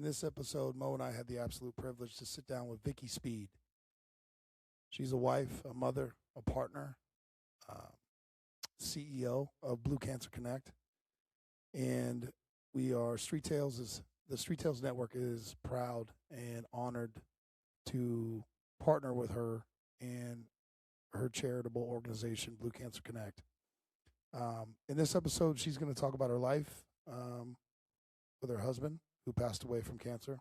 this episode, Mo and I had the absolute privilege to sit down with Vicki Speed. She's a wife, a mother, a partner, uh, CEO of Blue Cancer Connect, and we are Street Tales. The Street Tales Network is proud and honored to partner with her and her charitable organization, Blue Cancer Connect. In this episode, she's going to talk about her life with her husband, who passed away from cancer.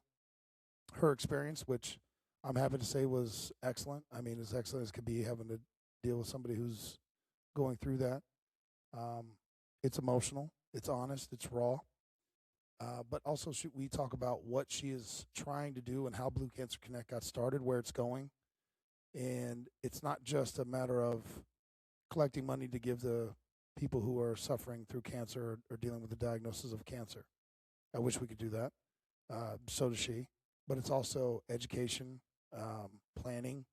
Her experience, which I'm happy to say was excellent. I mean, as excellent as could be, having to deal with somebody who's going through that. It's emotional, it's honest, it's raw. But also, we talk about what she is trying to do and how Blue Cancer Connect got started, where it's going. And it's not just a matter of collecting money to give to people who are suffering through cancer or dealing with the diagnosis of cancer. I wish we could do that. So does she. But it's also education, planning,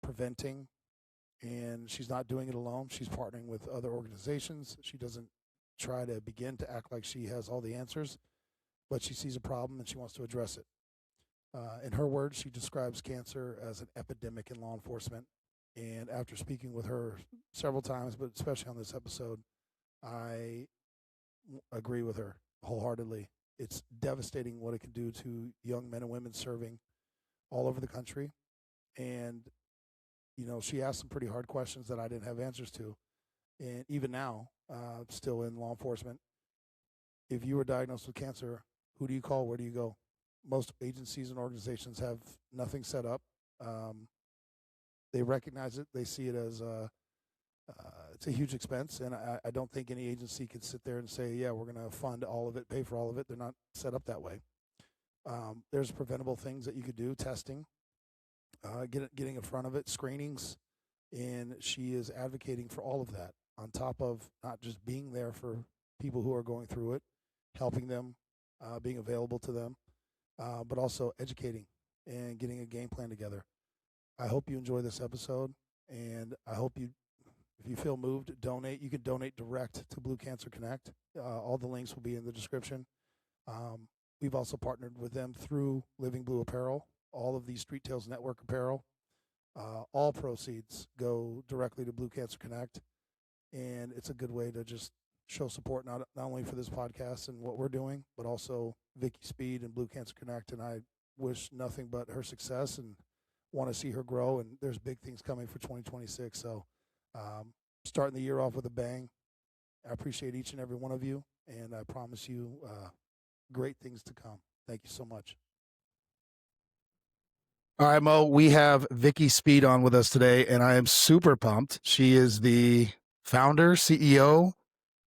preventing. And she's not doing it alone. She's partnering with other organizations. She doesn't try to begin to act like she has all the answers, but she sees a problem and she wants to address it. In her words, she describes cancer as an epidemic in law enforcement. And after speaking with her several times, but especially on this episode, I agree with her wholeheartedly. It's devastating what it can do to young men and women serving all over the country. And, you know, she asked some pretty hard questions that I didn't have answers to. And even now, still in law enforcement, if you were diagnosed with cancer, who do you call? Where do you go? Most agencies and organizations have nothing set up. They recognize it. They see it as it's a huge expense, and I don't think any agency can sit there and say, yeah, we're going to fund all of it, pay for all of it. They're not set up that way. There's preventable things that you could do, testing, getting in front of it, screenings, and she is advocating for all of that on top of not just being there for people who are going through it, helping them, being available to them, but also educating and getting a game plan together. I hope you enjoy this episode, and I hope you, if you feel moved, donate. You can donate direct to Blue Cancer Connect. All the links will be in the description. We've also partnered with them through Living Blue Apparel, all of the Street Tales Network apparel. All proceeds go directly to Blue Cancer Connect, and it's a good way to just show support not only for this podcast and what we're doing, but also Vicki Speed and Blue Cancer Connect. And I wish nothing but her success and want to see her grow. And there's big things coming for 2026. So starting the year off with a bang. I appreciate each and every one of you, and I promise you great things to come. Thank you so much. All right, Mo, we have Vicki Speed on with us today, and I am super pumped. She is the founder, CEO,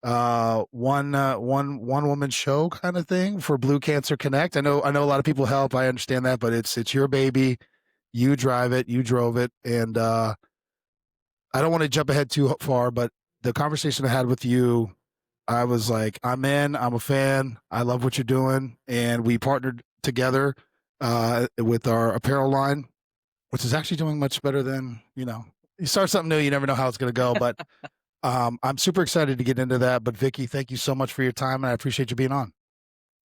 one woman show kind of thing for Blue Cancer Connect. I know a lot of people help. I understand that, but it's your baby. You drive it, you drove it, and I don't want to jump ahead too far, but the conversation I had with you, I was like, I'm in, I'm a fan, I love what you're doing, and we partnered together with our apparel line, which is actually doing much better than, you start something new, you never know how it's going to go, but I'm super excited to get into that. But Vicki, thank you so much for your time, and I appreciate you being on.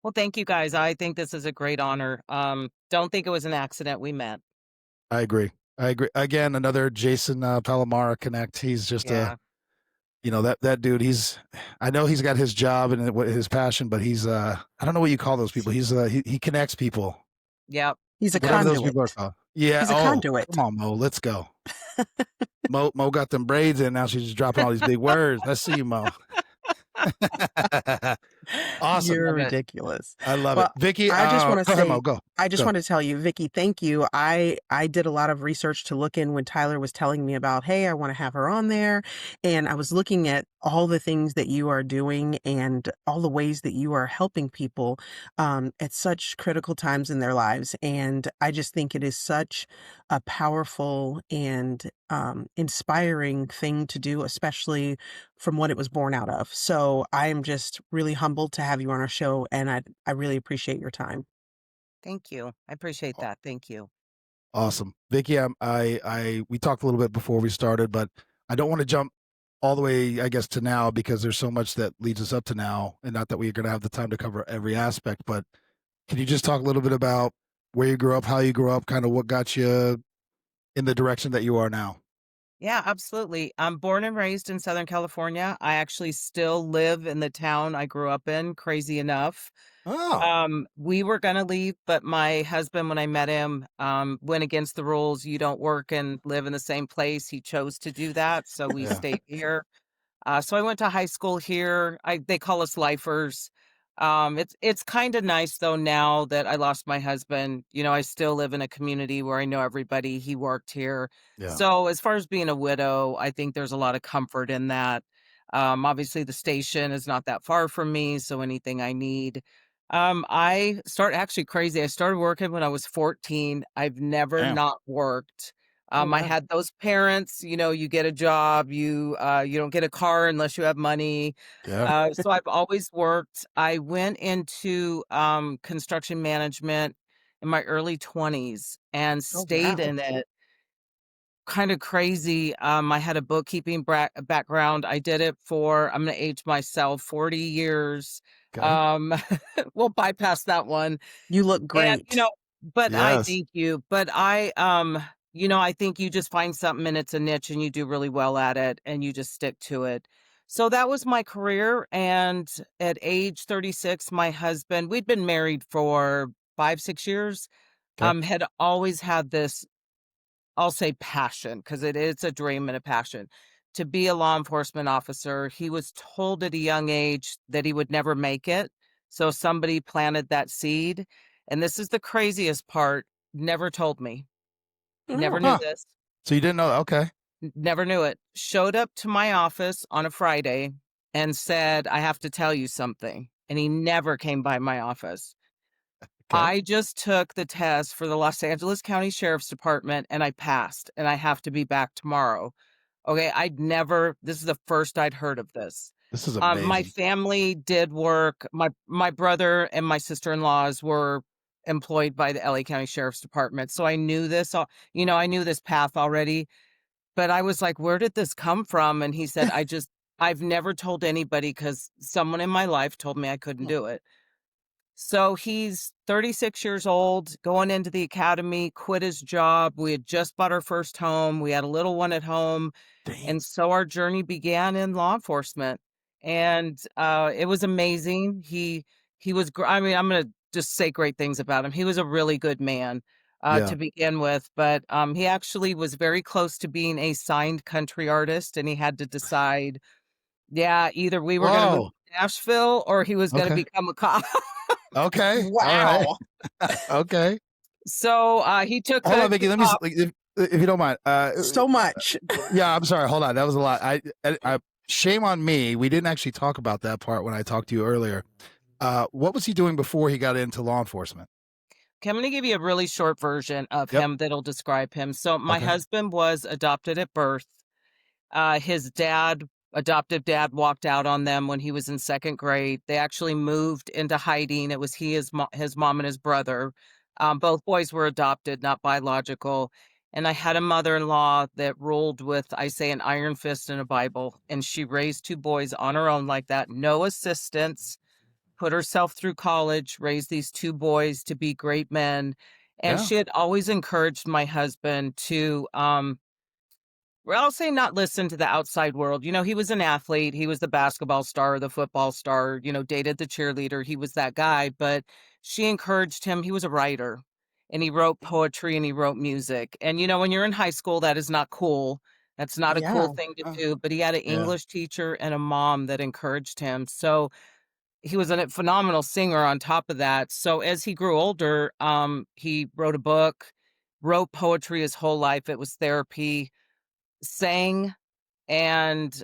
Well, thank you guys. I think this is a great honor. Don't think it was an accident we met. I agree. Again, another Jason Palomara connect. He's just that dude. I know he's got his job and his passion, but he's I don't know what you call those people. He's he connects people. Yep. He's a Whatever conduit. those people are called. Yeah. He's a conduit. Come on, Mo. Let's go. Mo got them braids in. Now she's just dropping all these big words. Let's see you, Mo. Awesome. You're ridiculous. I love it. Vicki, I just want to say, Mo, go. I just want to tell you, Vicki, thank you. I did a lot of research to look in when Tyler was telling me about, hey, I want to have her on there. And I was looking at all the things that you are doing and all the ways that you are helping people at such critical times in their lives. And I just think it is such a powerful and inspiring thing to do, especially from what it was born out of. So I am just really humbled to have you on our show, and I really appreciate your time. Thank you. I appreciate that. Thank you. Awesome. Vicki, we talked a little bit before we started, but I don't want to jump all the way, I guess, to now, because there's so much that leads us up to now, and not that we're going to have the time to cover every aspect, but Can you just talk a little bit about where you grew up, how you grew up, kind of what got you in the direction that you are now? Yeah, absolutely. I'm born and raised in Southern California. I actually still live in the town I grew up in, crazy enough. Oh, We were gonna leave, but my husband, when I met him, went against the rules. You don't work and live in the same place. He chose to do that, so we yeah, stayed here. So I went to high school here. They call us lifers. It's kind of nice though now that I lost my husband. You know, I still live in a community where I know everybody. He worked here. yeah, So as far as being a widow, I think there's a lot of comfort in that. Obviously the station is not that far from me, so anything I need. I start actually crazy. I started working when I was 14. I've never damn, not worked. Oh, I wow. had those parents, you know, you get a job, you don't get a car unless you have money. yeah, So I've always worked. I went into construction management in my early 20s and Oh, stayed wow. in it. Kind of crazy. I had a bookkeeping background. I did it for, I'm going to age myself, 40 years. okay, Um, we'll bypass that one. You look And, great. but I yes, thank you, but I think you just find something and it's a niche and you do really well at it and you just stick to it. So that was my career. And at age 36, my husband, we'd been married for 5, 6 years, okay, had always had this, I'll say passion, because it's a dream and a passion to be a law enforcement officer. He was told at a young age that he would never make it. So somebody planted that seed. And this is the craziest part. Never told me. Never Oh, knew huh? this. So you didn't know? Okay, Never knew it. Showed up to my office on a Friday and said, I have to tell you something. And he never came by my office. okay, I just took the test for the Los Angeles County Sheriff's Department and I passed and I have to be back tomorrow. Okay, this is the first I'd heard of this. this is My amazing. family did work. My brother and my sister-in-laws were employed by the LA County Sheriff's Department. So I knew this, I knew this path already, but I was like, where did this come from? And he said, I've never told anybody because someone in my life told me I couldn't do it. So he's 36 years old, going into the academy, quit his job. We had just bought our first home. We had a little one at home. Damn, And so our journey began in law enforcement. And it was amazing. He was I mean, I'm going to just say great things about him. He was a really good man yeah. to begin with, but he actually was very close to being a signed country artist and he had to decide, yeah, either we were going to move Whoa. to Nashville or he was going to Okay. become a cop. Okay. All right. wow. Okay. So, he took Hold on, the Vicky. Let me, cop. if you don't mind. So much. Yeah, I'm sorry. Hold on. That was a lot. Shame on me. We didn't actually talk about that part when I talked to you earlier. What was he doing before he got into law enforcement? Okay, I'm gonna give you a really short version of Yep. him that'll describe him. So my Okay. husband was adopted at birth. His adoptive dad, walked out on them when he was in second grade. They actually moved into hiding. It was his mom and his brother. Both boys were adopted, not biological. And I had a mother-in-law that ruled with, I say, an iron fist and a Bible. And she raised two boys on her own like that, no assistance, put herself through college, raised these two boys to be great men. And Yeah. she had always encouraged my husband to, well, I'll say not listen to the outside world. He was an athlete. He was the basketball star, the football star, dated the cheerleader. He was that guy, but she encouraged him. He was a writer and he wrote poetry and he wrote music. And, when you're in high school, that is not cool. That's not a cool Yeah. thing to Uh, do. But he had an yeah. English teacher and a mom that encouraged him. So he was a phenomenal singer on top of that. So as he grew older, he wrote a book, wrote poetry his whole life. It was therapy, sang, and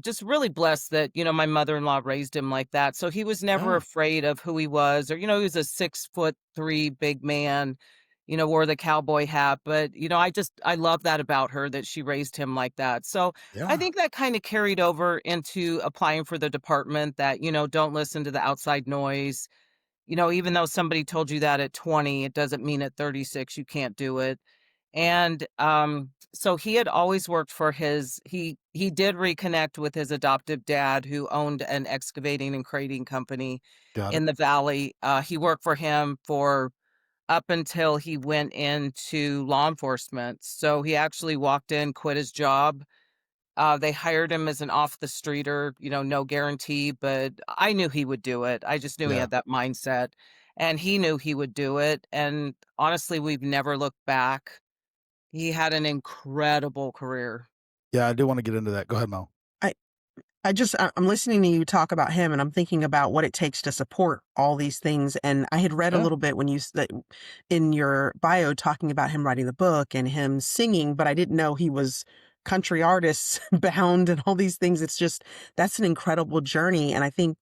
just really blessed that my mother-in-law raised him like that. So he was never Yeah. afraid of who he was, or he was a 6'3" big man, wore the cowboy hat. But I love that about her, that she raised him like that. So I Yeah. think that kind of carried over into applying for the department, that don't listen to the outside noise. Even though somebody told you that at 20, it doesn't mean at 36 you can't do it. And so he had always worked for he did reconnect with his adoptive dad, who owned an excavating and crating company Got it. in the valley. He worked for him for up until he went into law enforcement. So he actually walked in, quit his job. They hired him as an off the streeter, no guarantee, but I knew he would do it. I just knew he Yeah. had that mindset, and he knew he would do it. And honestly, we've never looked back. He had an incredible career. Yeah, I do want to get into that. Go ahead, Mo. I'm listening to you talk about him, and I'm thinking about what it takes to support all these things. And I had read a Yeah. little bit when in your bio talking about him writing the book and him singing, but I didn't know he was country artists bound and all these things. That's an incredible journey. And I think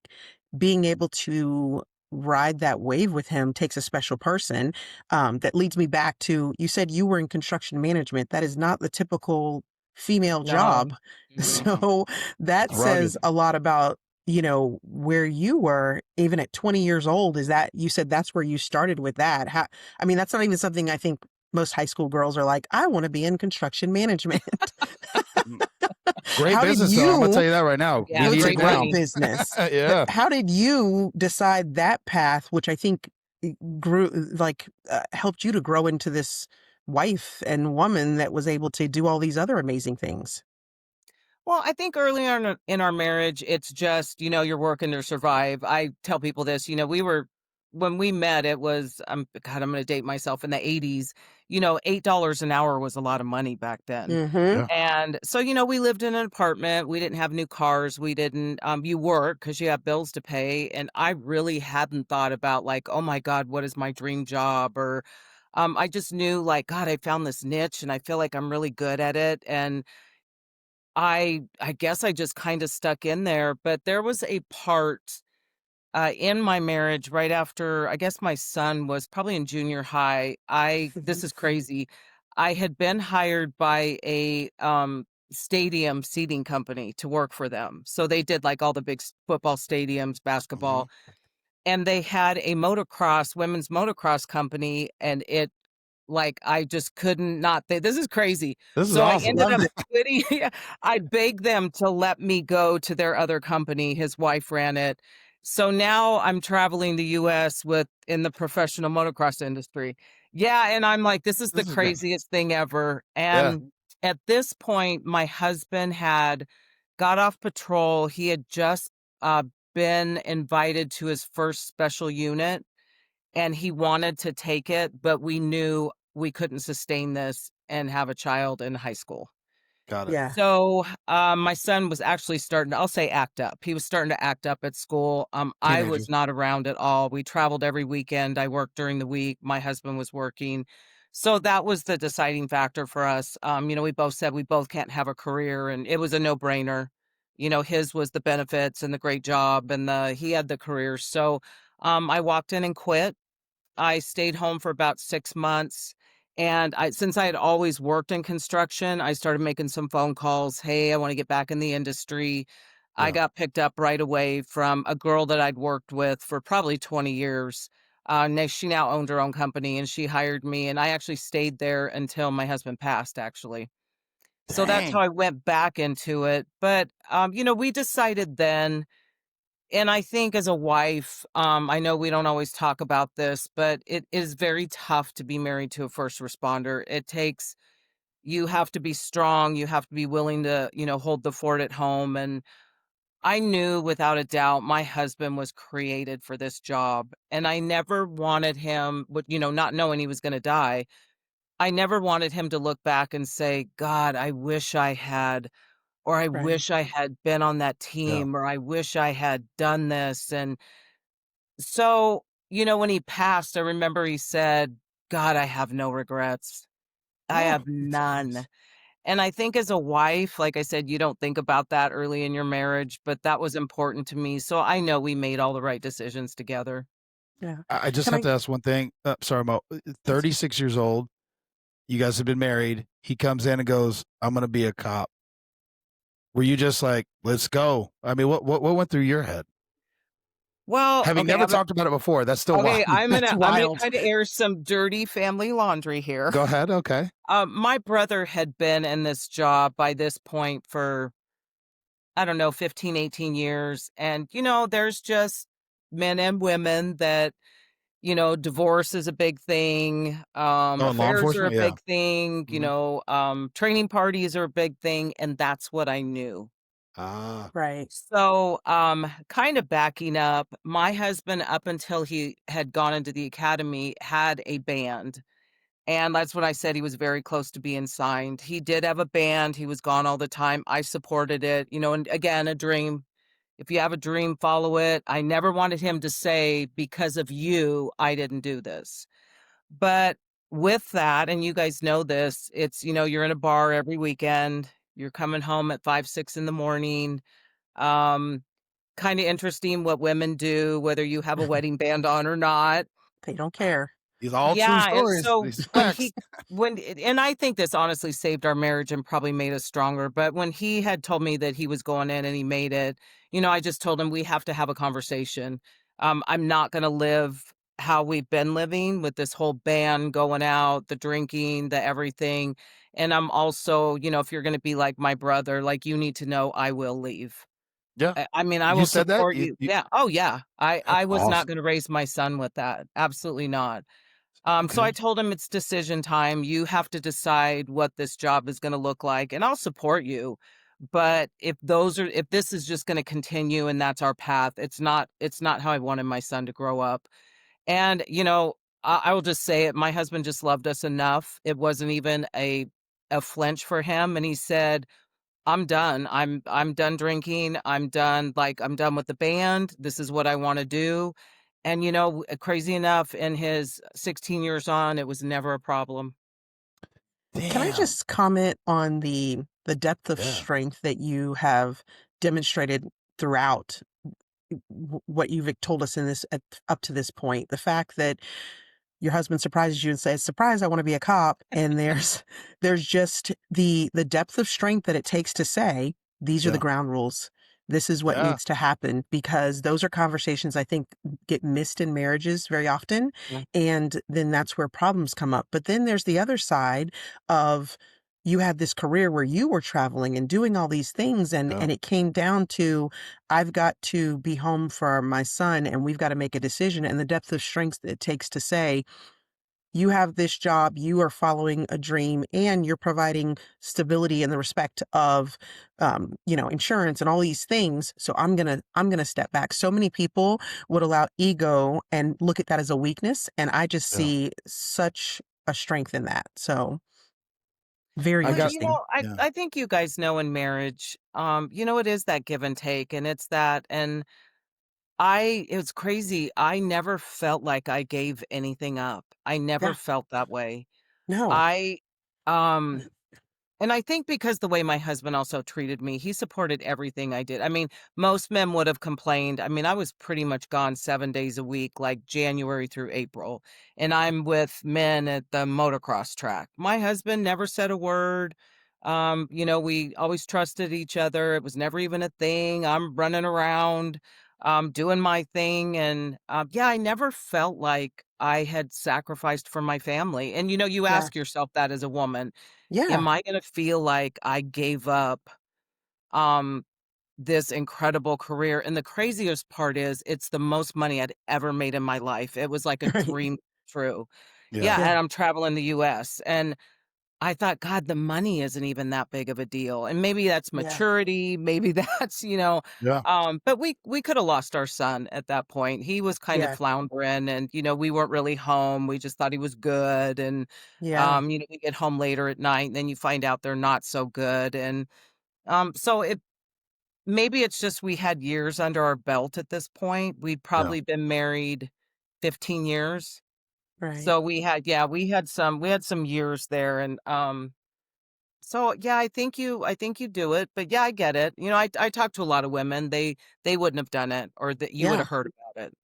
being able to ride that wave with him takes a special person. That leads me back to, you said you were in construction management. That is not the typical female No. job. Mm-mm. So that It's rugged. says a lot about, where you were even at 20 years old. Is that, you said that's where you started with that? I mean, that's not even something I think most high school girls are like, I want to be in construction management. Great How did business, though. I'm gonna you, tell you that right now. Yeah, We need it's to a great great quit. money. business, but Yeah. how did you decide that path, which I think grew, helped you to grow into this wife and woman that was able to do all these other amazing things? Well, I think early on in our marriage, it's just, you're working to survive. I tell people this, when we met, it was, God, I'm going to date myself, in the 80s, $8 an hour was a lot of money back then. Mm-hmm. Yeah. And so, we lived in an apartment. We didn't have new cars. We didn't, you work because you have bills to pay. And I really hadn't thought about, like, oh my God, what is my dream job? Or I just knew, like, God, I found this niche and I feel like I'm really good at it. And I guess I just kinda stuck in there, but there was a part, in my marriage right after, I guess my son was probably in junior high. This is crazy. I had been hired by a, stadium seating company to work for them. So they did, like, all the big football stadiums, Hmm. basketball, and they had a women's motocross company, and I just couldn't not this is crazy. This is So I awesome. ended Love up it. quitting. Yeah, I begged them to let me go to their other company. His wife ran it. So now I'm traveling the US in the professional motocross industry. Yeah, and I'm like, this is the This is great. craziest thing ever. Yeah. And at this point, my husband had got off patrol. He had just uh, been invited to his first special unit, and he wanted to take it, but we knew we couldn't sustain this and have a child in high school. Got it. Yeah. So, my son was actually starting to, I'll say, act up. He was starting to act up at school. I was Teenagers. not around at all. We traveled every weekend. I worked during the week. My husband was working. So that was the deciding factor for us. We both said we both can't have a career, and it was a no-brainer. His was the benefits and the great job, and he had the career. So, I walked in and quit. I stayed home for about 6 months, and since I had always worked in construction, I started making some phone calls. "Hey, I wanna get back in the industry." I Yeah. got picked up right away from a girl that I'd worked with for probably 20 years. Now she now owned her own company, and she hired me, and I actually stayed there until my husband passed, actually. So that's how Dang. I went back into it, but, we decided then, and I think as a wife, I know we don't always talk about this, but it is very tough to be married to a first responder. You have to be strong. You have to be willing to, hold the fort at home. And I knew without a doubt my husband was created for this job. And I never wanted him, not knowing he was going to die, I never wanted him to look back and say, God, I wish I had, or I Right. wish I had been on that Yeah. team, or I wish I had done this. And so, when he passed, I remember he said, "God, I have no regrets. I Oh, have That's none." nice. And I think as a wife, like I said, you don't think about that early in your marriage, but that was important to me. So I know we made all the right decisions together. Yeah. I just Can have I, to ask one thing. Sorry, Mo. that's, 36 years old. You guys have been married. He comes in and goes, "I'm gonna be a cop." Were you just like, "Let's go"? I mean, what went through your head? Well, Having okay, never talked about it before, that's still wild. I'm That's gonna wild. kind of air some dirty family laundry here. Go ahead. Okay. My brother had been in this job by this point for, I don't know, 15, 18 years. And, there's just men and women that, divorce is a big thing. Oh, in law Affairs are a enforcement? Yeah. big thing, Mhm. training parties are a big thing. And that's what I knew. Ah, Right. So, kind of backing up, my husband, up until he had gone into the academy, had a band. And that's when I said he was very close to being signed. He did have a band. He was gone all the time. I supported it, and again, a dream. If you have a dream, follow it. I never wanted him to say, because of you, I didn't do this. But with that, and you guys know this, it's, you're in a bar every weekend. You're coming home at 5, 6 in the morning. Um, Kind of interesting what women do, whether you have a wedding band on or not. They don't care. these are all true Yeah, and stories. so These when facts. he when and I think this honestly saved our marriage and probably made us stronger, but when he had told me that he was going in and he made it, I just told him we have to have a conversation. I'm not gonna live how we've been living with this whole ban going out, the drinking, the everything. And I'm also, if you're gonna be like my brother, like, you need to know I will leave. Yeah. I mean, I You will said that? support you. Yeah. Oh, yeah. I That's I was not awesome. gonna raise my son with that. Absolutely not. So Okay. I told him it's decision time. You have to decide what this job is going to look like, and I'll support you. But if this is just going to continue and that's our path, it's not how I wanted my son to grow up. And, I will just say it. My husband just loved us enough. It wasn't even a flinch for him. And he said, I'm done. I'm done drinking. I'm done with the band. This is what I want to do. And crazy enough, in his 16 years on, it was never a problem. Can I Damn. just comment on the depth of Yeah. strength that you have demonstrated throughout what you've told us in up to this point? The fact that your husband surprises you and says, "Surprise, I want to be a cop." And there's just the depth of strength that it takes to say, "These are the Yeah. ground rules. This is what Yeah. needs to happen," because those are conversations I think get missed in marriages very often. Yeah. And then that's where problems come up. But then there's the other side of, you had this career where you were traveling and doing all these things, and Yeah. and it came down to, I've got to be home for my son and we've got to make a decision, and the depth of strength it takes to say, you have this job, you are following a dream, and you're providing stability in the respect of, insurance and all these things. So I'm gonna step back. So many people would allow ego and look at that as a weakness, and I just Yeah. see such a strength in that. So very I Well, got interesting. yeah. I think you guys know in marriage, it is that give and take, and it's that, and it was crazy. I never felt like I gave anything up. I never Yeah. felt that way. No. I, um, And I think because the way my husband also treated me, he supported everything I did. I mean, most men would have complained. I mean, I was pretty much gone 7 days a week, like January through April. And I'm with men at the motocross track. My husband never said a word. We always trusted each other. It was never even a thing. I'm running around, doing my thing. And yeah, I never felt like I had sacrificed for my family. And, you Yeah. ask yourself that as a woman, Yeah. am I gonna feel like I gave up, um, this incredible career? And the craziest part is it's the most money I'd ever made in my life. It was like a Right. dream true. Yeah. Yeah, Yeah. and I'm traveling the US, and I thought, "God, the money isn't even that big of a deal." And maybe that's Yeah. maturity, maybe that's, Yeah. but we coulda lost our son at that point. He was kind of Yeah. floundering and, we weren't really home. We just thought he was good, and, Yeah. we get home later at night, and then you find out they're not so good, and, so maybe it's just we had years under our belt at this point. We'd Yeah. probably been married 15 years. Right. So we had some years there, and, so, yeah, I think you do it, but yeah, I get it. I talk to a lot of women, they wouldn't have done it, or that you would Yeah. have heard about it.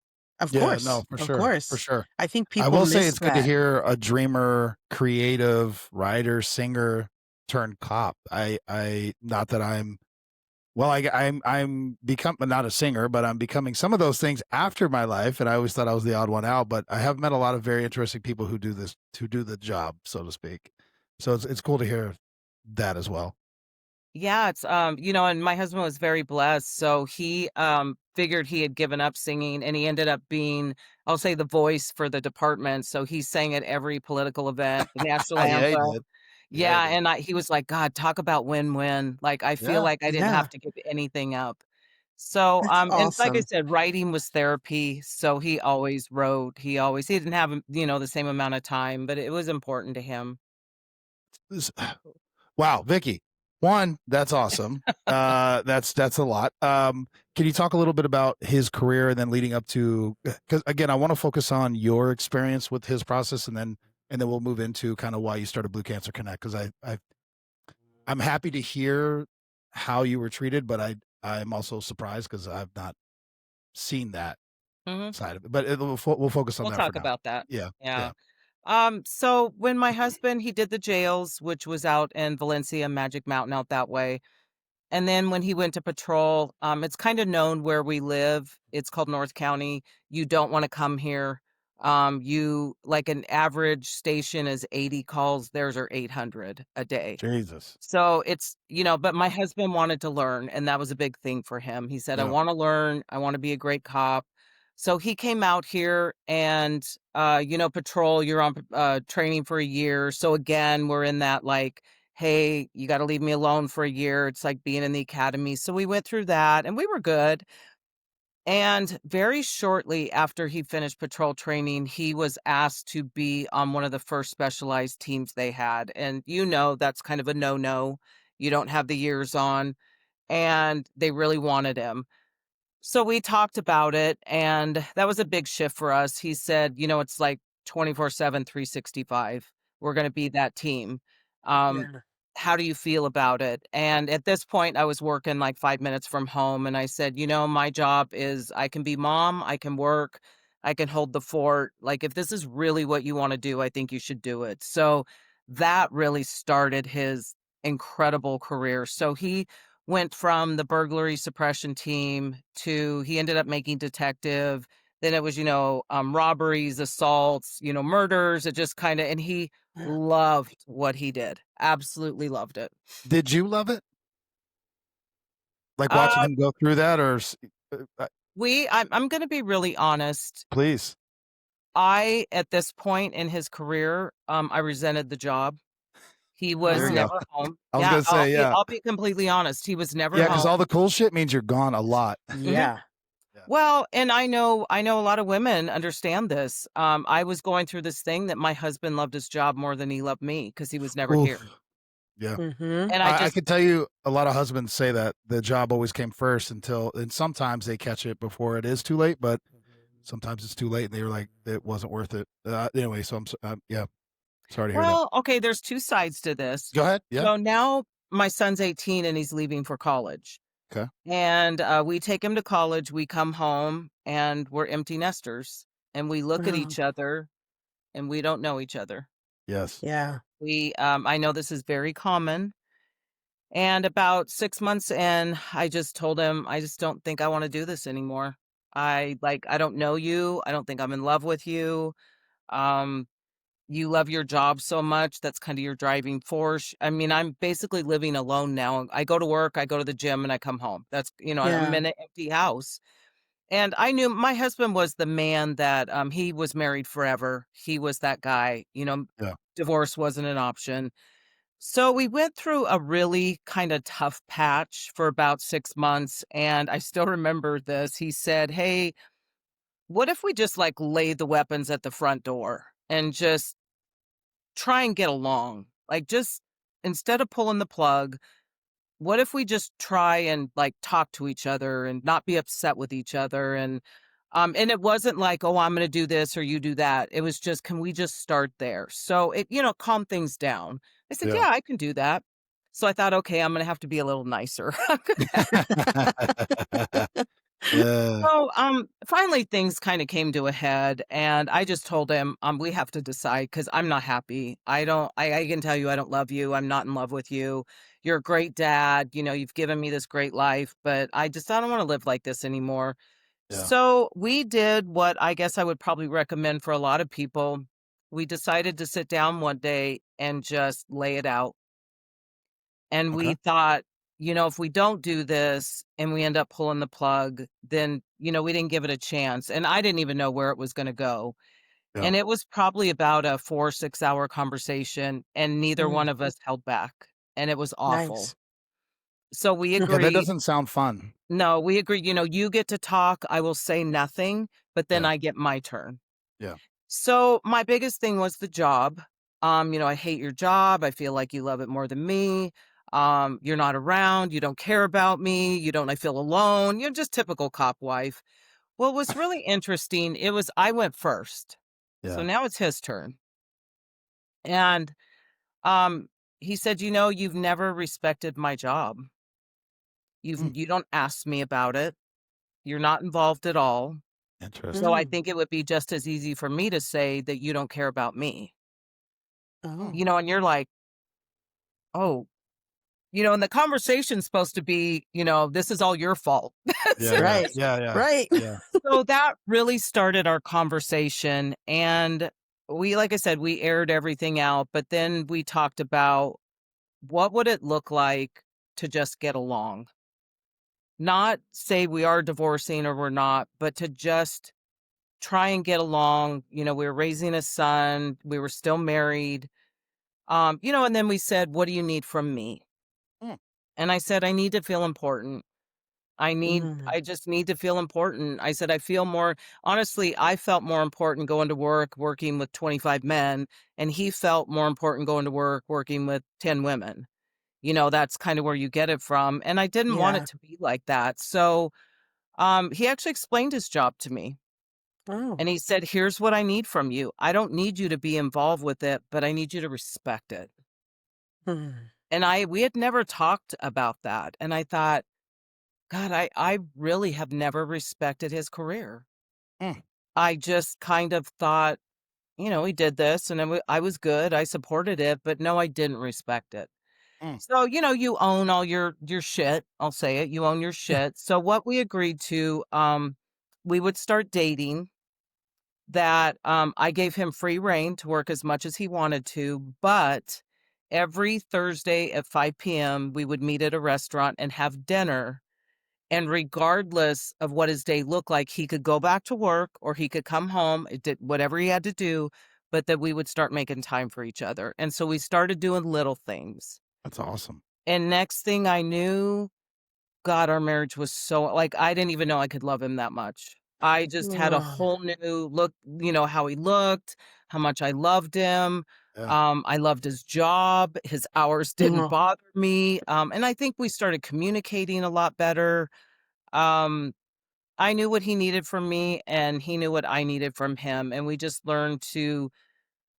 Of Yeah. course. No, for Of sure. For course. sure. I think I people will say miss it's good to that. hear a dreamer, creative, writer, singer turned cop. I not that I'm Well, I'm becoming not a singer, but I'm becoming some of those things after my life, and I always thought I was the odd one out. But I have met a lot of very interesting people who do this, who do the job, so to speak. So it's cool to hear that as well. Yeah, it's and my husband was very blessed. So he figured he had given up singing and he ended up being, I'll say, the voice for the department. So he sang at every political event, the national Yeah, he anthem. did. Yeah, he Yeah, did. and he was like, God, talk about win-win. Like I feel Yeah. like I didn't Yeah, have to give anything up. So that's and like I awesome. said, writing was therapy. So he always wrote. He didn't have, the same amount of time, but it was important to him. This- Wow, Vicky. One, that's awesome. That's a lot. Can you talk a little bit about his career and then leading up to? Because again, I want to focus on your experience with his process, and then we'll move into kind of why you started Blue Cancer Connect. Because I'm happy to hear how you were treated, but I'm also surprised because I've not seen that Mhm. side of it. But we'll focus on We'll that for talk now. about that. Yeah, Yeah. yeah. So when my husband, he did the jails, which was out in Valencia, Magic Mountain out that way. And then when he went to patrol, it's kind of known where we live. It's called North County. You don't want to come here. You like an average station is 80 calls. Theirs are 800 a day. Jesus. So it's, but my husband wanted to learn, and that was a big thing for him. He said, I Yeah. want to learn. I want to be a great cop. So he came out here and, patrol, you're on training for a year. So again, we're in that like, hey, you got to leave me alone for a year. It's like being in the academy. So we went through that and we were good. And very shortly after he finished patrol training, he was asked to be on one of the first specialized teams they had. And that's kind of a no-no. You don't have the years on, and they really wanted him. So we talked about it, and that was a big shift for us. He said, it's like 24/7, 365. We're going to be that team. Um, Yeah. how do you feel about it? And at this point, I was working like 5 minutes from home, and I said, my job is I can be mom, I can work, I can hold the fort. Like, if this is really what you want to do, I think you should do it. So that really started his incredible career. So he went from the burglary suppression team to he ended up making detective. Then it was, robberies, assaults, murders. It just kind of, and he loved what he did. Absolutely loved it. Did you love it? Like watching Uh, him go through that, or I'm going to be really honest. please? At this point in his career, I resented the job. He There was you go. never home. I was Yeah, gonna say, yeah, I'll be completely honest. He was never yeah, because home. all the cool shit means you're gone a lot. Mhm. Yeah. Yeah. Well, and I know a lot of women understand this. I was going through this thing that my husband loved his job more than he loved me because he was never here. Oof. Yeah. Mm-hmm. And I can tell you a lot of husbands say that the job always came first and sometimes they catch it before it is too late, but sometimes it's too late and they were like, it wasn't worth it. Anyway, so yeah, sorry to hear that. well, okay, there's two sides to this. Go ahead. Yeah. So now my son's 18 and he's leaving for college. Okay. And we take him to college, we come home and we're empty nesters and we look at Wow. each other and we don't know each other. Yes. Yeah. I know this is very common. And about 6 months in, I just told him, I just don't think I want to do this anymore. I don't know you. I don't think I'm in love with you. Um, you love your job so much. That's kind of your driving force. I mean, I'm basically living alone now. I go to work, I go to the gym, and I come home. I'm Yeah. in an empty house. And I knew my husband was the man that he was married forever. He was that guy. Yeah. Divorce wasn't an option. So we went through a really kind of tough patch for about 6 months. And I still remember this. He said, hey, what if we just like lay the weapons at the front door and just try and get along? Like, just instead of pulling the plug, what if we just try and like talk to each other and not be upset with each other? And it wasn't like, oh, I'm going to do this or you do that. It was just, can we just start there? So it, calm things down. I said, Yeah. yeah, I can do that. So I thought, okay, I'm going to have to be a little nicer. Yeah. So, finally things kind of came to a head, and I just told him, we have to decide because I'm not happy. I can tell you I don't love you. I'm not in love with you. You're a great dad. You've given me this great life, but I don't want to live like this anymore. Yeah. So we did what I guess I would probably recommend for a lot of people. We decided to sit down one day and just lay it out. And Okay. we thought, if we don't do this and we end up pulling the plug, then, we didn't give it a chance. And I didn't even know where it was going to go. Yeah. And it was probably about a 4 or 6 hour conversation, and neither Mm, one of us held back. And it was awful. nice. So we Yeah, that agreed. doesn't sound fun. No, we agreed, you get to talk. I will say nothing, but then Yeah. I get my turn. Yeah. So my biggest thing was the job. I hate your job. I feel like you love it more than me. You're not around. You don't care about me. You don't, I feel alone. You're just typical cop wife. Well, what's really interesting, I went first. So Yeah. now it's his turn. And um, he said, you've never respected my job. Mm, You don't ask me about it. You're not involved at all. So interesting. I Mm. think it would be just as easy for me to say that you don't care about me. Oh. And you're like, oh, and the conversation's supposed to be, this is all your fault. Yeah. Yeah. Right. Yeah. Yeah. Right. Yeah. So that really started our conversation. And like I said, we aired everything out, but then we talked about what would it look like to just get along? Not say we are divorcing or we're not, but to just try and get along. We were raising a son, we were still married. And then we said, what do you need from me? Mm, And I said, I need to feel important. Mm. I just need to feel important. I said, I feel more, honestly, I felt more important going to work, working with 25 men, and he felt more important going to work, working with 10 women. That's kind of where you get it from. And I didn't want it Yeah. to be like that. So, he actually explained his job to me, Oh. and he said, here's what I need from you. I don't need you to be involved with it, but I need you to respect it. Mm. And we had never talked about that. And I thought, God, I really have never respected his career. mm, I just kind of thought, he did this and I was good. I supported it, but no, I didn't respect it. mm. So, you own all your shit. I'll say it. You own your Yeah. shit. So what we agreed to, we would start dating, that I gave him free reign to work as much as he wanted to, but every Thursday at 5 p.m. we would meet at a restaurant and have dinner. And regardless of what his day looked like, he could go back to work or he could come home. It did whatever he had to do, but that we would start making time for each other. And so we started doing little things. That's awesome. And next thing I knew, God, our marriage was so, like, I didn't even know I could love him that much. I just had a Oh. whole new look, how he looked, how much I loved him. Yeah. I loved his job. His hours didn't Oh. bother me. And I think we started communicating a lot better. Um, I knew what he needed from me, and he knew what I needed from him, and we just learned to,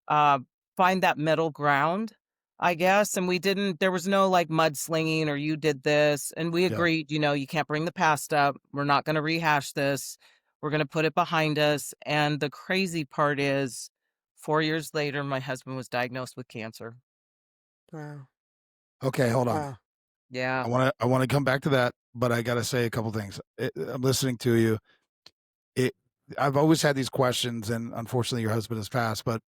uh, find that middle ground, I guess, and we didn't there was no, like, mudslinging or "You did this," and we Yeah. agreed, "You can't bring the past up. We're not gonna rehash this. We're gonna put it behind us," and the crazy part is 4 years later, my husband was diagnosed with cancer. Wow. Okay. Hold on. Wow. Yeah. I want to come back to that, but I got to say a couple things. I'm listening to you. It. I've always had these questions, and unfortunately, your husband has passed. But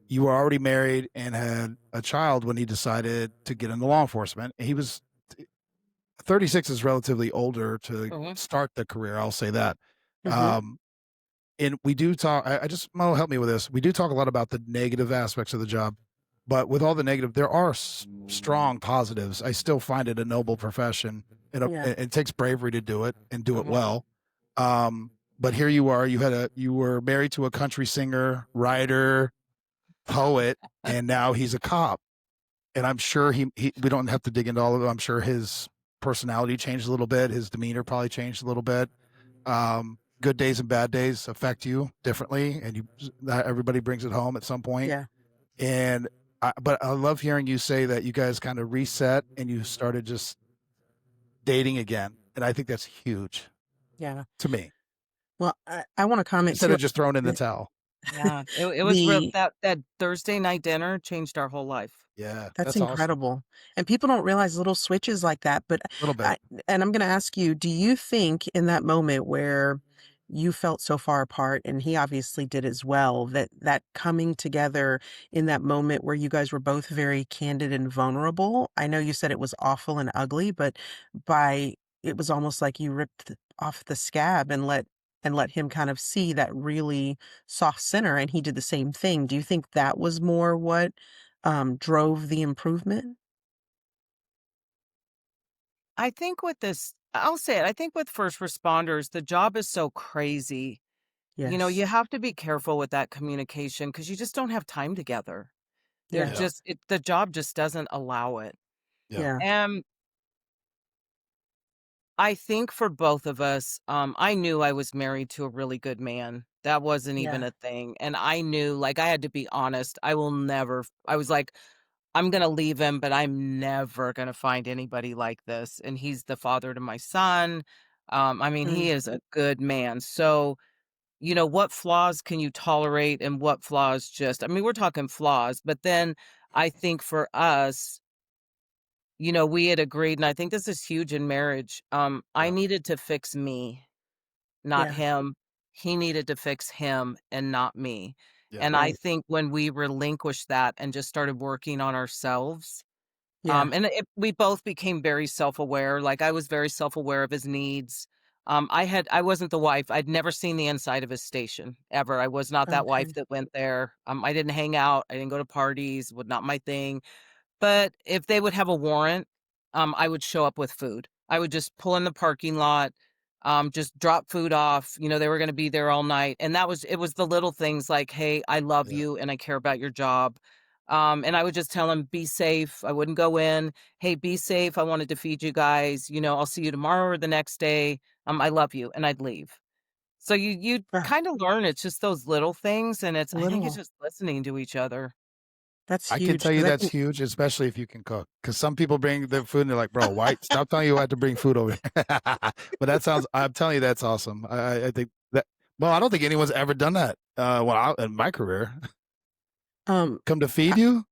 you were already married and had a child when he decided to get into law enforcement. He was 36 is relatively older to Mhm. start the career. I'll say that. Mm-hmm. Um, and we do talk. I just Mo, help me with this. We do talk a lot about the negative aspects of the job, but with all the negative, there are strong positives. I still find it a noble profession, and Yeah. it takes bravery to do it and do it Mhm. well. But here you are. You were married to a country singer, writer, poet, and now he's a cop. And I'm sure he we don't have to dig into all of it. I'm sure his personality changed a little bit. His demeanor probably changed a little bit. Good days and bad days affect you differently, and not everybody brings it home at some point. Yeah. And but I love hearing you say that you guys kind of reset and you started just dating again, and I think that's huge. Yeah. to me, Well, I want to comment instead too. of just throwing in the towel. Yeah, it was real. The That Thursday night dinner changed our whole life. Yeah, That's that's awesome. incredible. And people don't realize little switches like that. But A little bit. I, and I'm going to ask you, do you think in that moment where you felt so far apart and he obviously did as well, that coming together in that moment where you guys were both very candid and vulnerable? I know you said it was awful and ugly, but by it was almost like you ripped off the scab and let him kind of see that really soft center and he did the same thing. Do you think that was more what drove the improvement? I think with this, I'll say it. I think with first responders, the job is so crazy. You Yes. have to be careful with that communication because you just don't have time together. Yeah, Yes. The job just doesn't allow it. yeah, Yeah. And I think for both of us, I knew I was married to a really good man. That wasn't even Yeah. a thing. And I knew, like, I had to be honest. I was like, I'm going to leave him, but I'm never going to find anybody like this. And he's the father to my son. I mean, Mm. he is a good man. So, what flaws can you tolerate and what flaws just, I mean, we're talking flaws, but then I think for us, we had agreed, and I think this is huge in marriage. I yeah, needed to fix me, not Yeah. him. He needed to fix him and not me. yeah, And I Right. think when we relinquished that and just started working on ourselves, Yeah. we both became very self-aware. Like I was very self-aware of his needs. I wasn't the wife. I'd never seen the inside of his station ever. I was not that wife Okay. that went there. I didn't hang out. I didn't go to parties. Was not my thing. But if they would have a warrant, I would show up with food. I would just pull in the parking lot, just drop food off. They were gonna be there all night, and it was the little things like, "Hey, I love yeah, you and I care about your job." And I would just tell them, "Be safe." I wouldn't go in, "Hey, be safe. I wanted to feed you guys. I'll see you tomorrow or the next day. I love you," and I'd leave. So you Ah, kind of learn it's just those little things, and I think it's little. just listening to each other. That's I can huge tell you because I that's think huge, especially if you can cook. Because some people bring their food and they're like, "Bro, why? Stop telling you I have to bring food over here." But that sounds. I'm telling you, that's awesome. I think that. Well, I don't think anyone's ever done that. In my career, um come to feed I, you.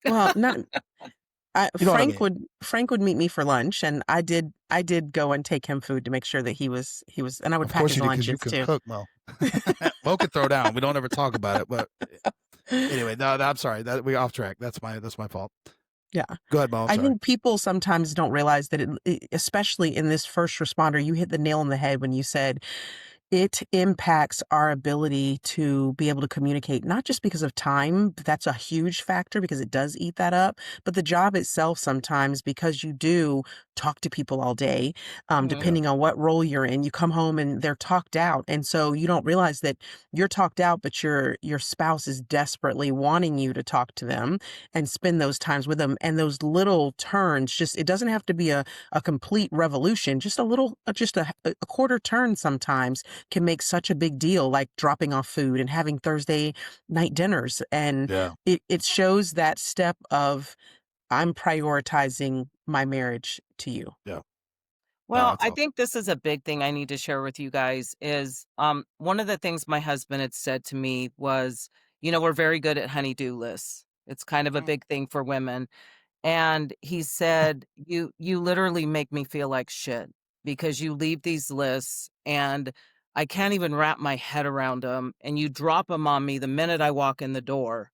well, not You know what I mean? Frank would meet me for lunch and I did go and take him food to make sure that he was and I would Of pack course his you do, because you lunches can too. cook, Mo. Mo can throw down. We don't ever talk about it, but anyway, no, I'm sorry that we off track. That's my fault. Yeah. Go ahead, Mo. I'm I sorry. think people sometimes don't realize that especially in this first responder, you hit the nail on the head when you said it impacts our ability to be able to communicate, not just because of time, but that's a huge factor because it does eat that up, but the job itself sometimes because you do talk to people all day, Mhm. Yeah, depending on what role you're in, you come home and they're talked out. And so you don't realize that you're talked out, but your spouse is desperately wanting you to talk to them and spend those times with them. And those little turns, just it doesn't have to be a complete revolution, just a little, just a quarter turn sometimes can make such a big deal, like dropping off food and having Thursday night dinners. And yeah, it shows that step of I'm prioritizing my marriage to you. yeah. No, Well, that's I awesome. think this is a big thing I need to share with you guys is one of the things my husband had said to me was, we're very good at honey-do lists. It's kind of a Mm. big thing for women. And he said, you literally make me feel like shit because you leave these lists and I can't even wrap my head around them and you drop them on me the minute I walk in the door.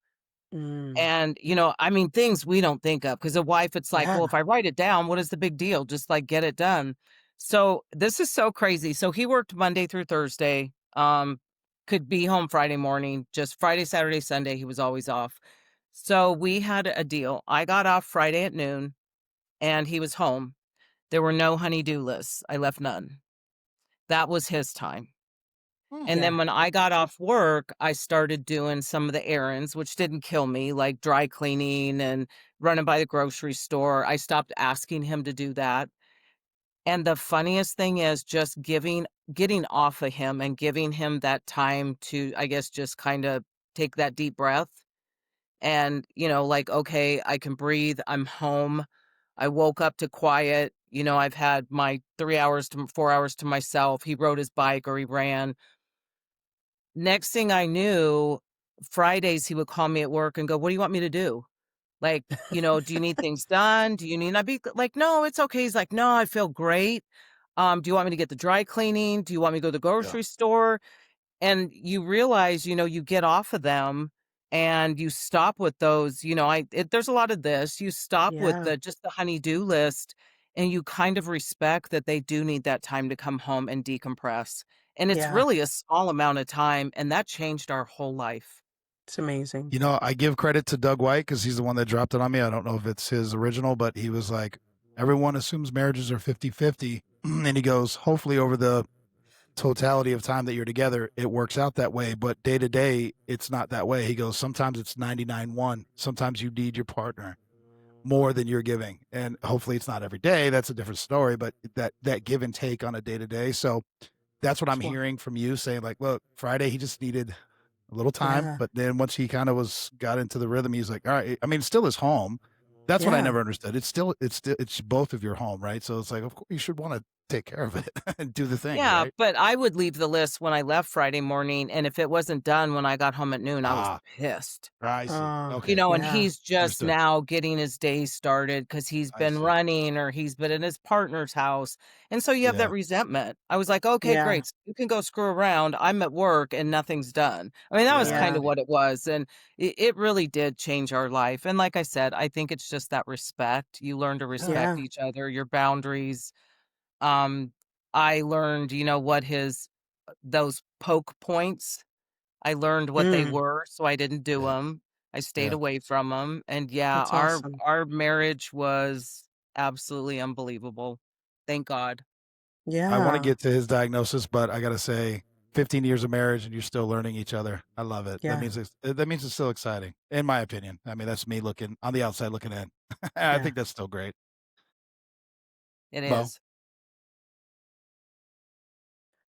Mm, And, I mean, things we don't think of because a wife, it's like, yeah. well, if I write it down, what is the big deal? Just like get it done. So this is so crazy. So he worked Monday through Thursday, could be home Friday morning, just Friday, Saturday, Sunday. He was always off. So we had a deal. I got off Friday at noon and he was home. There were no honey-do lists. I left none. That was his time. Mm. And Yeah. then when I got off work, I started doing some of the errands, which didn't kill me, like dry cleaning and running by the grocery store. I stopped asking him to do that. And the funniest thing is just getting off of him and giving him that time to, I guess, just kind of take that deep breath and, like, okay, I can breathe. I'm home. I woke up to quiet. I've had my 3 hours to 4 hours to myself. He rode his bike or he ran. Next thing I knew, Fridays he would call me at work and go, "What do you want me to do? Like, do you need things done? Do you need?" I'd be like, "No, it's okay." He's like, "No, I feel great. Do you want me to get the dry cleaning? Do you want me to go to the Yeah. grocery store?" And you realize, you get off of them and you stop with those, there's a lot of this. You stop with Yeah. the honey-do list, and you kind of respect that they do need that time to come home and decompress. And it's Yeah. really a small amount of time, and that changed our whole life. It's amazing. I give credit to Doug White because he's the one that dropped it on me. I don't know if it's his original, but he was like, everyone assumes marriages are 50-50. And he goes, hopefully over the totality of time that you're together, it works out that way. But day to day, it's not that way. He goes, sometimes it's 99-1. Sometimes you need your partner more than you're giving. And hopefully it's not every day. That's a different story, but that give and take on a day to day. So that's what I'm Sure. hearing from you saying, like, look, Friday, he just needed a little time. Yeah. But then once he kind of got into the rhythm, he's like, all right, I mean, it's still his home. That's what I Yeah. never understood. It's both of your home, right? So it's like, of course you should want to take care of it and do the things, Yeah, right? but I would leave the list when I left Friday morning, and if it wasn't done when I got home at noon, I was Ah, pissed. I see. Okay. And Yeah. he's just Understood. now getting his day started because he's I been see. running or he's been in his partner's house. And so you have that Yeah. resentment. I was like, okay, Yeah. great. So you can go screw around. I'm at work and nothing's done. I mean, that was Yeah. I kind Yeah. of see. what it was. And it really did change our life. And like I said, I think it's just that respect. You learn to Yeah. respect Yeah. each other, your boundaries. Um, I learned, what those poke points, I learned what they Mm, were, so I didn't do Yeah. them. I stayed Yeah. away from them, and yeah, that's our awesome. our marriage was absolutely unbelievable. Thank God. I want to Yeah. get to his diagnosis, but I got to say, 15 years of marriage and you're still learning each other. I love it. Yeah. That means it's still exciting, in my opinion. I mean, that's me looking on the outside looking in. I Yeah. think that's still great. It Bo, is.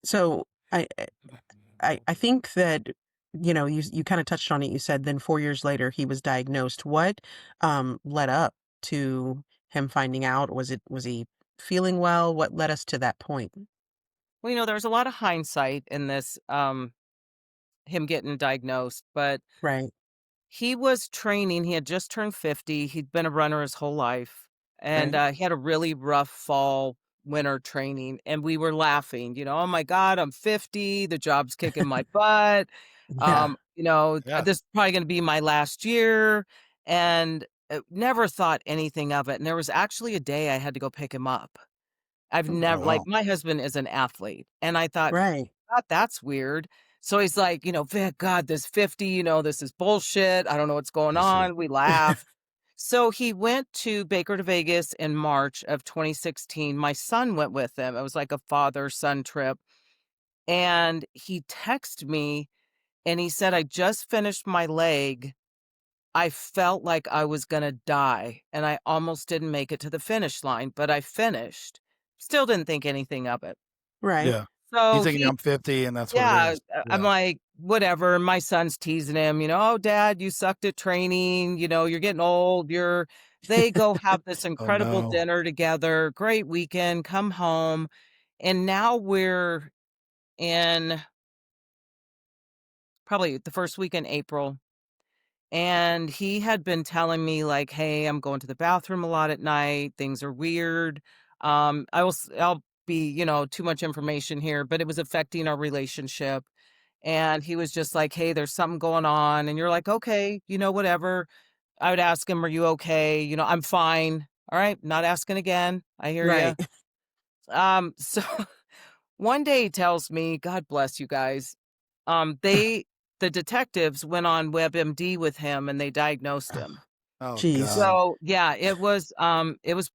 So I think that you kind of touched on it. You said then 4 years later he was diagnosed. What led up to him finding out? Was he feeling well? What led us to that point? Well, there's a lot of hindsight in this, him getting diagnosed, but Right. he was training. He had just turned 50. He'd been a runner his whole life. And Right. he had a really rough fall, winter training. And we were laughing, oh my God, I'm 50. The job's kicking my butt. Yeah. yeah. This is probably going to be my last year. And never thought anything of it. And there was actually a day I had to go pick him up. I've Oh, never, like, wow. my husband is an athlete. And I thought, Right. God, that's weird. So he's like, Vic, God, this 50, this is bullshit. I don't know what's going I see. on. We laughed. So he went to Baker to Vegas in March of 2016. My son went with him. It was like a father-son trip. And he texted me and he said, I just finished my leg. I felt like I was going to die and I almost didn't make it to the finish line, but I finished. Still didn't think anything of it. Right. Yeah. He's So thinking I'm 50 and that's what it yeah, is. I'm Yeah. like, whatever. My son's teasing him, "Oh, dad, you sucked at training, you're getting old, they go have this Oh, incredible no. dinner together, great weekend, come home. And now we're in probably the first week in April. And he had been telling me like, "Hey, I'm going to the bathroom a lot at night. Things are weird." I'll be, too much information here, but it was affecting our relationship. And he was just like, "Hey, there's something going on." And you're like, "Okay, whatever." I would ask him, "Are you okay?" "I'm fine." "All right, not asking again. I hear you." Right. So one day he tells me, God bless you guys. The detectives went on WebMD with him and they diagnosed him. Oh, Jeez. God. So yeah, it was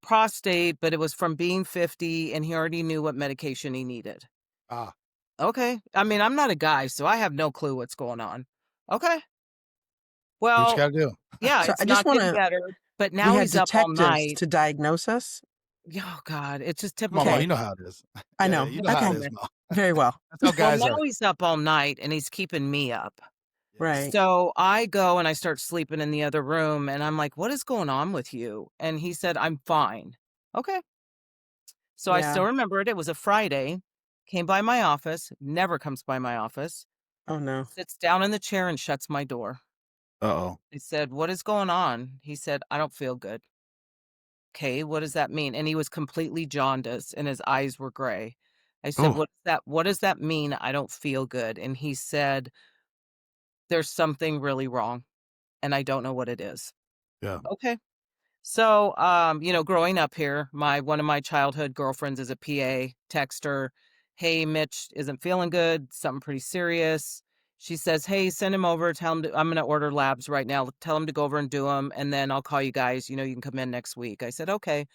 prostate, but it was from being 50 and he already knew what medication he needed. Ah, Okay. I mean, I'm not a guy, so I have no clue what's going on. Okay. do what you Well, got to do. yeah, So it's I just not want getting to. better, but We now had he's up all detectives night. to diagnose us. Oh God, it's just Mama, typical. you Okay. know how it is. I Yeah, know. you know how it Okay. is, Woman. Mom. Very well. That's how Well, guys now are. he's up all night and he's keeping me up. Yeah. Right. So I go and I start sleeping in the other room and I'm like, "What is going on with you?" And he said, "I'm fine." Okay. So I Yeah. still remember it. It was a Friday. Came by my office, never comes by my office, Oh no. sits down in the chair and shuts my door. Uh-oh. I said, "What is going on?" He said, "I don't feel good." "Okay, what does that mean?" And he was completely jaundiced and his eyes were gray. I said, Oh, what does that mean, I don't feel good?" And he said, "There's something really wrong, and I don't know what it is." yeah. Okay. So, growing up here, one of my childhood girlfriends is a PA, text her, "Hey, Mitch isn't feeling good, something pretty serious." She says, "Hey, send him over, tell him I'm gonna order labs right now. Tell him to go over and do them, and then I'll call you guys, you can come in next week." I said, "Okay."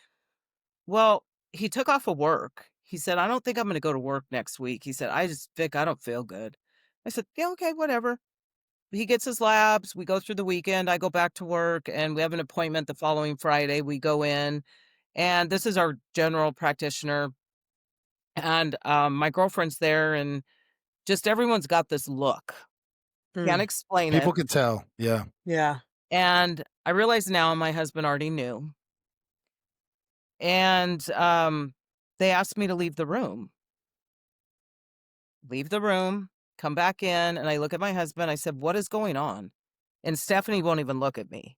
Well, he took off of work. He said, "I don't think I'm gonna go to work next week." He said, Vic, I don't feel good." I said, "Yeah, okay, whatever." He gets his labs, we go through the weekend, I go back to work, and we have an appointment the following Friday. We go in, and this is our general practitioner, and, my girlfriend's there, and just everyone's got this look. Can't Mm. explain it, People can tell. Yeah. Yeah. and I realize now my husband already knew, and, they asked me to leave the room. Leave the room, come back in, and I look at my husband, I said, "What is going on?" And Stephanie won't even look at me.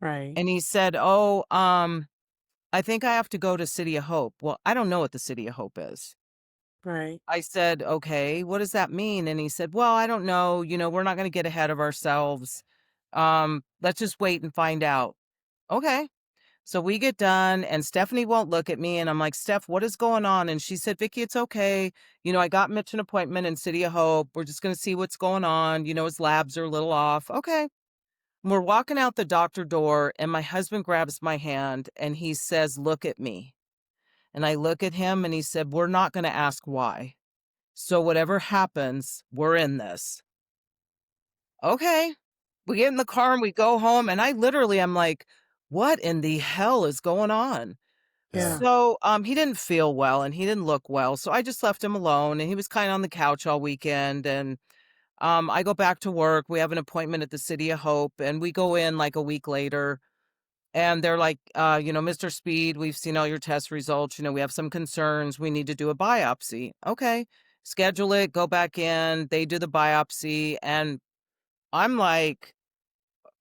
Right. And he said, "Oh, I think I have to go to City of Hope." Well, I don't know what the City of Hope is. Right. I said, "Okay, what does that mean?" And he said, "Well, I don't know, we're not gonna get ahead of ourselves. Let's just wait and find out." Okay. So we get done and Stephanie won't look at me and I'm like, "Steph, what is going on?" And she said, "Vicky, it's okay. I got Mitch an appointment in City of Hope. We're just gonna see what's going on. His labs are a little off." Okay. We're walking out the doctor door and my husband grabs my hand and he says, "Look at me." And I look at him and he said, "We're not going to ask why. So whatever happens, we're in this." Okay. We get in the car and we go home and I literally am like, "What in the hell is going on?" Yeah. Yeah. So, he didn't feel well and he didn't look well. So I just left him alone and he was kind of on the couch all weekend and I go back to work. We have an appointment at the City of Hope and we go in like a week later and they're like, "Mr. Speed, we've seen all your test results. We have some concerns. We need to do a biopsy." Okay. Schedule it, go back in. They do the biopsy and I'm like,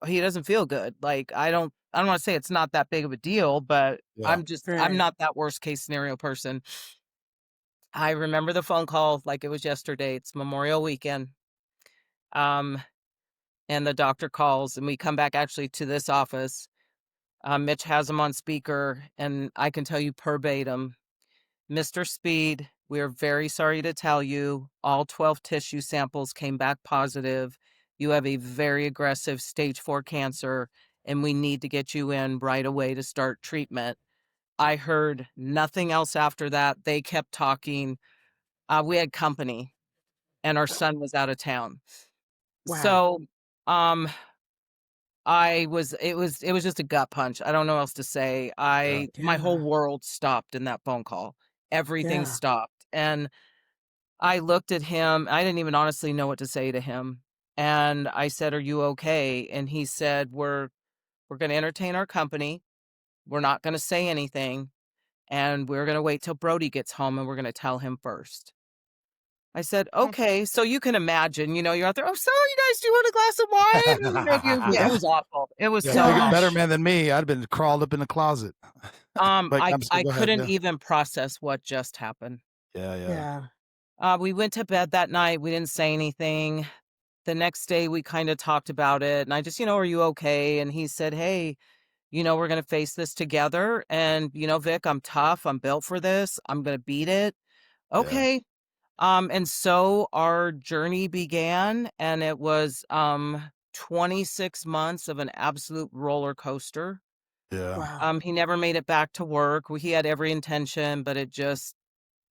he doesn't feel good. Like, I don't wanna say it's not that big of a deal, but Yeah. I'm Right. not that worst case scenario person. I remember the phone call like it was yesterday. It's Memorial Weekend. Um, and the doctor calls and we come back actually to this office. Mitch has him on speaker and I can tell you verbatim, "Mr. Speed, we are very sorry to tell you all 12 tissue samples came back positive. You have a very aggressive stage 4 cancer, and we need to get you in right away to start treatment." I heard nothing else after that. They kept talking. We had company, and our son was out of town. Wow. So, um, it was just a gut punch. I don't know what else to say. Yeah. My whole Yeah. world stopped in that phone call. Everything Yeah. stopped, and I looked at him. I didn't even honestly know what to say to him. And I said, "Are you okay?" And he said, "We're going to entertain our company. We're not going to say anything. And we're going to wait till Brody gets home and we're going to tell him first." I said, Mm. "Okay." So you can imagine, you're out there, "Oh, so you guys do want a glass of wine?" It Yeah. was awful. It was Yeah. so Better Gosh. awful. man than me. I'd been crawled up in the closet. But I I'm sorry. I Go ahead. couldn't Yeah. even process what just happened. Yeah. Yeah. Yeah. We went to bed that night. We didn't say anything. The next day we kind of talked about it and I just, "Are you okay?" And he said, "Hey, we're going to face this together and Vic, I'm tough. I'm built for this. I'm going to beat it." Yeah. Okay. And so our journey began and it was 26 months of an absolute roller coaster. Yeah. Wow. He never made it back to work. He had every intention, but it just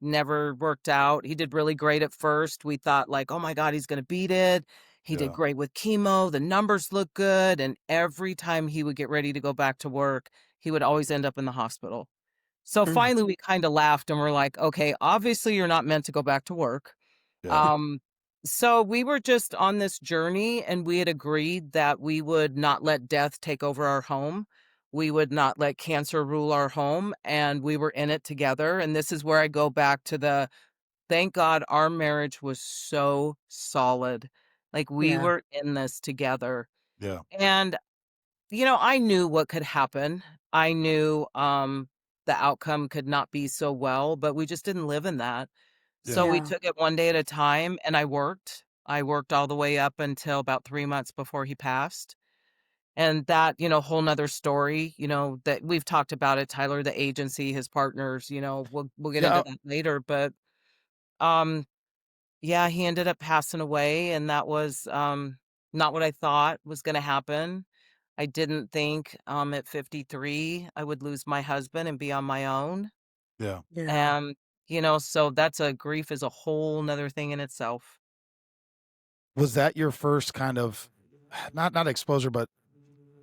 never worked out. He did really great at first. We thought like, "Oh my God, he's gonna beat it." He did Yeah. great with chemo. The numbers look good. And every time he would get ready to go back to work, he would always end up in the hospital. So Mm. finally we kind of laughed and we're like, "Okay, obviously you're not meant to go back to work." Yeah. Um, so we were just on this journey and we had agreed that we would not let death take over our home. We would not let cancer rule our home, and we were in it together, and this is where I go back to the thank God our marriage was so solid. Like, we Yeah. were in this together, Yeah. and, I knew what could happen. I knew, the outcome could not be so well, but we just didn't live in that. So Yeah. we Yeah. took it one day at a time, and I worked. I worked all the way up until about 3 months before he passed. And that, whole 'nother story, that we've talked about it, Tyler, the agency, his partners, we'll get into Yeah. that later, but, um, yeah, he ended up passing away, and that was, not what I thought was gonna happen. I didn't think, at 53, I would lose my husband and be on my own, Yeah. Yeah. and, so that's a grief is a whole 'nother thing in itself. Was that your first kind of not exposure, but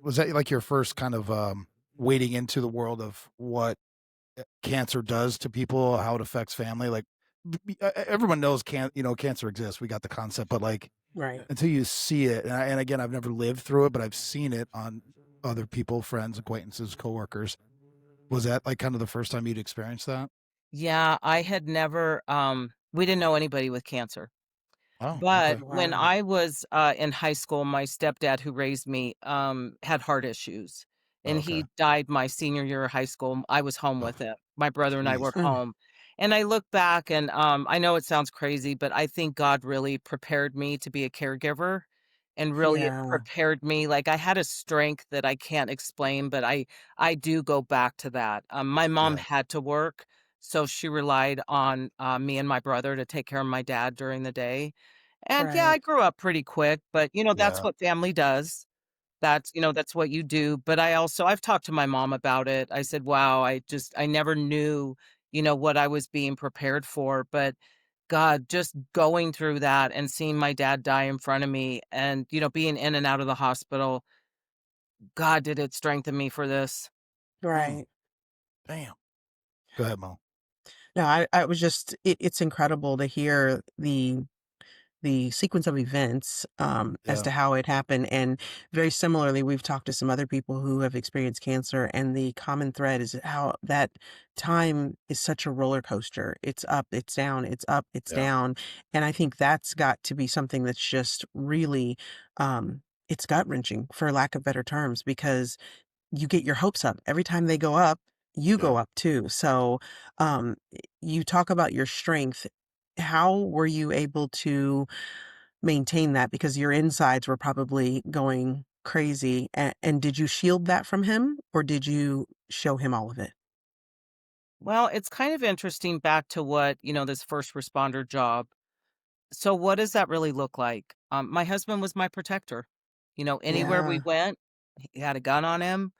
was that like your first kind of wading into the world of what cancer does to people, how it affects family? Like everyone knows cancer exists. We got the concept, but like Right. until you see it, and again, I've never lived through it, but I've seen it on other people, friends, acquaintances, coworkers. Was that like kind of the first time you'd experienced that? Yeah, I had never, we didn't know anybody with cancer. Oh, But okay. when Wow. I was, in high school, my stepdad who raised me, had heart issues, Oh, and okay. he died my senior year of high school. I was home Oh, with him. My brother and I jeez. were Mm. home. And I look back and, I know it sounds crazy, but I think God really prepared me to be a caregiver and really Yeah. prepared me. Like, I had a strength that I can't explain, but I do go back to that. My mom Yeah. had to work, so she relied on, me and my brother to take care of my dad during the day. And yeah, Right. I grew up pretty quick, but that's Yeah. what family does. That's what you do. But I've talked to my mom about it. I said, wow, I never knew, what I was being prepared for. But God, just going through that and seeing my dad die in front of me and, being in and out of the hospital, God, did it strengthen me for this. Mm, Right. damn. Go ahead, Mo. No, I was just it's incredible to hear the sequence of events as Yeah. to how it happened. And very similarly, we've talked to some other people who have experienced cancer, and the common thread is how that time is such a roller coaster. It's up, it's down, it's up, it's Yeah. down. And I think that's got to be something that's just really it's gut wrenching, for lack of better terms, because you get your hopes up. Every time they go up, you Yeah. go up too. So, you talk about your strength. How were you able to maintain that? Because your insides were probably going crazy. And did you shield that from him, or did you show him all of it? Well, it's kind of interesting back to what, this first responder job. So what does that really look like? My husband was my protector. Anywhere we Yeah. went, he had a gun on him.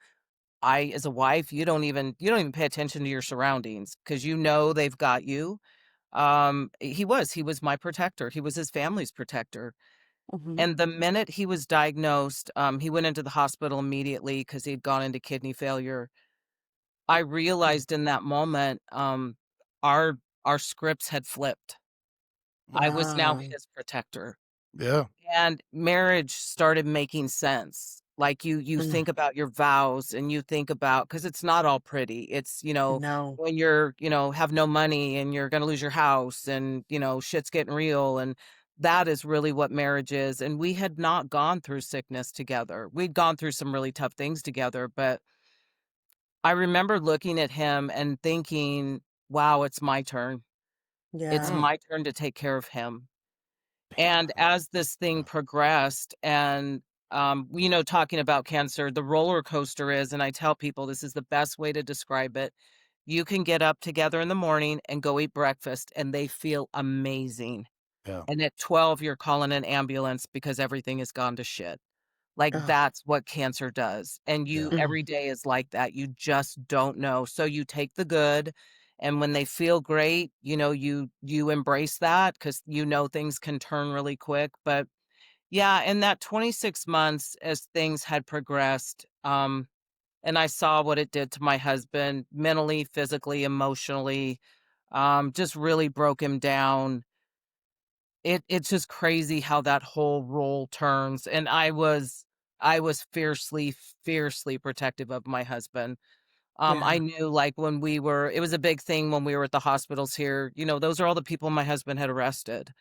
As a wife, you don't even pay attention to your surroundings because they've got you. He was my protector. He was his family's protector. Hmm. And the minute he was diagnosed, he went into the hospital immediately because he'd gone into kidney failure. I realized in that moment, our our scripts had flipped. I Mm, was now Wow. his protector. yeah. And marriage started making sense. Like, you Mm, think about your vows and you think about because it's not all pretty. It's, no. when you're, have no money and you're gonna lose your house and, shit's getting real, and that is really what marriage is, and we had not gone through sickness together. We'd gone through some really tough things together, but I remember looking at him and thinking, "Wow, it's my turn. It's Yeah. Mm, my turn to take care of him." damn. And as this thing Yeah. progressed and, talking about cancer, the roller coaster is, and I tell people this is the best way to describe it. You can get up together in the morning and go eat breakfast, and they feel amazing. Yeah. And at 12, you're calling an ambulance because everything has gone to shit. Like, Ugh. that's what cancer does, and Yeah. Mm, every day is like that, you just don't know, so you take the good, and when they feel great, you embrace that because things can turn really quick, but, yeah, in that 26 months as things had progressed, and I saw what it did to my husband mentally, physically, emotionally, just really broke him down. It's just crazy how that whole role turns, and I was I was fiercely, fiercely protective of my husband. I Yeah. knew like it was a big thing when we were at the hospitals here. You know, those are all the people my husband had arrested.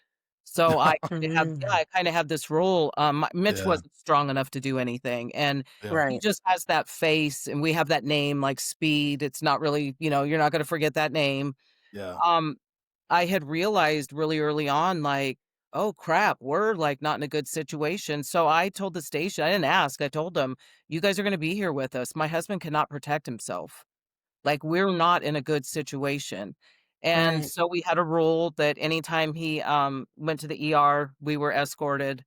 So Mm, I kind of have this rule. Mitch Yeah. wasn't strong enough to do anything, and Yeah. he right. just has that face, and we have that name like Speed. It's not really, you're not going to forget that name. Yeah. Um, I had realized really early on, like, oh crap, we're like not in a good situation. So I told the station, I didn't ask. I told them, you guys are going to be here with us. My husband cannot protect himself. Like, we're not in a good situation. And Right. so we had a rule that anytime he, went to the ER, we were escorted.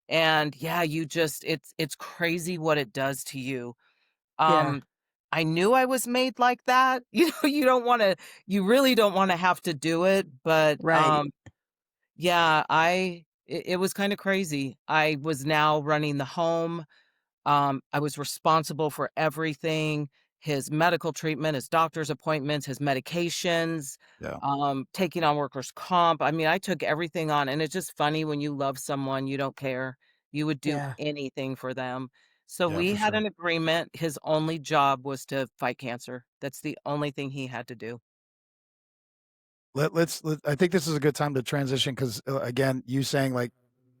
And yeah, it's crazy what it does to you. Yeah. Um, I knew I was made like that. You really don't wanna have to do it, but, Right. yeah, it was kinda crazy. I was now running the home. I was responsible for everything, his medical treatment, his doctor's appointments, his medications, Yeah. taking on workers' comp. I mean, I took everything on, and it's just funny when you love someone, you don't care. You would do Yeah. anything for them. So Yeah, we for had sure. an agreement. His only job was to fight cancer. That's the only thing he had to do. I think this is a good time to transition because again, you saying like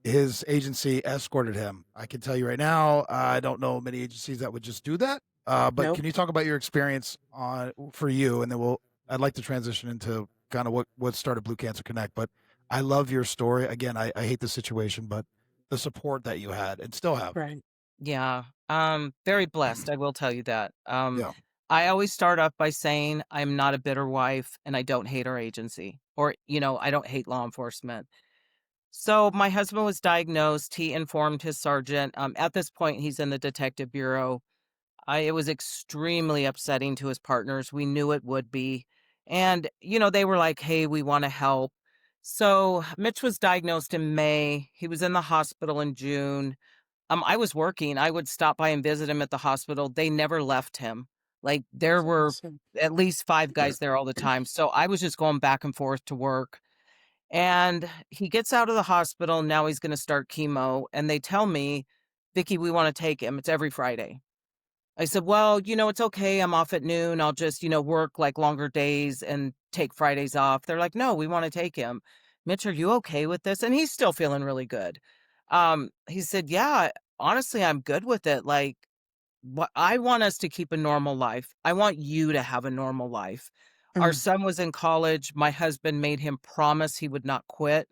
his agency escorted him. I can tell you right now, I don't know many agencies that would just do that. But Nope. can you talk about your experience on for you, and then I'd like to transition into kind of what started Blue Cancer Connect. But I love your story. Again, I hate the situation, but the support that you had and still have. Right. Yeah, very blessed, I will tell you that. Yeah. I always start off by saying I'm not a bitter wife and I don't hate our agency or, I don't hate law enforcement. So my husband was diagnosed. He informed his sergeant. At this point, he's in the detective bureau. It was extremely upsetting to his partners. We knew it would be. And, they were like, hey, we want to help. So Mitch was diagnosed in May. He was in the hospital in June. I was working. I would stop by and visit him at the hospital. They never left him. Like, there That's were awesome. at least 5 guys there all the time. So I was just going back and forth to work. And he gets out of the hospital. Now he's going to start chemo. And they tell me, Vicky, we want to take him. It's every Friday. I said, well, it's okay. I'm off at noon. I'll just, work like longer days and take Fridays off. They're like, no, we want to take him. Mitch, are you okay with this? And he's still feeling really good. He said, yeah, honestly, I'm good with it. Like, what I want us to keep a normal life. I want you to have a normal life. Our Mm. son was in college. My husband made him promise he would not quit.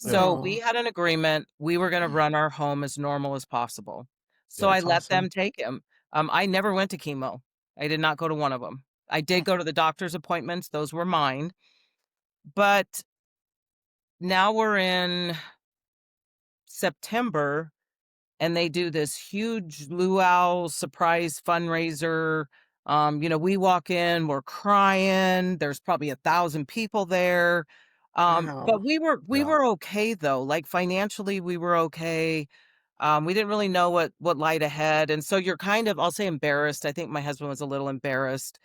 Yeah. So we Oh, had an agreement. We were going to run our home as normal as possible. So Yeah. I that's let them awesome. take him. I never went to chemo. I did not go to one of them. I did go to the doctor's appointments. Those were mine. But now we're in September and they do this huge luau surprise fundraiser. We walk in, we're crying. There's probably 1,000 people there. But Wow. we Yeah. were okay though. Like financially, we were okay. We didn't really know what lied ahead, and so you're kind of, I'll say, embarrassed. I think my husband was a little embarrassed,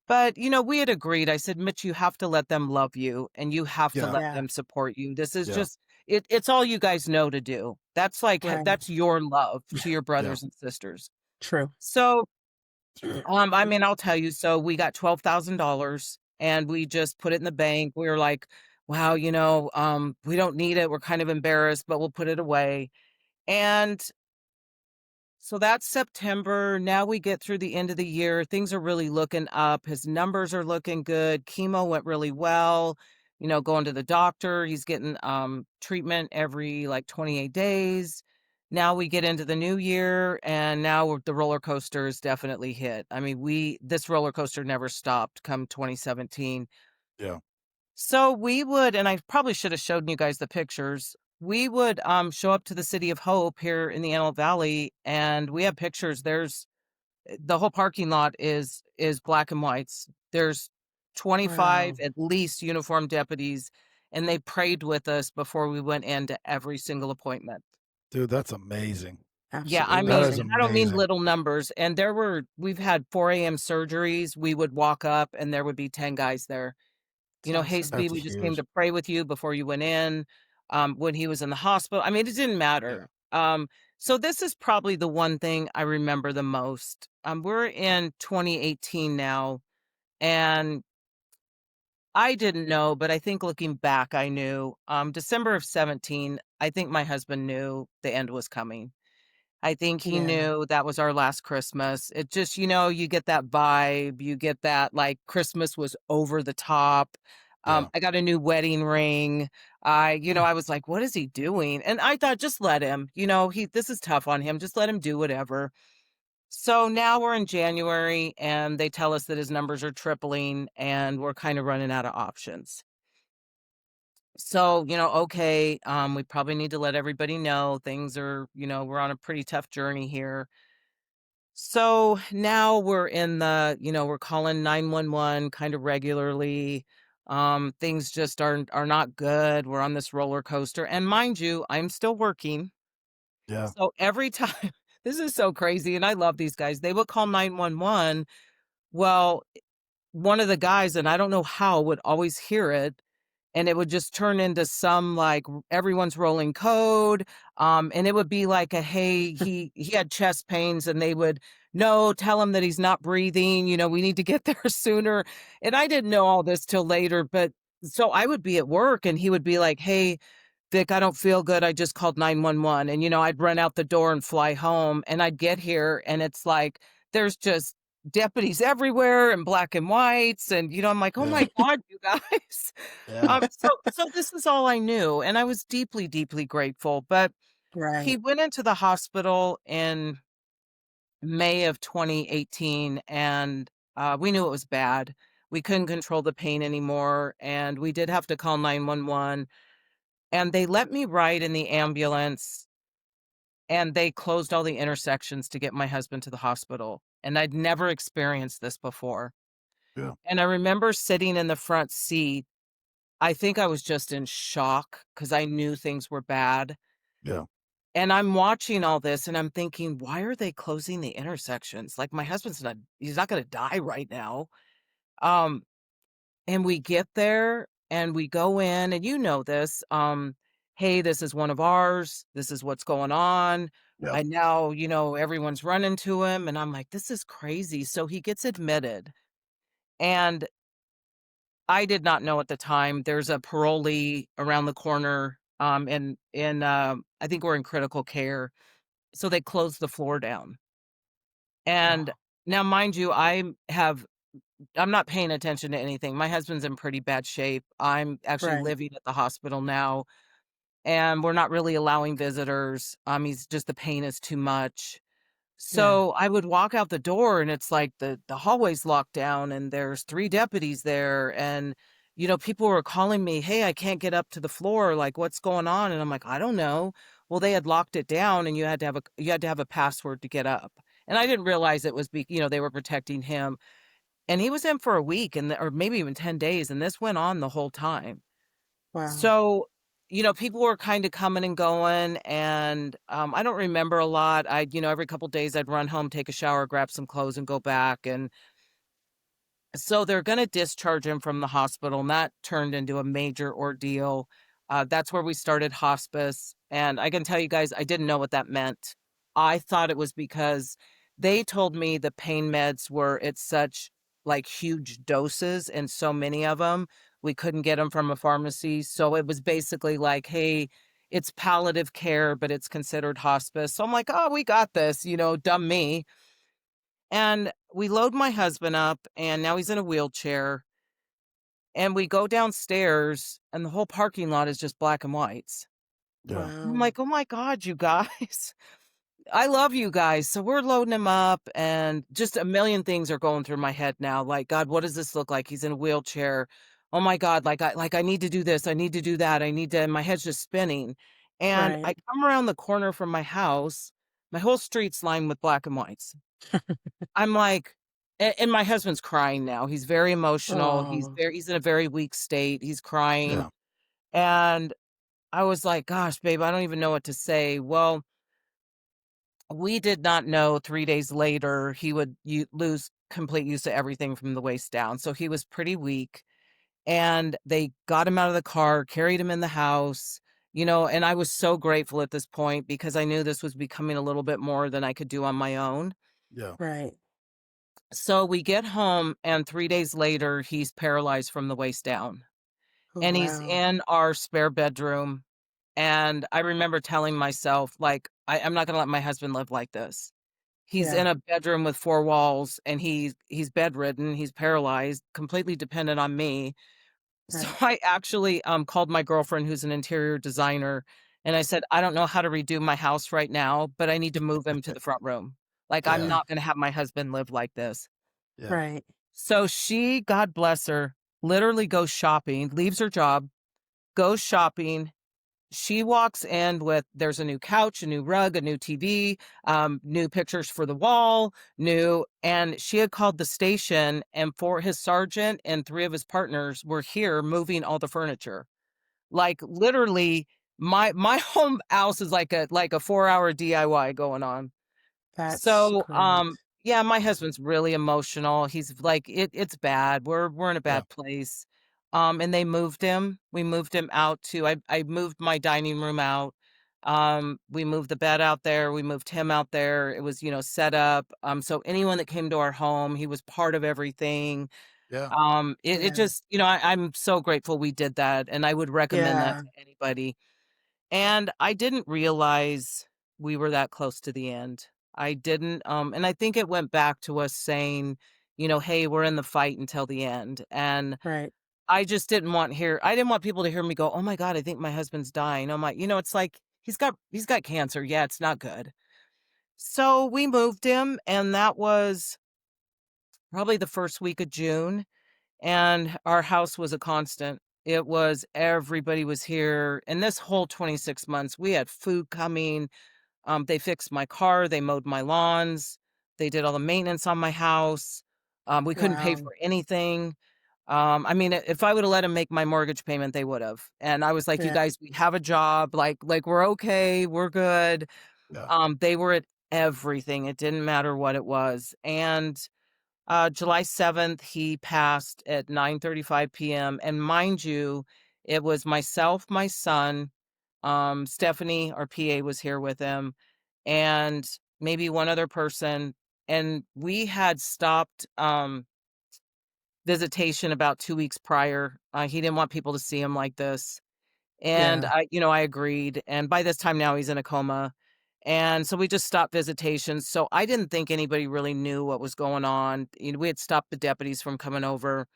but we had agreed. I said, Mitch, you have to let them love you, and you have to Yeah. let Yeah. them support you. This is Yeah. just it's all you guys know to do. That's like Right. that's your love to your Yeah. brothers and sisters. True. So, I mean, I'll tell you. So we got $12,000, and we just put it in the bank. We were like, wow, we don't need it. We're kind of embarrassed, but we'll put it away. And so that's September. Now we get through the end of the year. Things are really looking up. His numbers are looking good. Chemo went really well. Going to the doctor. He's getting treatment every like 28 days. Now we get into the new year, and now the roller coaster is definitely hit. I mean, this roller coaster never stopped come 2017. Yeah. So we would, and I probably should have shown you guys the pictures. We would show up to the City of Hope here in the Antelope Valley, and we have pictures. There's the whole parking lot is black and whites. There's 25 Wow. at least uniformed deputies, and they prayed with us before we went into every single appointment. Dude, that's amazing. Yeah, Absolutely I That mean, is amazing. I don't mean amazing. little numbers. And we've had 4 a.m. surgeries. We would walk up, and there would be 10 guys there. It's Hey, awesome. Speed, That's we just came huge. to pray with you before you went in, when he was in the hospital. I mean, it didn't Yeah. matter. So this is probably the one thing I remember the most. We're in 2018 now, and I didn't know, but I think looking back, I knew. December of 17, I think my husband knew the end was coming. I think he Yeah. knew that was our last Christmas. It just, you get that vibe, you get that like Christmas was over the top. Yeah. I got a new wedding ring. I was like, what is he doing? And I thought, just let him, this is tough on him. Just let him do whatever. So now we're in January and they tell us that his numbers are tripling and we're kind of running out of options. So, okay, we probably need to let everybody know things are, we're on a pretty tough journey here. So now we're in we're calling 911 kind of regularly. Things just are not good. We're on this roller coaster. And mind you, I'm still working. Yeah. So every time this is so crazy, and I love these guys. They would call 911. Well, one of the guys, and I don't know how, would always hear it, and it would just turn into some like everyone's rolling code. And it would be like a, hey, he had chest pains, and they would, no, tell him that he's not breathing, we need to get there sooner. And I didn't know all this till later, but so I would be at work and he would be like, hey, Vic, I don't feel good. I just called 911. And, I'd run out the door and fly home, and I'd get here and it's like, there's just deputies everywhere and black and whites. And, I'm like, oh Yeah. my God, you guys. Yeah. So this is all I knew. And I was deeply, deeply grateful. But he Right. went into the hospital in May of 2018, and we knew it was bad. We couldn't control the pain anymore. And we did have to call 911. And they let me ride in the ambulance, and they closed all the intersections to get my husband to the hospital. And I'd never experienced this before. Yeah. And I remember sitting in the front seat. I think I was just in shock because I knew things were bad. Yeah. And I'm watching all this and I'm thinking, why are they closing the intersections? Like, my husband's he's not going to die right now. Um, And we get there and we go in, and this, hey, this is one of ours. This is what's going on. Yeah. I now, everyone's running to him, and I'm like, this is crazy. So he gets admitted, and I did not know at the time there's a parolee around the corner. I think we're in critical care. So they closed the floor down. And Wow. now, mind you, I'm not paying attention to anything. My husband's in pretty bad shape. I'm actually Right. living at the hospital now, and we're not really allowing visitors. He's just, the pain is too much. Yeah. So I would walk out the door and it's like the hallway's locked down and there's 3 deputies there, and people were calling me, "Hey, I can't get up to the floor. Like, what's going on?" And I'm like, "I don't know." Well, they had locked it down and you had to have a password to get up. And I didn't realize it was they were protecting him. And he was in for a week, or maybe even 10 days, and this went on the whole time. Wow. So, people were kinda coming and going, and, I don't remember a lot. Every couple days I'd run home, take a shower, grab some clothes, and go back. And so they're gonna discharge him from the hospital, and that turned into a major ordeal. That's where we started hospice, and I can tell you guys, I didn't know what that meant. I thought it was because they told me the pain meds were at such, like, huge doses and so many of them, we couldn't get them from a pharmacy, so it was basically like, "Hey, it's palliative care, but it's considered hospice." So I'm like, "Oh, we got this," dumb me. And we load my husband up, and now he's in a wheelchair, and we go downstairs, and the whole parking lot is just black and whites. Yeah. And I'm Wow. like, "Oh my God, you guys." I love you guys. So we're loading him up, and just a million things are going through my head now. Like, God, what does this look like? He's in a wheelchair. Oh my God, like I need to do this. I need to do that. I need to, and my head's just spinning. And Right. I come around the corner from my house. My whole street's lined with black and whites. I'm like, and my husband's crying now. He's very emotional. Oh. He's in a very weak state. He's crying. Yeah. And I was like, gosh, babe, I don't even know what to say. Well, we did not know 3 days later he would lose complete use of everything from the waist down. So he was pretty weak, and they got him out of the car, carried him in the house, and I was so grateful at this point because I knew this was becoming a little bit more than I could do on my own. Yeah. Right. So we get home, and 3 days later, he's paralyzed from the waist down, Oh, and he's wow. in our spare bedroom, and I remember telling myself, like, I'm not gonna let my husband live like this. He's Yeah. in a bedroom with 4 walls, and he's bedridden, he's paralyzed, completely dependent on me. So Right. I actually, called my girlfriend who's an interior designer, and I said, "I don't know how to redo my house right now, but I need to move him to the front room. Like, I'm Yeah. Mm. not gonna have my husband live like this." Yeah. Right. So she, God bless her, literally goes shopping, leaves her job, goes shopping. She walks in with there's a new couch, a new rug, a new TV, new pictures for the wall, and she had called the station, and for his sergeant and 3 of his partners were here moving all the furniture. Like, literally, my home house is like a 4-hour DIY going on. That's So, great. yeah, my husband's really emotional. He's like, it's bad. We're in a Yeah. bad place. And they moved him. We moved him out to I moved my dining room out. We moved the bed out there. We moved him out there. It was, set up. So anyone that came to our home, he was part of everything. Yeah. It Yeah. just, I'm so grateful we did that, and I would recommend that Yeah. to anybody. And I didn't realize we were that close to the end. I didn't, and I think it went back to us saying, "Hey, we're in the fight until the end." And Right. I just I didn't want people to hear me go, "Oh my God, I think my husband's dying." I'm like, it's like he's got cancer. Yeah, it's not good. So we moved him, and that was probably the first week of June, and our house was a constant. It was everybody was here, and this whole 26 months, we had food coming. They fixed my car, they mowed my lawns, they did all the maintenance on my house. We couldn't pay Wow. for anything. I mean, if I would have let them make my mortgage payment, they would have. And I was like, "You Yeah. guys, we have a job. Like we're okay, we're good." Yeah. They were at everything. It didn't matter what it was. And July 7th, he passed at 9:35 PM. And mind you, it was myself, my son, Stephanie, our PA, was here with him, and maybe one other person. And we had stopped visitation about 2 weeks prior. He didn't want people to see him like this. And Yeah. I agreed. And by this time now he's in a coma. And so we just stopped visitations. So I didn't think anybody really knew what was going on. We had stopped the deputies from coming over.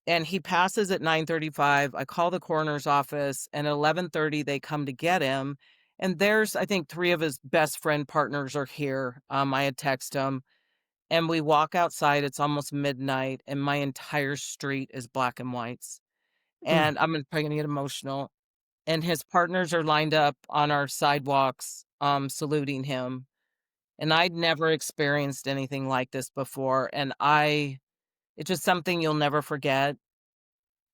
And he passes at 9:35. I call the coroner's office, and at 11:30 they come to get him. And there's, I think, 3 of his best friend partners are here. I had texted him, and we walk outside. It's almost midnight, and my entire street is black and whites. Mm. And I'm probably gonna get emotional. And his partners are lined up on our sidewalks, saluting him. And I'd never experienced anything like this before. And it's just something you'll never forget.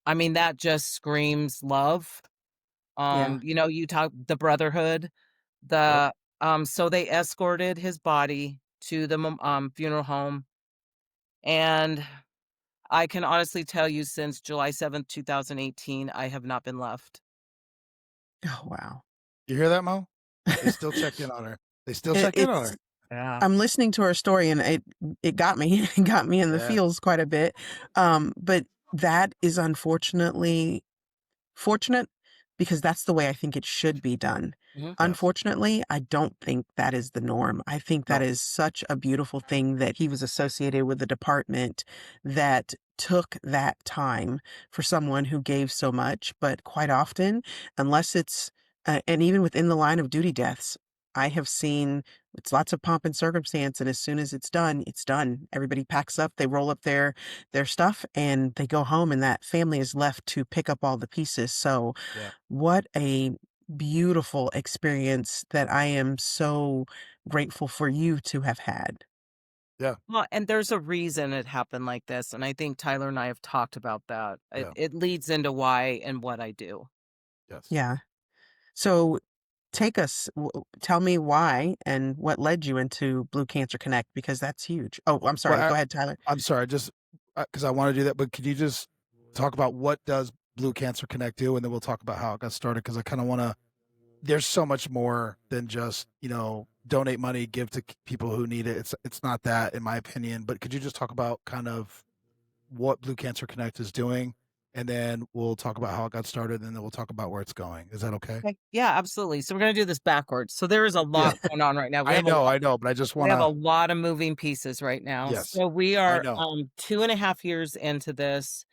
I mean, that just screams love. Yeah. You talk the brotherhood, Yep. so they escorted his body to the funeral home. And I can honestly tell you since July 7th, 2018, I have not been left. Oh, wow. You hear that, Mo? They still check in on her. They still It, check in on it's her. Yeah. I'm listening to her story and it got me it got me in the Yeah. feels quite a bit. But that is unfortunately fortunate because that's the way I think it should be done. Mhm. Yes. Unfortunately, I don't think that is the norm. I think that No. is such a beautiful thing that he was associated with a department that took that time for someone who gave so much. But quite often, unless it's, and even within the line of duty deaths, I have seen it's lots of pomp and circumstance. And as soon as it's done, it's done. Everybody packs up, they roll up their stuff and they go home and that family is left to pick up all the pieces. So Yeah. what a beautiful experience that I am so grateful for you to have had. Yeah. Well, and there's a reason it happened like this, and I think Tyler and I have talked about that. It Yeah. it leads into why and what I do. Yes. Yeah. So take us, tell me why and what led you into Blue Cancer Connect because that's huge. Oh, I'm sorry. Well, Go ahead, Tyler. I'm sorry, just because I want to do that, but could you just talk about what does Blue Cancer Connect do, and then we'll talk about how it got started, because I kind of want to. There's so much more than just, donate money, give to people who need it. It's not that, in my opinion. But could you just talk about kind of what Blue Cancer Connect is doing, and then we'll talk about how it got started, and then we'll talk about where it's going. Is that okay? Okay. Yeah, absolutely. So we're going to do this backwards. So there is a Yeah, lot going on right now. I know, but I just We want have a to. lot of moving pieces right now. Yes, So we I are know. 2.5 years into this.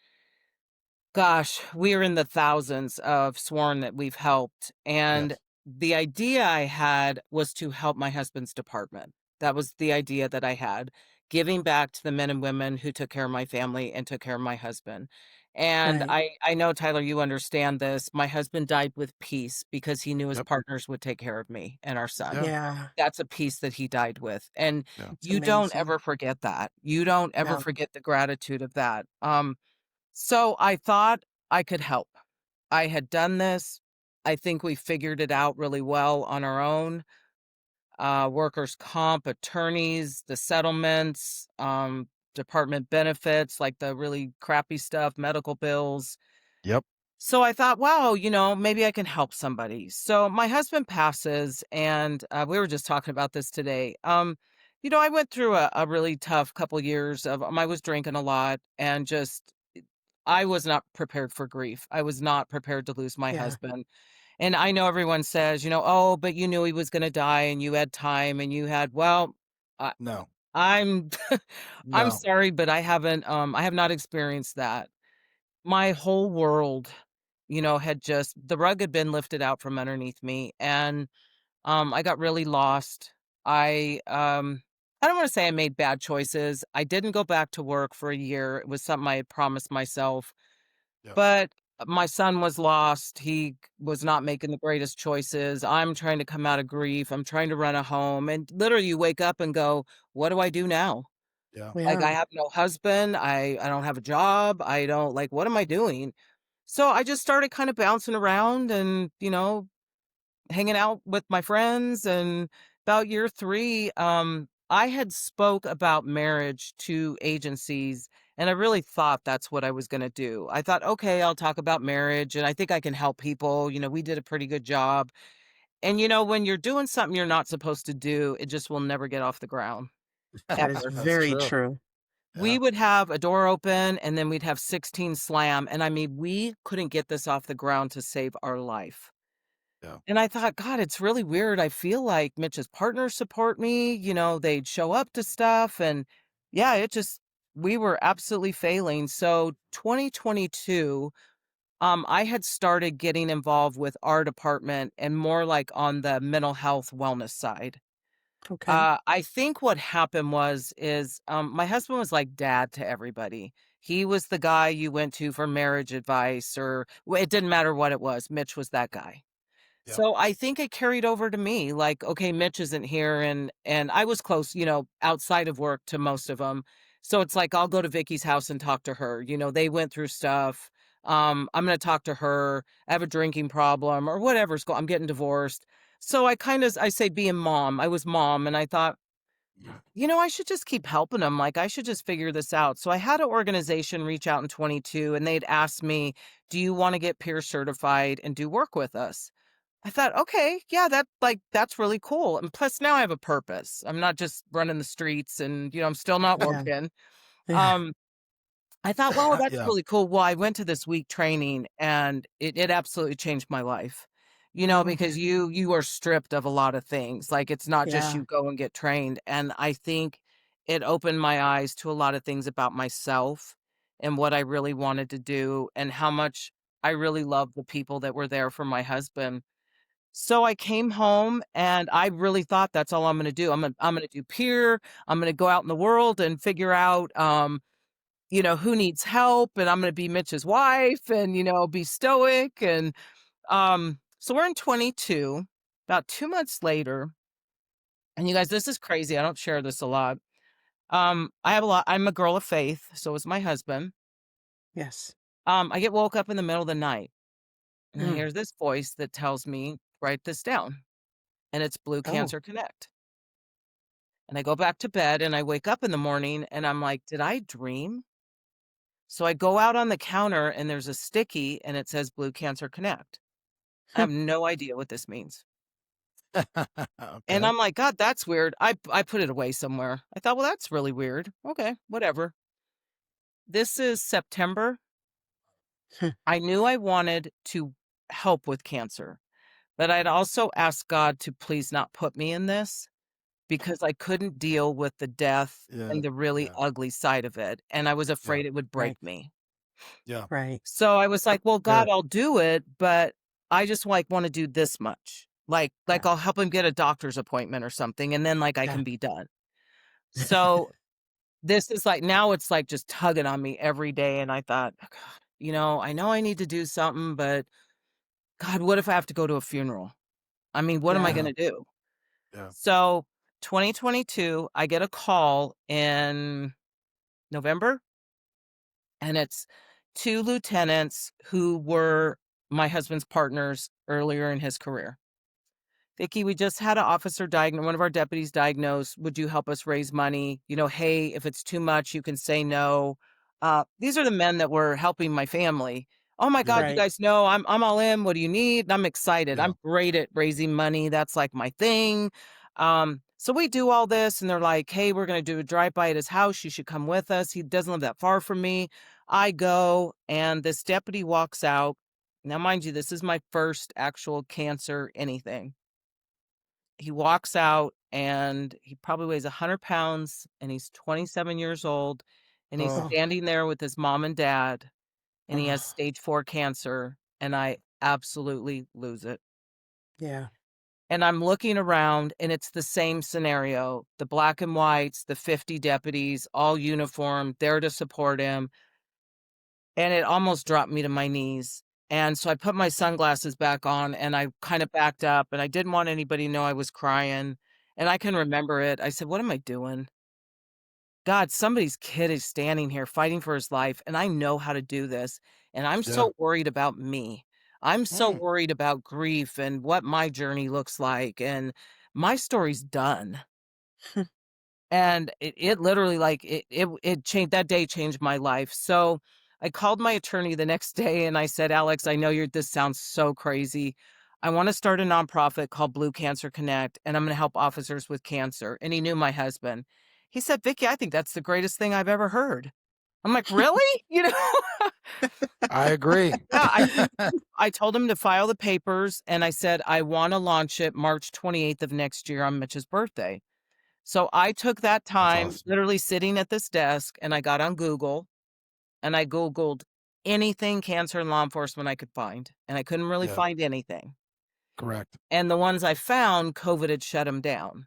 Gosh, we are in the thousands of sworn that we've helped. And Yes. the idea I had was to help my husband's department. That was the idea that I had, giving back to the men and women who took care of my family and took care of my husband. And Right. I know, Tyler, you understand this. My husband died with peace because he knew his Yep. partners would take care of me and our son. Yeah. Yeah. That's a peace that he died with. And Yeah. It's you don't amazing. ever forget that. You don't ever No. forget the gratitude of that. So I thought I could help. I had done this. I think we figured it out really well on our own. Workers' comp, attorneys, the settlements, department benefits, like the really crappy stuff, medical bills. Yep. So I thought, wow, maybe I can help somebody. So my husband passes, and we were just talking about this today. I went through a really tough couple years of I was drinking a lot and just I was not prepared for grief. I was not prepared to lose my Yeah. husband. And I know everyone says, oh, but you knew he was going to die and you had time and you had, well, I, No. I'm, I'm No. sorry, but I have not experienced that. My whole world, the rug had been lifted out from underneath me, and, I got really lost. I don't want to say I made bad choices. I didn't go back to work for a year. It was something I had promised myself. Yep. But my son was lost. He was not making the greatest choices. I'm trying to come out of grief. I'm trying to run a home. And literally, you wake up and go, what do I do now? Yeah. Like, I Yeah. have no husband. I don't have a job. I don't, like, what am I doing? So I just started kind of bouncing around and, hanging out with my friends. And about year 3, I had spoke about marriage to agencies, and I really thought that's what I was going to do. I thought, okay, I'll talk about marriage and I think I can help people. We did a pretty good job. And when you're doing something you're not supposed to do, it just will never get off the ground, That is ever. That's very true. true. We Yeah. would have a door open and then we'd have 16 slam. And I mean, we couldn't get this off the ground to save our life. Yeah. And I thought, God, it's really weird. I feel like Mitch's partners support me. They'd show up to stuff. And yeah, we were absolutely failing. So 2022, I had started getting involved with our department and more like on the mental health wellness side. Okay. I think what happened my husband was like dad to everybody. He was the guy you went to for marriage advice, or it didn't matter what it was. Mitch was that guy. Yep. So I think it carried over to me, like, okay, Mitch isn't here, and I was close, outside of work to most of them. So it's like I'll go to Vicky's house and talk to her. They went through stuff. I'm going to talk to her. I have a drinking problem or whatever's going. I'm getting divorced. So I say being mom. I was mom, and I thought, I should just keep helping them. Like, I should just figure this out. So I had an organization reach out in 22, and they'd asked me, "Do you want to get peer certified and do work with us?" I thought, okay, yeah, that's really cool. And plus now I have a purpose. I'm not just running the streets and, I'm still not Yeah. working. Yeah. Um, I thought, well, that's Yeah. really cool. Well, I went to this week training and it absolutely changed my life. Mm. Because you are stripped of a lot of things. Like, it's not just Yeah. you go and get trained. And I think it opened my eyes to a lot of things about myself and what I really wanted to do and how much I really loved the people that were there for my husband. So I came home and I really thought that's all I'm gonna do. I'm gonna do peer. I'm gonna go out in the world and figure out, who needs help, and I'm gonna be Mitch's wife and, be stoic. And so we're in 22, about 2 months later, and you guys, this is crazy. I don't share this a lot. I'm a girl of faith, so is my husband. Yes. I get woke up in the middle of the night and I Mm. hear this voice that tells me, write this down. And it's Blue Oh. Cancer Connect. And I go back to bed and I wake up in the morning and I'm like, did I dream? So I go out on the counter and there's a sticky and it says Blue Cancer Connect. I have no idea what this means. And Okay. I'm like, God, that's weird. I put it away somewhere. I thought, well, that's really weird. Okay, whatever. This is September. I knew I wanted to help with cancer, but I'd also asked God to please not put me in this because I couldn't deal with the death Yeah. and the really Yeah. ugly side of it. And I was Yeah. afraid it would break Right. me. Yeah. Right. So I was like, well, God, Fair. I'll do it, but I just like want to do this much. Like Yeah. I'll help him get a doctor's appointment or something, and then like I Yeah. can be done. So this is like now it's like just tugging on me every day. And I thought, "Oh, God, I know I need to do something, but God, what if I have to go to a funeral? I mean, what am I Yeah. going Yeah. to do?" Yeah. So 2022, I get a call in November, and it's two lieutenants who were my husband's partners earlier in his career. Vicki, we just had one of our deputies diagnosed. Would you help us raise money? Hey, if it's too much, you can say no. These are the men that were helping my family. Oh my Yeah. God, you Right. guys know I'm all in. What do you need? And I'm excited. Yeah. I'm great at raising money. That's like my thing. So we do all this, and they're like, hey, we're gonna do a drive-by at his house. You should come with us. He doesn't live that far from me. I go, and this deputy walks out. Now, mind you, this is my first actual cancer anything. He walks out and he probably weighs 100 pounds and he's 27 years old and he's Oh. Oh. standing there with his mom and dad and he has Oh. stage 4 cancer and I absolutely lose it. Yeah. And I'm looking around and it's the same scenario. The black and whites, the 50 deputies, all uniformed, there to support him. And it almost dropped me to my knees. And so I put my sunglasses back on and I kind of backed up and I didn't want anybody to know I was crying. And I can remember it. I said, what am I doing? God, somebody's kid is standing here fighting for his life, and I know how to do this. And I'm Yeah. so worried about me. I'm so Mm. worried about grief and what my journey looks like. And my story's done. And it literally, like, it changed that day changed my life. So, I called my attorney the next day and I said, "Alex, I know this sounds so crazy. I wanna start a nonprofit called Blue Cancer Connect, and I'm gonna help officers with cancer." And he knew my husband. He said, "Vicki, I think that's the greatest thing I've ever heard." I'm like, "Really?" I agree. Yeah, I told him to file the papers, and I said, "I wanna launch it March 28th of next year on Mitch's birthday." So I took that That's time awesome. literally sitting at this desk and I got on Google and I Googled anything cancer and law enforcement I could find. And I couldn't really Yeah. find anything. Correct. And the ones I found, COVID had shut them down.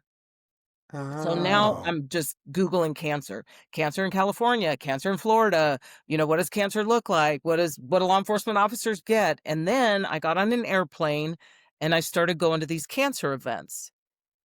So now Oh. Oh. I'm just Googling cancer, cancer in California, cancer in Florida. What does cancer look like? What do law enforcement officers get? And then I got on an airplane and I started going to these cancer events,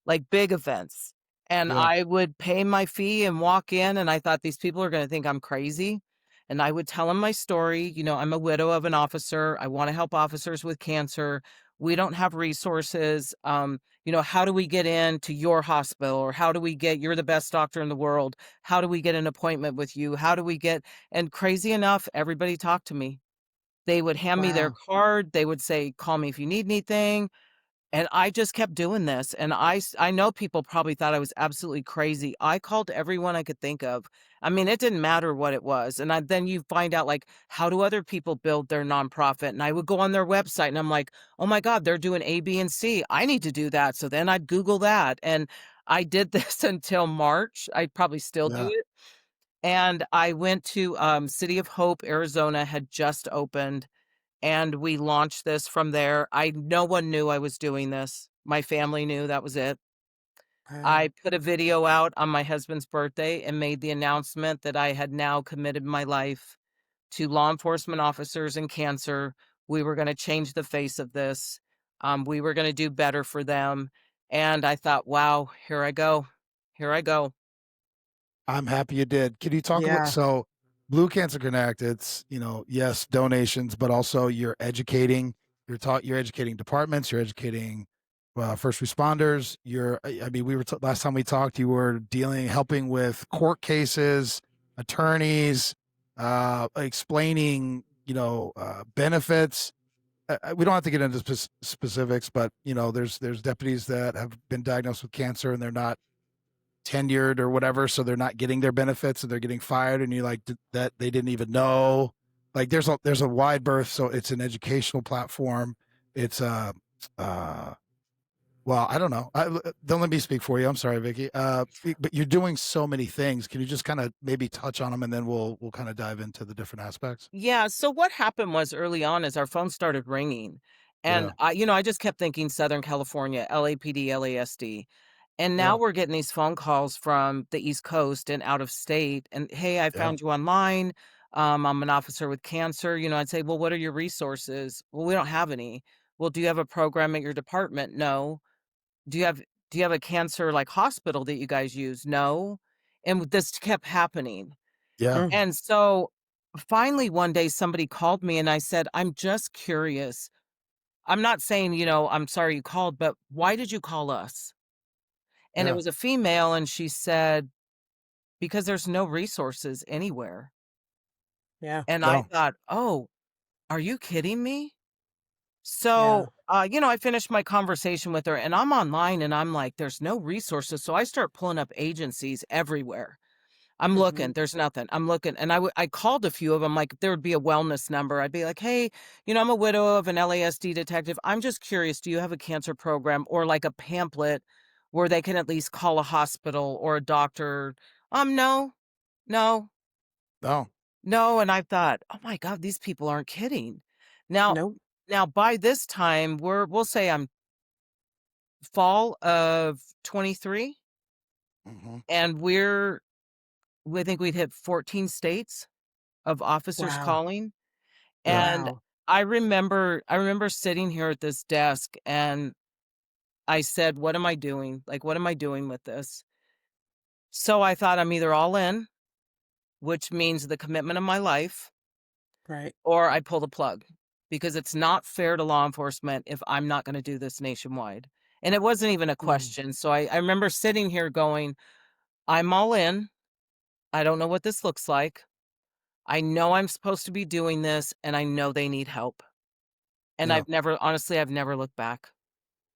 like big events. And Yeah. I would pay my fee and walk in, and I thought these people are gonna think I'm crazy. And I would tell them my story. I'm a widow of an officer. I wanna help officers with cancer. We don't have resources. How do we get into your hospital? Or how do we get you're the best doctor in the world. How do we get an appointment with you? How do we get and crazy enough, everybody talked to me. They would hand me their Wow. card. They would say, "Call me if you need anything." And I just kept doing this, and I know people probably thought I was absolutely crazy. I called everyone I could think of. I mean, it didn't matter what it was, and then you find out, like, how do other people build their nonprofit? And I would go on their website, and I'm like, "Oh my god, they're doing A, B, and C. I need to do that." So then I'd Google that, and I did this until March. I probably still do Yeah. it, and I went to, City of Hope, Arizona had just opened, and we launched this from there. No one knew I was doing this. My family knew, that was it. Wow. I put a video out on my husband's birthday and made the announcement that I had now committed my life to law enforcement officers and cancer. We were gonna change the face of this. We were gonna do better for them, and I thought, "Wow, here I go. Here I go." I'm happy you did. Could you talk about Yeah. so Blue Cancer Connect, it's, yes, donations, but also you're educating, you're educating departments, you're educating first responders. I mean, last time we talked, you were helping with court cases, attorneys. explaining, benefits. We don't have to get into specifics, but there's deputies that have been diagnosed with cancer and they're not tenured or whatever, so they're not getting their benefits and they're getting fired, and you're like, that they didn't even know. Like there's a wide berth, so it's an educational platform. It's well, I don't know. Don't let me speak for you. I'm sorry, Vicki. But you're doing so many things. Can you just kind of maybe touch on them, and then we'll kind of dive into the different aspects? Yeah, so what happened was early on is our phone started ringing, and Yeah, I just kept thinking Southern California, LAPD, LASD. And now yeah, we're getting these phone calls from the East Coast and out of state, and, "Hey, I yeah, found you online. I'm an officer with cancer." I'd say, "Well, what are your resources?" "Well, we don't have any." "Well, do you have a program at your department?" "No." "Do you have do you have a cancer, like, hospital that you guys use?" "No." And this kept happening. yeah, Mm. And so, finally, one day, somebody called me, and I said, "I'm just curious. I'm not saying, I'm sorry you called, but why did you call us?" And it yeah, was a female, and she said, "Because there's no resources anywhere." Yeah. And I no, thought, "Oh, are you kidding me?" Yeah. So, I finished my conversation with her, and I'm online, and I'm like, "There's no resources." So I start pulling up agencies everywhere. I'm Hmm. looking, there's nothing. I'm looking, and I called a few of them. Like, there would be a wellness number. I'd be like, "Hey, I'm a widow of an LASD detective. I'm just curious, do you have a cancer program or, like, a pamphlet where they can at least call a hospital or a doctor?" No, no, no. no." And I thought, "Oh my god, these people aren't kidding." Now Nope. now by this time, we'll say I'm fall of '23, Hmm. and we think we'd hit 14 states of officers Wow. calling. Yeah, And Wow. I remember sitting here at this desk, and I said, "What am I doing? Like, what am I doing with this?" So I thought I'm either all in, which means the commitment of my life, Right. or I pull the plug, because it's not fair to law enforcement if I'm not gonna do this nationwide. And it wasn't even a Mm. question. So I remember sitting here going, "I'm all in. I don't know what this looks like. I know I'm supposed to be doing this, and I know they need help." And yeah. I've never looked back.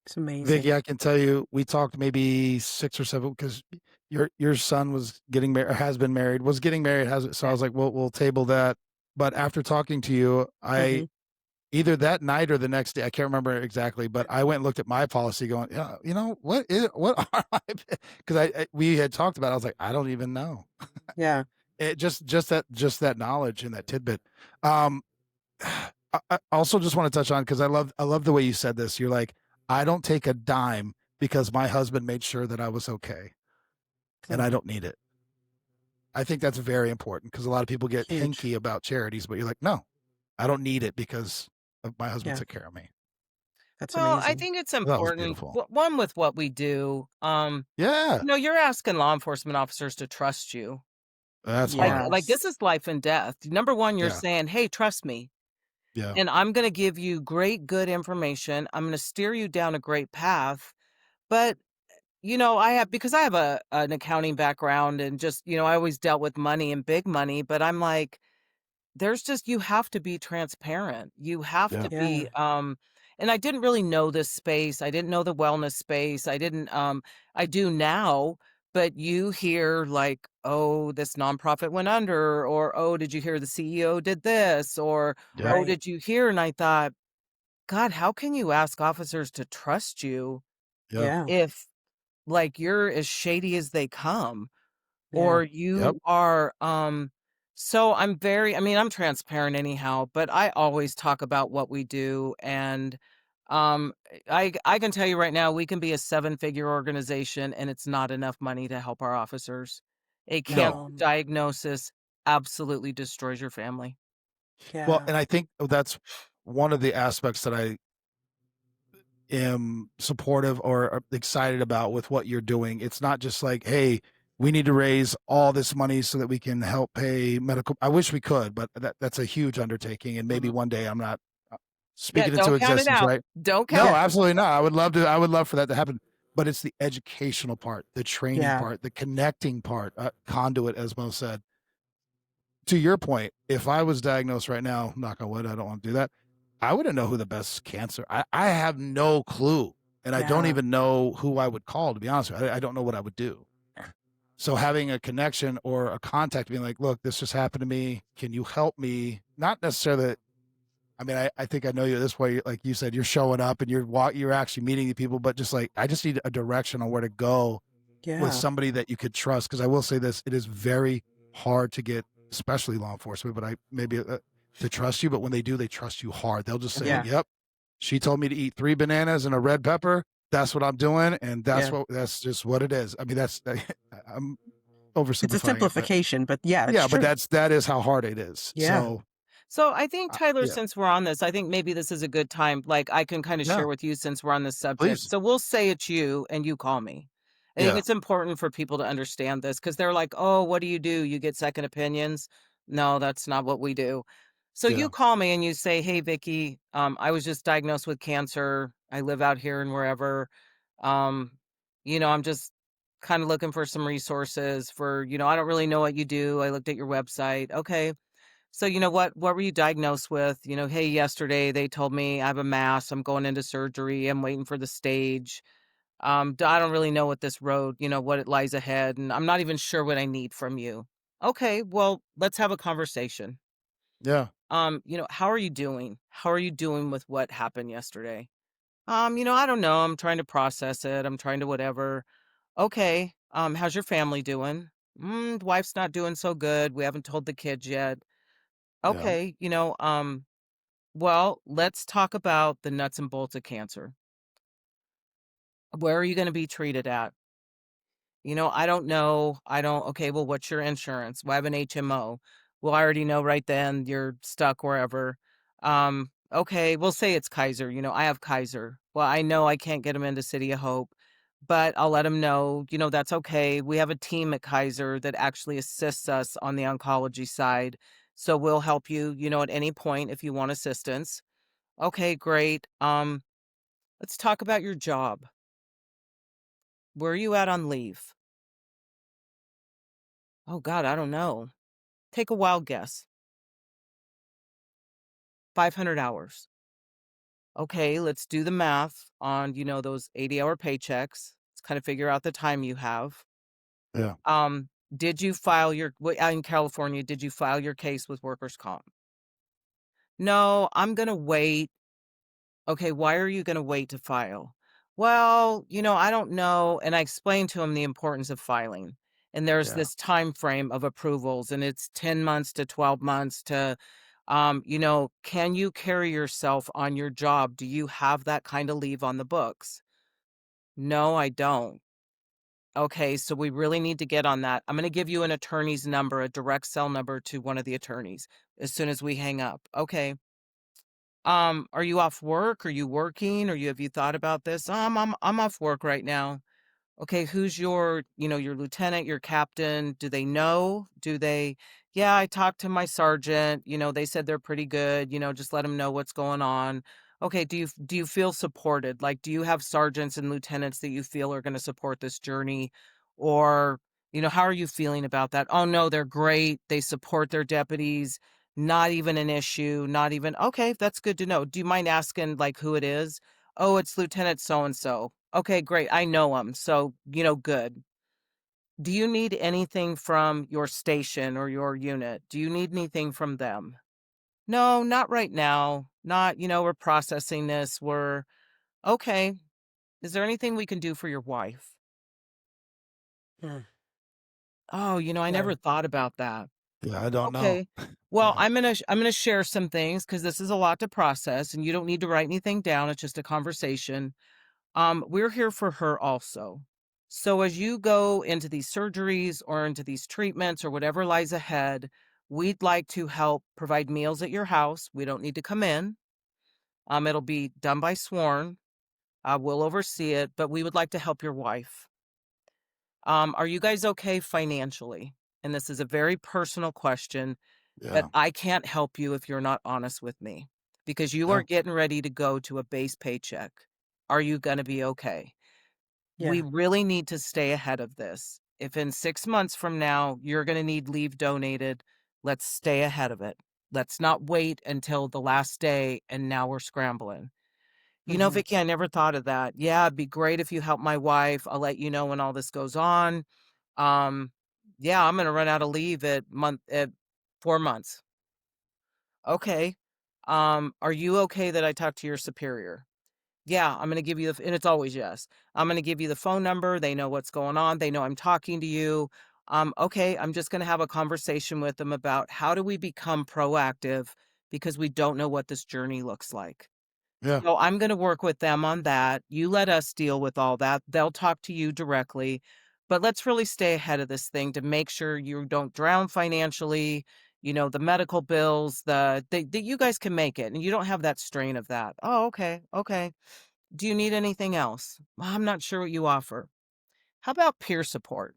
It's amazing. Vicki, I can tell you, we talked maybe 6 or 7 because your son was getting married, has been married, was getting married, has so I was like, we'll table that. But after talking to you, I Hmm. either that night or the next day, I can't remember exactly, but I went and looked at my policy, going, yeah, what are my? Because we had talked about it. I was like, I don't even know. Yeah. It just that knowledge and that tidbit. Um, I also just want to touch on, because I love the way you said this. You're like, I don't take a dime because my husband made sure that I was okay, and I Mm. don't need it. I think that's very important, because a lot of people get Huge. hinky about charities, but you're like, no, I don't need it because my husband Yeah. took care of me. That's Well, I amazing. think it's That was important, beautiful. one, with what we do. Yeah, You're asking law enforcement officers to trust you. that's hard. Like Yes. this is life and death. Number one, you're Yeah, saying, "Hey, trust me, yeah, and I'm going to give you great, good information. I'm going to steer you down a great path." But because I have an accounting background, and just I always dealt with money and big money. But I'm like, you have to be transparent. You have yeah, to be, Yeah. and I didn't really know this space. I didn't know the wellness space. I do now, but you hear like, "Oh, this nonprofit went under," or, "Oh, did you hear the CEO did this?" Or, yep, "Oh, Right. did you hear?" And I thought, God, how can you ask officers to trust you yeah, Yeah. if, like, you're as shady as they come? Yeah. Or yep. you are, so I'm transparent anyhow, but I always talk about what we do. And I can tell you right now, we can be a seven-figure organization, and it's not enough money to help our officers. A cancer No. No. diagnosis absolutely destroys your family. Well, Yeah. and I think that's one of the aspects that I am supportive or excited about with what you're doing. It's not just like, hey, we need to raise all this money so that we can help pay medical. I wish we could, but that's a huge undertaking, and maybe Mhm. one day. I'm not Yeah, speaking into don't count it existence, out. right? Don't count No, Yeah. it. absolutely not. I would love to. I would love for that to happen. But it's the educational part, the training Yeah. part, the connecting part, conduit, as Mo said, to your point, if I was diagnosed right now, knock on wood, I don't want to do that. I wouldn't know who the best cancer. I have no clue, and I don't Yeah. even know who I would call. To be honest with you, I don't know what I would do. So having a connection or a contact, being like, "Look, this just happened to me. Can you help me?" Not necessarily. I mean, I think I know you this way. Like you said, you're showing up and you're actually meeting the people, but just like I just need a direction on where to go with Yeah. somebody that you could trust. Because I will say this: it is very hard to get, especially law enforcement, but I maybe to trust you. But when they do, they trust you hard. They'll just say, Yeah. "Yep, she told me to eat 3 bananas and a red pepper. That's what I'm doing, and Yeah. that's just what it is." I mean, that's I'm It's a oversimplifying it, but simplification, but yeah, it's yeah, but true. that is how hard it is. Yeah. So I think, Tyler, Yeah, since we're on this, I think maybe this is a good time. Like I can kind of yeah, share with you since we're on this subject. please, So we'll say it's you and you call me. I think yeah, it's important for people to understand this because they're like, oh, what do? You get second opinions. No, that's not what we do. So you yeah, call me and you say, hey, Vicky, I was just diagnosed with cancer. I live out here and wherever. Um, I'm just kind of looking for some resources for, I don't really know what you do. I looked at your website. Okay, so you know what were you diagnosed with? Hey, yesterday they told me I have a mass. I'm going into surgery. I'm waiting for the stage. I don't really know what this road, what it lies ahead, and I'm not even sure what I need from you. Okay, well, let's have a conversation. yeah, How are you doing? How are you doing with what happened yesterday? I don't know. I'm trying to process it. I'm trying to whatever. Okay. How's your family doing? The wife's not doing so good. We haven't told the kids yet. yeah, Okay, well, let's talk about the nuts and bolts of cancer. Where are you gonna be treated at? I don't know. I don't okay, well, what's your insurance? Well, I have an HMO. Well, I already know right then you're stuck wherever. Okay, we'll say it's Kaiser. I have Kaiser. Well, I know I can't get him into City of Hope, but I'll let him know, that's okay. We have a team at Kaiser that actually assists us on the oncology side. So we'll help you, at any point if you want assistance. Okay, great. Let's talk about your job. Where are you at on leave? Oh God, I don't know. Take a wild guess. 500 hours. Okay, let's do the math on, those 80-hour paychecks. Let's kind of figure out the time you have. yeah, Did you file in California, did you file your case with workers' comp? No, I'm gonna wait. Okay, why are you gonna wait to file? Well, I don't know. And I explained to him the importance of filing. And there's yeah, this time frame of approvals, and it's 10 months to 12 months to, can you carry yourself on your job? Do you have that kind of leave on the books? No, I don't. Okay, so we really need to get on that. I'm going to give you an attorney's number, a direct cell number to one of the attorneys as soon as we hang up. Okay. Are you off work? Are you working? Have you thought about this? I'm off work right now. Okay, who's your lieutenant, your captain? Do they know? Yeah, I talked to my sergeant. They said they're pretty good. Just let them know what's going on. Okay, do you feel supported? Like, do you have sergeants and lieutenants that you feel are going to support this journey? Or, how are you feeling about that? Oh no, they're great. They support their deputies. Not even an issue. Not even, okay, that's good to know. Do you mind asking like who it is? Oh, it's Lieutenant so and so. Okay, great. I know him. So, good. Do you need anything from your station or your unit? Do you need anything from them? No, not right now. Not, we're processing this. We're okay. Is there anything we can do for your wife? Mm. Oh, I Yeah. never thought about that. yeah. I don't know. Okay. Well, Yeah, I'm gonna share some things because this is a lot to process and you don't need to write anything down. It's just a conversation. We're here for her also. So as you go into these surgeries or into these treatments or whatever lies ahead, we'd like to help provide meals at your house. We don't need to come in. It'll be done by sworn. We'll oversee it, but we would like to help your wife. Are you guys okay financially? And this is a very personal question, but yeah, I can't help you if you're not honest with me because you yeah, are getting ready to go to a base paycheck. Are you going to be okay? We Yeah. really need to stay ahead of this. If in 6 months from now, you're gonna need leave donated, Let's stay ahead of it. Let's not wait until the last day and now we're scrambling. You know, Hmm. Vicky, I never thought of that. Yeah, it'd be great if you help my wife. I'll let you know when all this goes on. Um, yeah, I'm gonna run out of leave at 4 months. Okay. Are you okay that I talk to your superior? Yeah, I'm gonna give you and it's always yes. I'm gonna give you the phone number. They know what's going on. They know I'm talking to you. Okay, I'm just gonna have a conversation with them about how do we become proactive because we don't know what this journey looks like. Yeah. So I'm gonna work with them on that. You let us deal with all that. They'll talk to you directly. But let's really stay ahead of this thing to make sure you don't drown financially, the medical bills, that you guys can make it and you don't have that strain of that. Oh, okay. Okay. Do you need anything else? "Well, I'm not sure what you offer. How about peer support?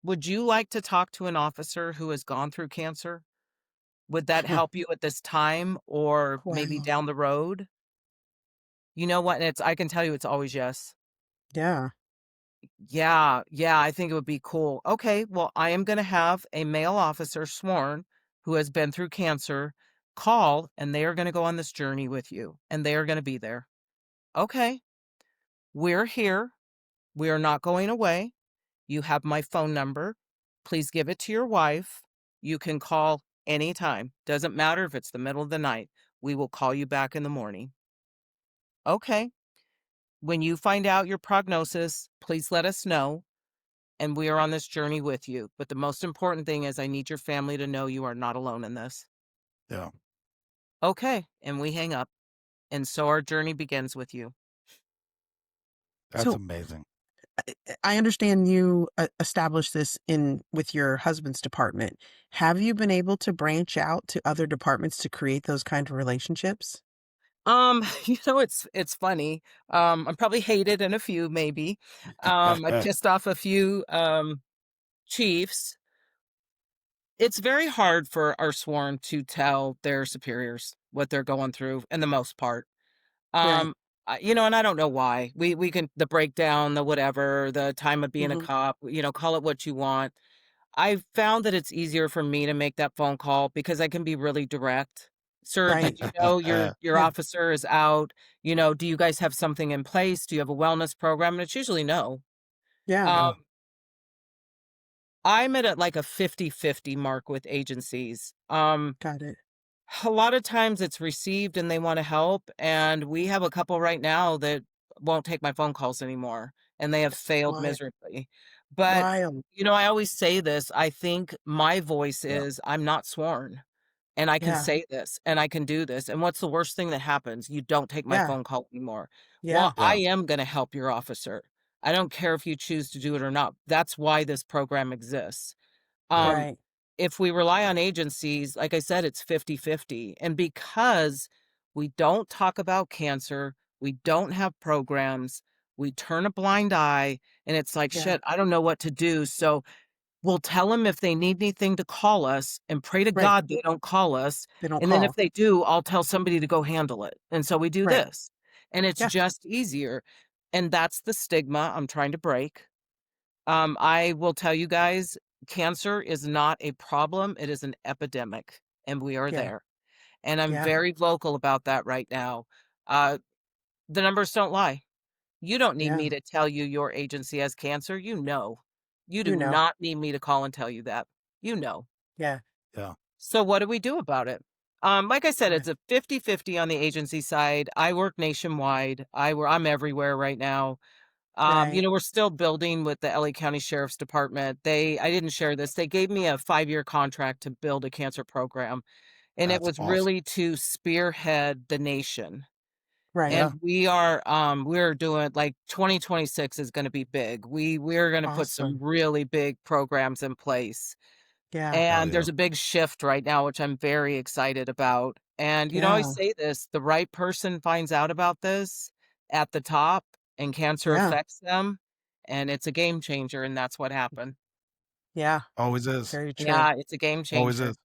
Would you like to talk to an officer who has gone through cancer? Would that help you at this time or maybe Wow. down the road?" You know what? And I can tell you it's always yes. Yeah. Yeah, yeah, I think it would be cool. Okay, well, I am going to have a male officer sworn who has been through cancer call, and they are going to go on this journey with you, and they are going to be there. Okay, we're here. We are not going away. You have my phone number. Please give it to your wife. You can call anytime. Doesn't matter if it's the middle of the night. We will call you back in the morning. Okay. When you find out your prognosis, please let us know, and we are on this journey with you. But the most important thing is I need your family to know you are not alone in this. Yeah. Okay. And we hang up. And so our journey begins with you. That's So amazing. I understand you established this in with your husband's department. Have you been able to branch out to other departments to create those kind of relationships? It's funny. I'm probably hated in a few, maybe. I pissed off a few chiefs. It's very hard for our sworn to tell their superiors what they're going through in the most part. Right. Um, and I don't know why. We can the breakdown, the whatever, the time of being a Hmm. cop, call it what you want. I've found that it's easier for me to make that phone call because I can be really direct. "Sir, Right. did you know your Yeah. officer is out? Do you guys have something in place? Do you have a wellness program?" And it's usually no. Yeah. Um, Yeah. I'm at like a 50-50 mark with agencies. Got it. A lot of times it's received and they wanna help, and we have a couple right now that won't take my phone calls anymore, and they have failed Wild. miserably. But, Wild. I always say this, I think my voice Yeah. is I'm not sworn, and I can Yeah. say this, and I can do this, and what's the worst thing that happens? You don't take my Yeah. phone call anymore. Yeah. Well, I Yeah. am gonna help your officer. I don't care if you choose to do it or not. That's why this program exists. Yeah. Um, Right. if we rely on agencies, like I said, it's 50-50. And because we don't talk about cancer, we don't have programs, we turn a blind eye, and it's like, Yeah. shit, I don't know what to do. So we'll tell them if they need anything to call us and pray to Right. God they don't call us. They don't And then if call. they do, I'll tell somebody to go handle it. And so we do Right. this. And it's Yeah. just easier. And that's the stigma I'm trying to break. I will tell you guys, cancer is not a problem, it is an epidemic, and we are Yeah. there. And I'm Yeah. very vocal about that right now. Uh, the numbers don't lie. You don't need Yeah. me to tell you your agency has cancer. You know. You do You know. not need me to call and tell you that. You know. Yeah. Yeah. So what do we do about it? Like I said, Right. it's a 50-50 on the agency side. I work nationwide. I'm everywhere right now. Right. We're still building with the LA County Sheriff's Department. I didn't share this. They gave me a 5-year contract to build a cancer program, and it That's was awesome. really to spearhead the nation. Right. Yeah. And we're doing like 2026 is going to be big. We're going to put some Awesome. really big programs in place. Yeah. Hell And yeah. there's a big shift right now, which I'm very excited about. And, I Yeah. say this, the right person finds out about this at the top and cancer Yeah. affects them, and it's a game changer, and that's what happened. Yeah. Always is. Very true. Yeah, it's a game Always changer. is.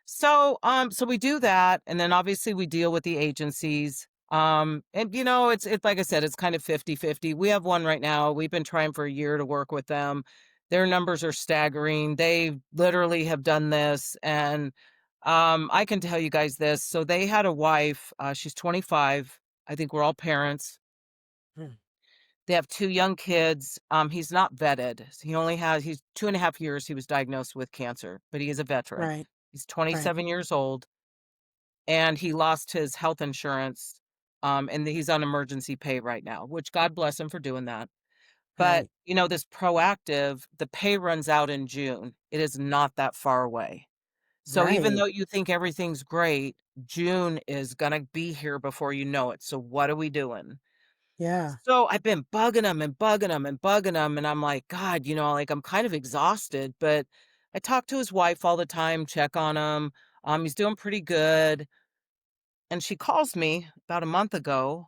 So we do that, and then obviously we deal with the agencies. And it's like I said, it's kind of 50-50. We have one right now. We've been trying for a year to work with them. Their numbers are staggering. They literally have done this, and I can tell you guys this. So they had a wife. She's 25. I think we're all parents. Mm. They have 2 young kids. He's not vetted. He's 2.5 years he was diagnosed with cancer, but he is a veteran. Right. He's Right. 27 years old, and he lost his health insurance, and he's on emergency pay right now, which God bless him for doing that. But, Right. this proactive, the pay runs out in June. It is not that far away. So even Right. though you think everything's great, June is gonna be here before you know it. So what are we doing? Yeah. So I've been bugging him and bugging him and bugging him, and I'm like, God, like I'm kind of exhausted, but I talk to his wife all the time, check on him. He's doing pretty good. And she calls me about a month ago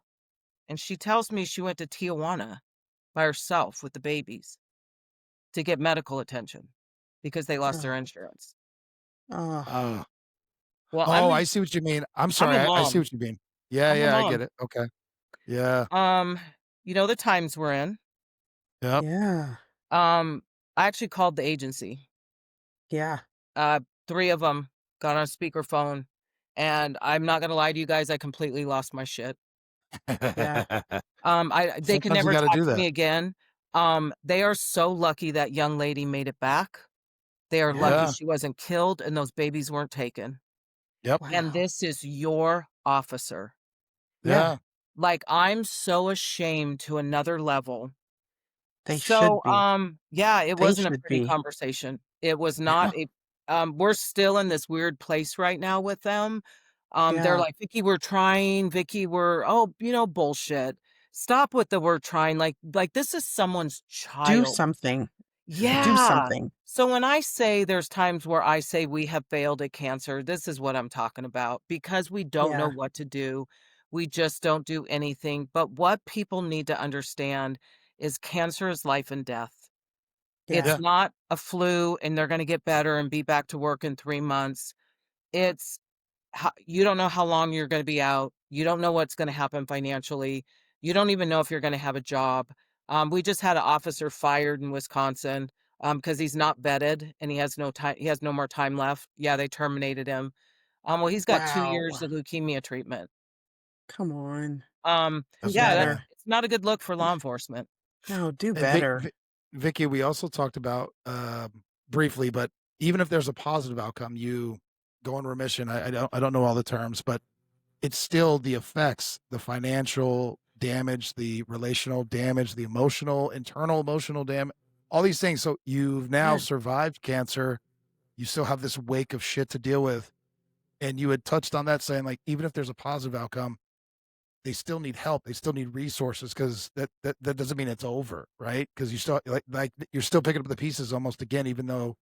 and she tells me she went to Tijuana by herself with the babies to get medical attention because they lost their Oh. insurance. Oh. Oh. Well, Oh, I see what you mean. I'm I'm sorry. a I see mom. what you mean. Yeah, I'm a yeah, I get mom. it. Okay. Yeah. Um, the times we're in. Yep. Yeah. I actually called the agency. Yeah. Uh, 3 of them got on speakerphone, and I'm not gonna lie to you guys, I completely lost my shit. Yeah. They can Sometimes you never gotta talk do to that. me again. They are so lucky that young lady made it back. They are Yeah. lucky Yeah. she wasn't killed and those babies weren't taken. Yep. And Wow. this is your officer. Yeah. Yeah. Like, I'm so ashamed to another level. They should So, be. yeah, it They wasn't a should pretty be. conversation. It was Yeah. not a we're still in this weird place right now with them. They're Yeah. like, "Vicky, we're trying. Vicky, we're" "Oh, bullshit. Stop with the 'we're trying.' Like this is someone's Do child." something. Do Yeah. something. So when I say there's times where I say we have failed at cancer, this is what I'm talking about because we don't know Yeah. what to do. We just don't do anything. But what people need to understand is cancer is life and death. Yeah. It's Yeah. not a flu and they're going to get better and be back to work in 3 months. It's you don't know how long you're going to be out. You don't know what's going to happen financially. You don't even know if you're going to have a job. We just had an officer fired in Wisconsin because he's not vetted and he has no time. He has no more time left. Yeah, they terminated him. Well, he's got 2 years Wow. of leukemia treatment. Come on. Do That's Yeah, yeah. better. it's not a good look for law enforcement. No, do And better. Vicky, we also talked about briefly, but even if there's a positive outcome, you go in remission. I don't know all the terms, but it's still the effects, the financial damage, the relational damage, the internal emotional damage, all these things. So you've now Yeah. survived cancer. You still have this wake of shit to deal with. And you had touched on that saying like, even if there's a positive outcome, they still need help. They still need resources because that doesn't mean it's over, right? Because you still like you're still picking up the pieces almost again, even though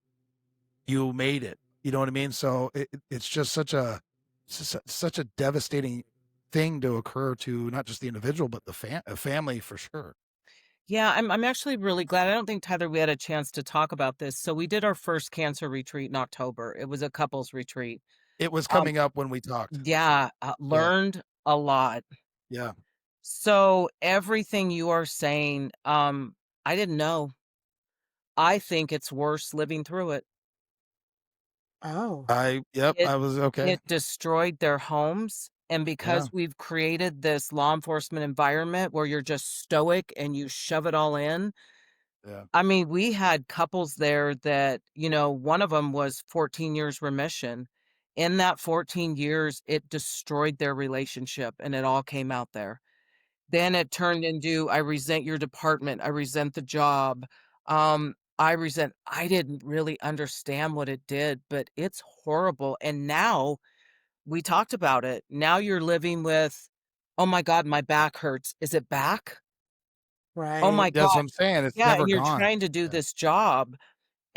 you made it. You know what I mean? So it's just such a devastating thing to occur to not just the individual but the family for sure. Yeah, I'm actually really glad. I don't think, Tyler, we had a chance to talk about this. So we did our first cancer retreat in October. It was a couples retreat. It was Um, coming up when we talked. yeah, Yeah, learned a lot. yeah. So everything you are saying, I didn't know. I think it's worse living through it. Oh. Yep. It I was okay. it destroyed their homes. And Yeah, because we've created this law enforcement environment where you're just stoic and you shove it all in, yeah, I mean, we had couples there that, one of them was 14 years remission. In that 14 years, it destroyed their relationship and it all came out there. Then it turned into, I resent your department. I resent the job. I didn't really understand what it did, but it's horrible. And now we talked about it. Now you're living with, oh my God, my back hurts. Is it back? Oh Right. my that's God. what I'm saying. It's Yeah. never And you're gone. trying to do Yeah, this job.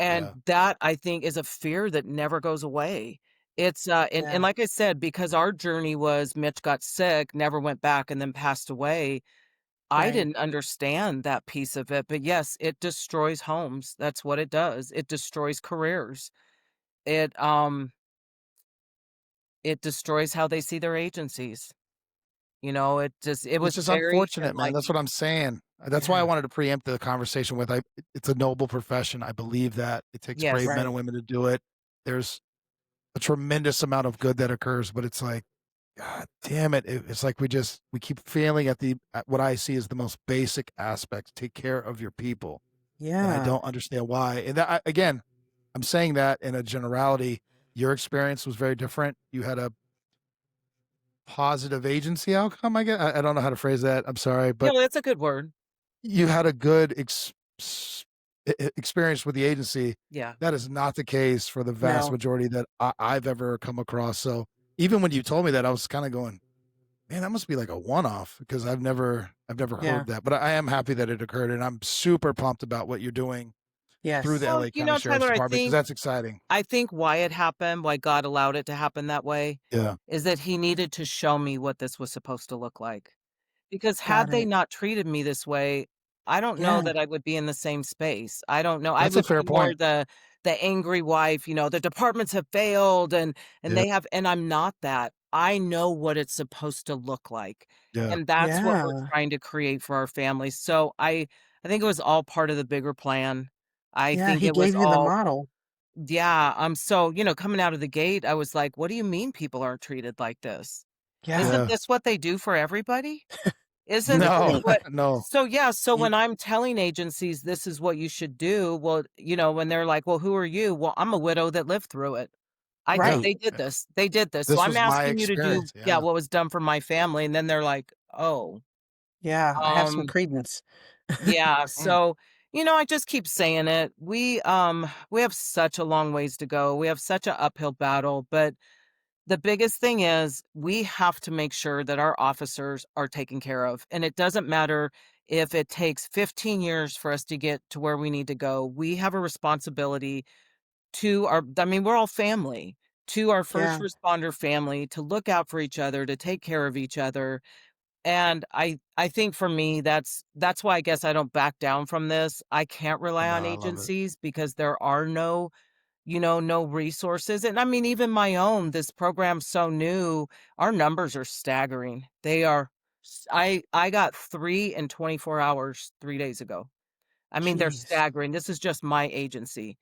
yeah, And that, I think, is a fear that never goes away. It's, and Yeah. like I said, because our journey was Mitch got sick, never went back, and then passed away, I Right. didn't understand that piece of it. But yes, it destroys homes. That's what it does. It destroys careers. It, um, it destroys how they see their agencies. It It's was just very unfortunate, man. That's enlightening. what I'm saying. That's why I Yeah. wanted to preempt the conversation with it's a noble profession. I believe that. It takes brave Yes. men Right. and women to do it. There's a tremendous amount of good that occurs, but it's like, God damn it. It's like we keep failing at what I see as the most basic aspects. Take care of your people. And I Yeah. don't understand why. And again, I'm saying that in a generality. Your experience was very different. You had a positive agency outcome, I guess. I don't know how to phrase that. I'm sorry, Yeah, but well, that's a good word. you had a good experience with the agency. Yeah. That is not the case for the vast No. majority that I've ever come across. So even when you told me that, I was kind of going, man, that must be like a one-off because I've never Yeah. heard that. But I am happy that it occurred, and I'm super pumped about what you're doing through the Yes. Well, LA County Sheriff's Tyler, Department because that's exciting. I think why it happened, why God allowed it to happen that way, Yeah, is that he needed to show me what this was supposed to look like. Because Got had they it. not treated me this way, I don't know Yeah. that I would be in the same space. I don't know. I that's a would fair be more point. the angry wife, the departments have failed and Yeah, they have and I'm not that. I know what it's supposed to look like. yeah, And that's what we're Yeah. trying to create for our families. So I think it was all part of the bigger plan. I Yeah. think He it was gave you the all model. yeah, so, coming out of the gate, I was like, "What do you mean people aren't treated like this? Yeah. Isn't yeah. this what they do for everybody? You Isn't would this No, think. what" no. So, yeah, so You, when I'm telling agencies this is what you should do, well, when they're like, "Well, who are you?" Well, I'm a widow that lived through it. Yeah, They right. did this. They did this. So this I'm was my asking you to do, experience. yeah, Yeah, what was done for my family, and then they're like, "Oh." Yeah. I have some Um credence. yeah, mm, so, I just keep saying it. We have such a long ways to go. We have such a uphill battle, but the biggest thing is we have to make sure that our officers are taken care of. And it doesn't matter if it takes 15 years for us to get to where we need to go. We have a responsibility we're all family, to our first Yeah. responder family to look out for each other, to take care of each other. And I think for me, that's why I guess I don't back down from this. I can't rely no, on I love it. agencies because there are no resources. And I mean, even my own, this program's so new, our numbers are staggering. They are I got 3 in 24 hours 3 days ago. I mean, they're Jeez. staggering. This is just my agency.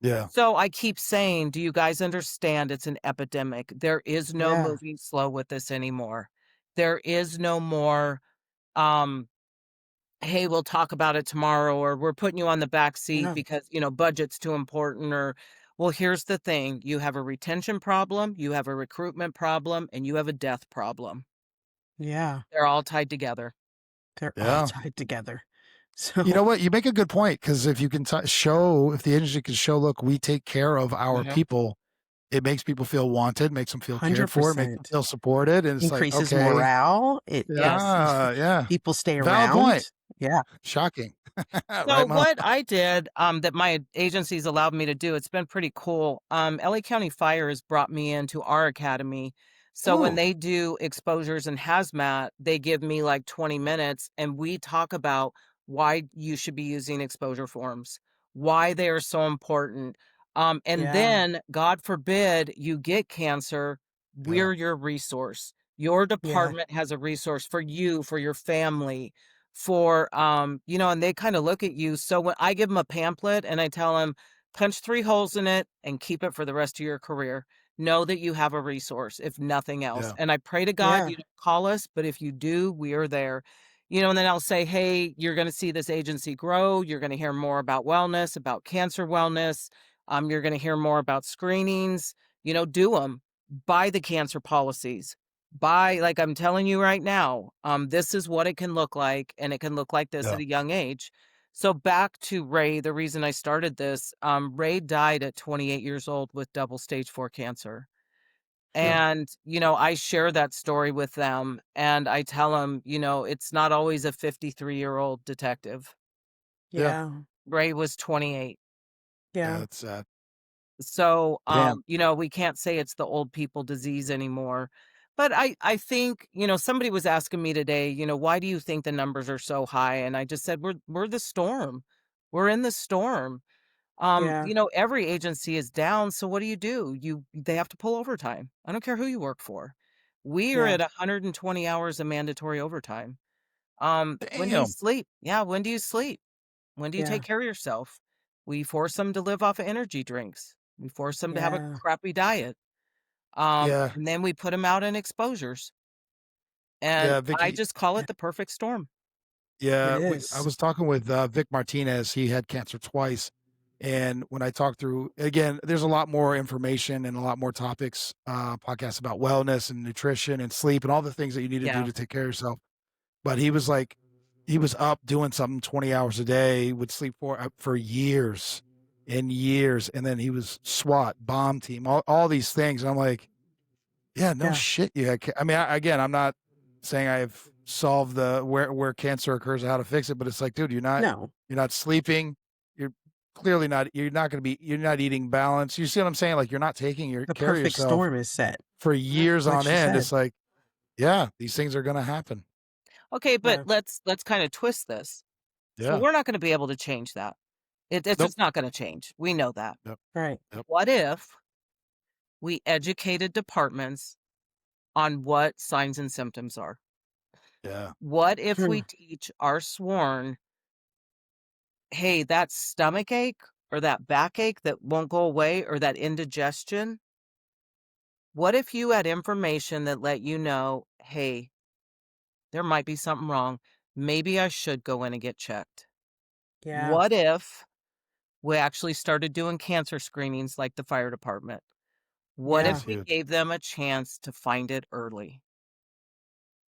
Yeah, So I keep saying, do you guys understand it's an epidemic? There is no Yeah. moving slow with this anymore. There is no more um hey, we'll talk about it tomorrow, or we're putting you on the back seat Yeah. because, budget's too important, or, well, here's the thing. You have a retention problem, you have a recruitment problem, and you have a death problem. Yeah. They're all tied together. They're all yeah. tied together. You So, know what? You make a good point because if you can show, if the agency can show, look, we take care of our Mhm. people, it makes people feel wanted, makes them feel cared for, makes them 100%. feel supported, and it's like, Increases okay, morale. It Yes. yeah, people stay valid point. around. Yeah. Shocking, So right, mom? what I did, that my agencies allowed me to do, it's been pretty cool. LA County Fire has brought me into our academy. So when Ooh. they do exposures in hazmat, they give me like 20 minutes and we talk about why you should be using exposure forms, why they are so important. And Yeah. then, God forbid, you get cancer, Yeah, we're your resource. Your Yeah. department has a resource for you, for your family, and they kind of look at you. So when I give them a pamphlet and I tell them, punch 3 holes in it and keep it for the rest of your career. Know that you have a resource, if nothing else. yeah, And I pray to God Yeah. you don't call us, but if you do, we are there. And then I'll say, hey, you're going to see this agency grow. You're going to hear more about wellness, about cancer wellness. You're going to hear more about screenings. Do them. Buy the cancer policies, like I'm telling you right now, this is what it can look like, and it can look like this yeah, at a young age. So back to Ray, the reason I started this, Ray died at 28 years old with double stage 4 cancer. yeah, And, I share that story with them and I tell them, it's not always a 53-year-old detective. yeah, Yeah. Ray was 28. yeah. Yeah. That's sad. So, Damn. we can't say it's the old people disease anymore. But I think, somebody was asking me today, why do you think the numbers are so high? And I just said, we're the storm. We're in the storm. Yeah. Every agency is down. So what do? They have to pull overtime. I don't care who you work for. We are Yeah. at 120 hours of mandatory overtime. When do you Damn. sleep? Yeah, when do you sleep? When do you take Yeah. care of yourself? We force them to live off of energy drinks. We force them to have a Yeah. crappy diet. Yeah. And then we put them out in exposures. And Yeah, I Vicky. just call it the perfect storm. It Yeah, I is. was talking with Vic Martinez. He had cancer twice, and when I talked through again, there's a lot more information and a lot more topics, podcasts about wellness and nutrition and sleep and all the things that you need to do Yeah. to take care of yourself. But he was like, he was up doing something 20 hours a day, would sleep for years and years, and then he was SWAT, bomb team, all these things. And I'm like, yeah, no Yeah. shit. Yeah, I mean, again, I'm not saying I've solved the where cancer occurs or how to fix it, but it's like, dude, No, you're not sleeping. You're clearly not. You're not going to be. You're not eating balance. You see what I'm saying? Like you're not taking your the care of perfect yourself storm is set, for years like on she end. said. It's like, yeah, these things are going to happen. Okay, but Yeah. let's kind of twist this. So Yeah. we're not going to be able to change that. It's Nope. just not going to change. We know that. Yep. Right. Yep. What if we educated departments on what signs and symptoms are? Yeah. What if Hmm. we teach our sworn, hey, that stomach ache or that backache that won't go away or that indigestion? What if you had information that let you know, hey, there might be something wrong. Maybe I should go in and get checked. Yeah. What if we actually started doing cancer screenings like the fire department? What if Yeah. That's we huge. gave them a chance to find it early?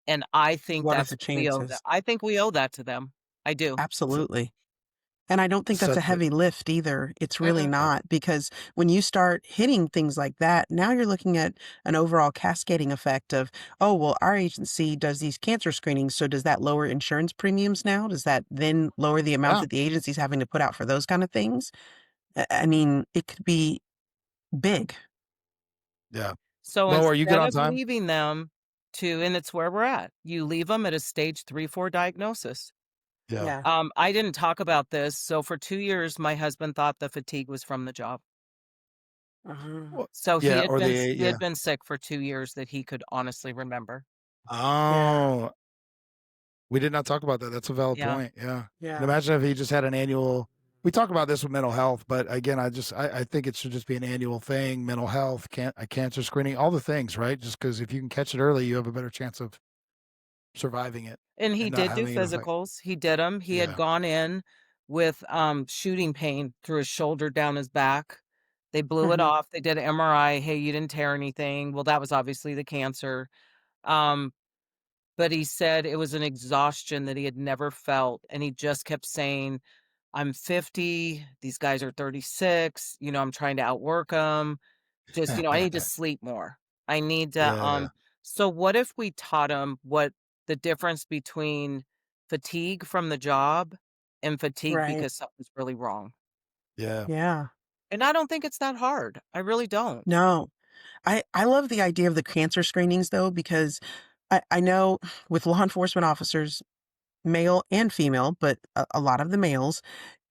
And I think What are that's the what we owe them. chances? I think we owe that to them. I do. Absolutely. And I don't think that's a Such a heavy lift either. It's really Mm-mm. yeah. not, because when you start hitting things like that, now you're looking at an overall cascading effect of, oh, well, our agency does these cancer screenings. So does that lower insurance premiums now? Does that then lower the amount Yeah. that the agency's having to put out for those kind of things? I mean, it could be big. Yeah. So Lower, you good instead on of time? leaving them and it's where we're at, you leave them at a stage 3, 4 diagnosis. Yeah. Yeah. I didn't talk about this. So for 2 years, my husband thought the fatigue was from the job. Uh-huh. Well, So yeah. Or he had yeah. been sick for 2 years that he could honestly remember. Yeah. Oh, we did not talk about that. That's a valid Yeah. point. Yeah. And Yeah. imagine if he just had an annual. We talk about this with mental health, but again, I think it should just be an annual thing. Mental health, a cancer screening, all the things, right? Just because if you can catch it early, you have a better chance of surviving it And he and not did do having it affect. physicals. He did them. He had Yeah. gone in with, shooting pain through his shoulder down his back. They blew it Hmm. off. They did an MRI. "Hey, you didn't tear anything." Well, that was obviously the cancer. Um, but he said it was an exhaustion that he had never felt, and he just kept saying, "I'm 50, these guys are 36, I'm trying to outwork them. Just, I need to sleep more. I need to, Yeah. so what if we taught them what the difference between fatigue from the job and fatigue Right. because something's really wrong? Yeah. Yeah. And I don't think it's that hard. I really don't. No. I love the idea of the cancer screenings though, because I know with law enforcement officers, male and female, but a lot of the males,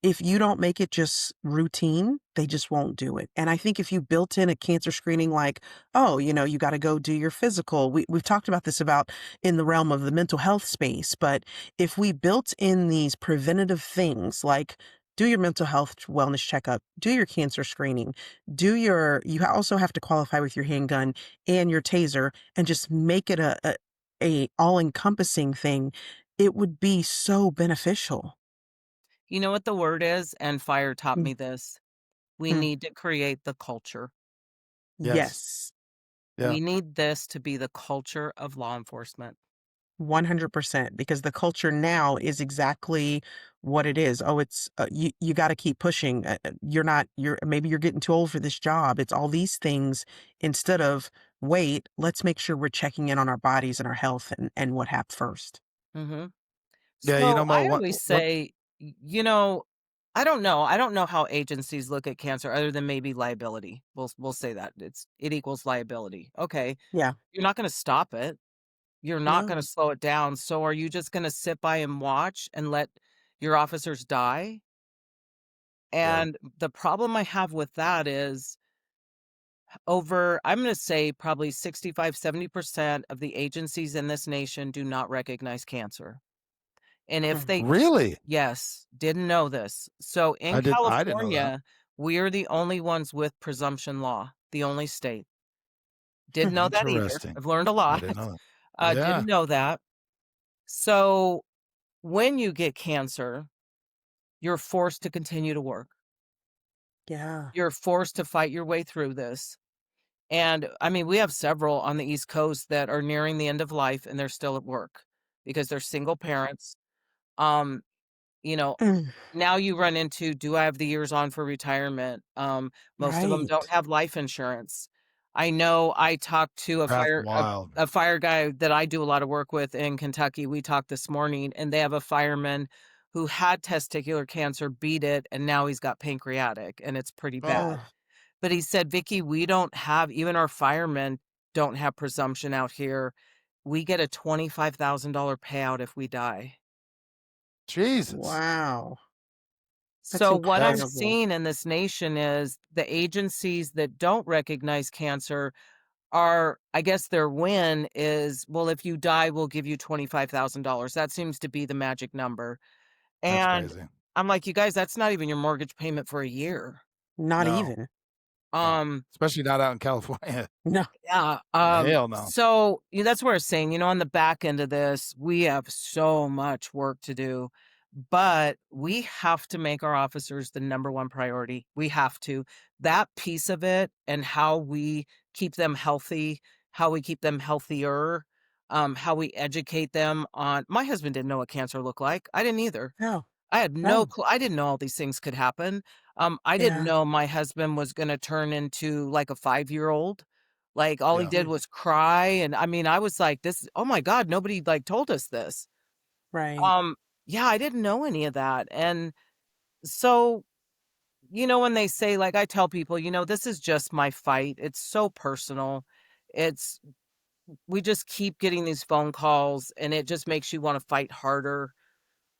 if you don't make it just routine, they just won't do it. And I think if you built in a cancer screening like, oh, you got to go do your physical. We've talked about this about in the realm of the mental health space, but if we built in these preventative things like do your mental health wellness checkup, do your cancer screening, you also have to qualify with your handgun and your taser and just make it a all-encompassing thing, it would be so beneficial. You know what the word is? And fire taught Mm, me this. We mm. need to create the culture. Yes. Yes, Yeah. We need this to be the culture of law enforcement. 100%, because the culture now is exactly what it is. Oh, it's you got to keep pushing. You're maybe you're getting too old for this job. It's all these things instead of wait, let's make sure we're checking in on our bodies and our health and what happened first. Mhm. Yeah. So Mo, I always say, I don't know. I don't know how agencies look at cancer other than maybe liability. We'll say that it equals liability. Okay, Yeah. you're not going to stop it. You're not No. going to slow it down. So are you just going to sit by and watch and let your officers die? Yeah. And the problem I have with that is I'm going to say probably 65, 70% of the agencies in this nation do not recognize cancer. And if they Really? yes, didn't know this. So in I didn't know that. California, we are the only ones with presumption law, the only state. Didn't know that either. Interesting. I've learned a I lot. didn't know that. Yeah. Didn't know that. So when you get cancer, you're forced to continue to work. Yeah. You're forced to fight your way through this. And I mean, we have several on the East Coast that are nearing the end of life and they're still at work because they're single parents. Um, you know, Mm, now you run into, do I have the years on for retirement? Most of them don't right. have life insurance. I know I talked to That's wild. a fire guy that I do a lot of work with in Kentucky. We talked this morning, and they have a fireman who had testicular cancer, beat it, and now he's got pancreatic, and it's pretty bad. Oh, But he said, "Vicky, we don't have, even our firemen don't have presumption out here. We get a $25,000 payout if we die." Jesus. wow. That's So what I'm That's incredible. seeing in this nation is the agencies that don't recognize cancer are, I guess their win is, well, if you die, we'll give you $25,000. That seems to be the magic number. And crazy. I'm like, you guys, that's not even your mortgage payment for a year. Not No, even. no. Um, Especially not out in California. No. Yeah, Hell no. so, that's what I was saying, on the back end of this, we have so much work to do, but we have to make our officers the number one priority. We have to. That piece of it and how we keep them healthy, how we keep them healthier, how we educate them on my husband didn't know what cancer looked like. I didn't either. No. I had no No. clue. I didn't know all these things could happen. I didn't Yeah. know my husband was gonna turn into, like, a 5-year-old. Like, all he Yeah. did was cry, and, I mean, I was like, "This oh my god, nobody, like, told us this." Right. Um, yeah, I didn't know any of that, and so, when they say like, I tell people, "This is just my fight." It's so personal. It's we just keep getting these phone calls, and it just makes you wanna fight harder.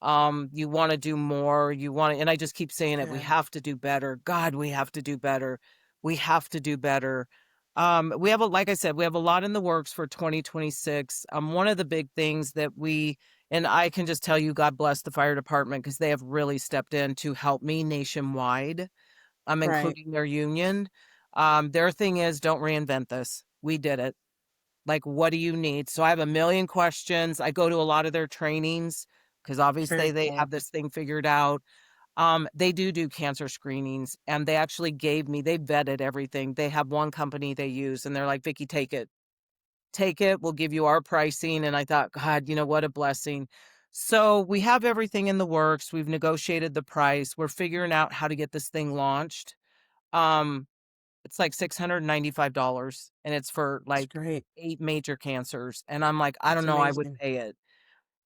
You wanna do more, and I just keep saying it, we Yeah. have to do better. God, we have to do better. We have to do better. We have like I said, we have a lot in the works for 2026. One of the big things that and I can just tell you, God bless the fire department because they have really stepped in to help me nationwide, Right. including their union. Their thing is don't reinvent this. We did it. Like, what do you need? So I have a million questions. I go to a lot of their trainings because obviously Very they cool. have this thing figured out. They do cancer screenings and they actually they vetted everything. They have one company they use and they're like, Vicky, take it. Take it. We'll give you our pricing. And I thought, God, what a blessing. So we have everything in the works. We've negotiated the price. We're figuring out how to get this thing launched. Um, it's like $695, and it's for, That's like, great. 8 major cancers, and I'm like, "I That's don't know, I would amazing. pay it."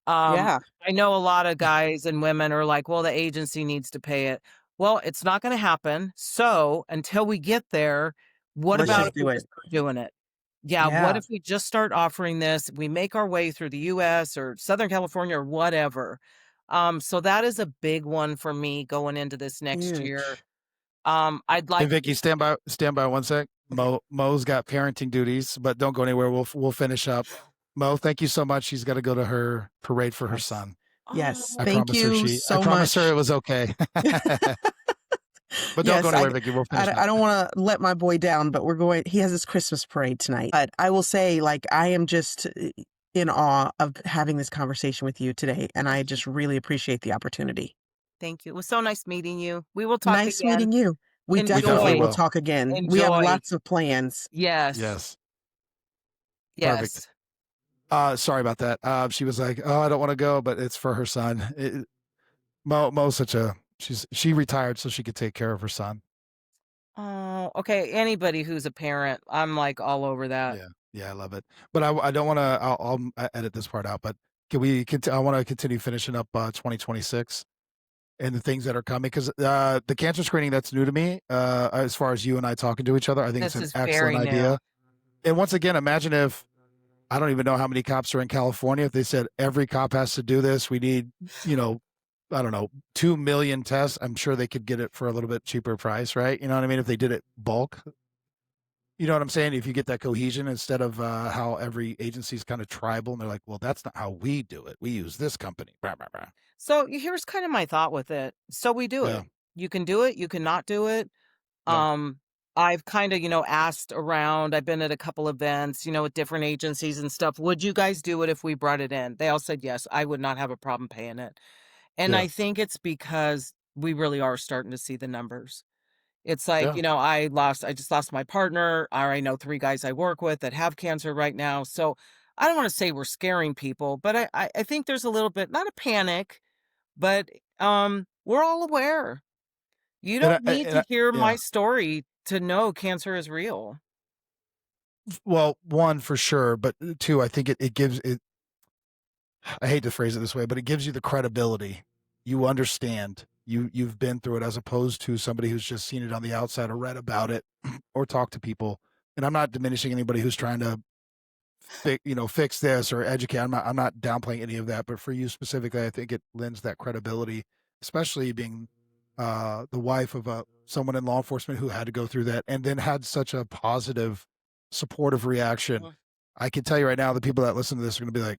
Yeah. I know a lot of guys and women are like, "Well, the agency needs to pay it." Well, it's not gonna happen, so until we get there, what Let's about Yeah. if just we do it. just start doing it? Yeah, what Yeah. if we just start offering this, we make our way through the US or Southern California or whatever? So that is a big one for me going into this next year. Huge. I'd Hey like Vicky, stand by one sec. Mo's got parenting duties, but don't go anywhere. We'll finish up. Mo, thank you so much. She's got to go to her parade for her Yes. son. Yes. I Oh. Thank promise her you I so promise her much. it was okay. But don't go Yes, I, anywhere, Vicky. We'll finish I, up. I don't want to let my boy down, but he has his Christmas parade tonight. But I will say, like, I am just in awe of having this conversation with you today. And I just really appreciate the opportunity. Thank you. It was so nice meeting you. We will talk Nice again. meeting you. We We definitely definitely Enjoy. will will. talk again. We have Enjoy. lots of plans. Yes. Yes. Perfect. Yes. Sorry about that. She was like, "Oh, I don't want to go, but it's for her son." Mo's she retired so she could take care of her son. Oh, okay. Anybody who's a parent, I'm like all over that. Yeah, yeah, I love it. But I don't want to. I'll edit this part out. But can we? I want to continue finishing up 2026 and the things that are coming because the cancer screening that's new to me. As far as you and I talking to each other, I think it's This an is excellent very new. idea. And once again, imagine if I don't even know how many cops are in California. If they said every cop has to do this, we need, I don't know, 2 million tests. I'm sure they could get it for a little bit cheaper price, right? You know what I mean? If they did it bulk. You know what I'm saying? If you get that cohesion instead of how every agency is kind of tribal and they're like, well, that's not how we do it. We use this company. Blah, blah, blah. So here's kind of my thought with it. So we do Yeah. it. You can do it. You cannot do it. Yeah. I've kind of, asked around. I've been at a couple events, with different agencies and stuff. Would you guys do it if we brought it in? They all said yes. I would not have a problem paying it. And Yeah. I think it's because we really are starting to see the numbers. It's like, Yeah. I just lost my partner. I know 3 guys I work with that have cancer right now. So I don't want to say we're scaring people, but I think there's a little bit, not a panic, but we're all aware. You And don't need to hear yeah. my story to know cancer is real. Well, one for sure, but two, I think it gives it. I hate to phrase it this way, but it gives you the credibility. You understand. You've been through it as opposed to somebody who's just seen it on the outside or read about it or talked to people. And I'm not diminishing anybody who's trying to fix this or educate. I'm not downplaying any of that, but for you specifically, I think it lends that credibility, especially being the wife of someone in law enforcement who had to go through that and then had such a positive, supportive reaction. I can tell you right now, the people that listen to this are going to be like,